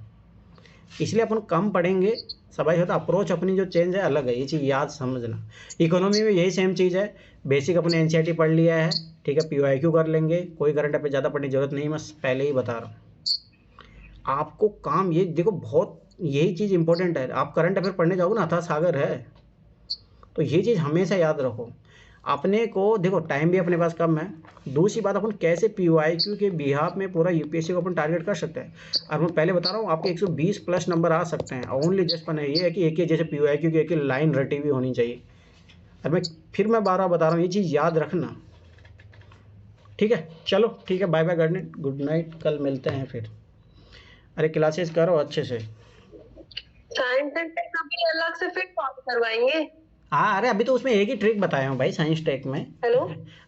इसलिए अपन कम पढ़ेंगे, सबाई होता। अप्रोच अपनी जो चेंज है अलग है, ये चीज़ याद समझना। इकोनॉमी में यही सेम चीज़ है। बेसिक अपने एनसीईआरटी पढ़ लिया है, ठीक है। पीवाईक्यू कर लेंगे, कोई करंट अफेयर ज़्यादा पढ़ने की जरूरत नहीं, मैं पहले ही बता रहा हूँ आपको। काम ये देखो, बहुत यही चीज़ इंपॉर्टेंट है। आप करंट अफेयर पढ़ने जाओगे ना, अथाह सागर है। तो ये चीज़ हमेशा याद रखो। अपने को देखो, टाइम भी अपने पास कम है। दूसरी बात, अपन कैसे पीवाईक्यू के बिहाफ में पूरा यूपीएससी को अपन टारगेट कर सकते हैं। और मैं पहले बता रहा हूँ, आपके 120 प्लस नंबर आ सकते हैं। ओनली जस्ट पन ये है कि एक ही जैसे पीवाईक्यू की एक ही लाइन रटी हुई होनी चाहिए। और मैं बार बता रहा हूँ, ये चीज़ याद रखना, ठीक है। चलो ठीक है, बाय बाय, गुड नाइट। कल मिलते हैं फिर। अरे क्लासेस करो अच्छे से। साइंस टेक कभी अलग से फिर कॉल करवाएंगे? हाँ, अरे अभी तो उसमें एक ही ट्रिक बताया हूँ भाई, साइंस टेक में। हेलो,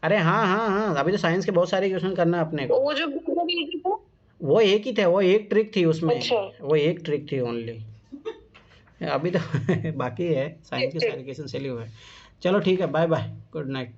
अरे हाँ, अभी तो साइंस के बहुत सारे क्वेश्चन करना है अपने को। वो जो वो एक ही थे, वो एक ट्रिक थी उसमें। अच्छा। वो एक ट्रिक थी ओनली। अभी तो बाकी है, साइंस के सारे क्वेश्चन चले हुए हैं। चलो ठीक है, बाय बाय, गुड नाइट।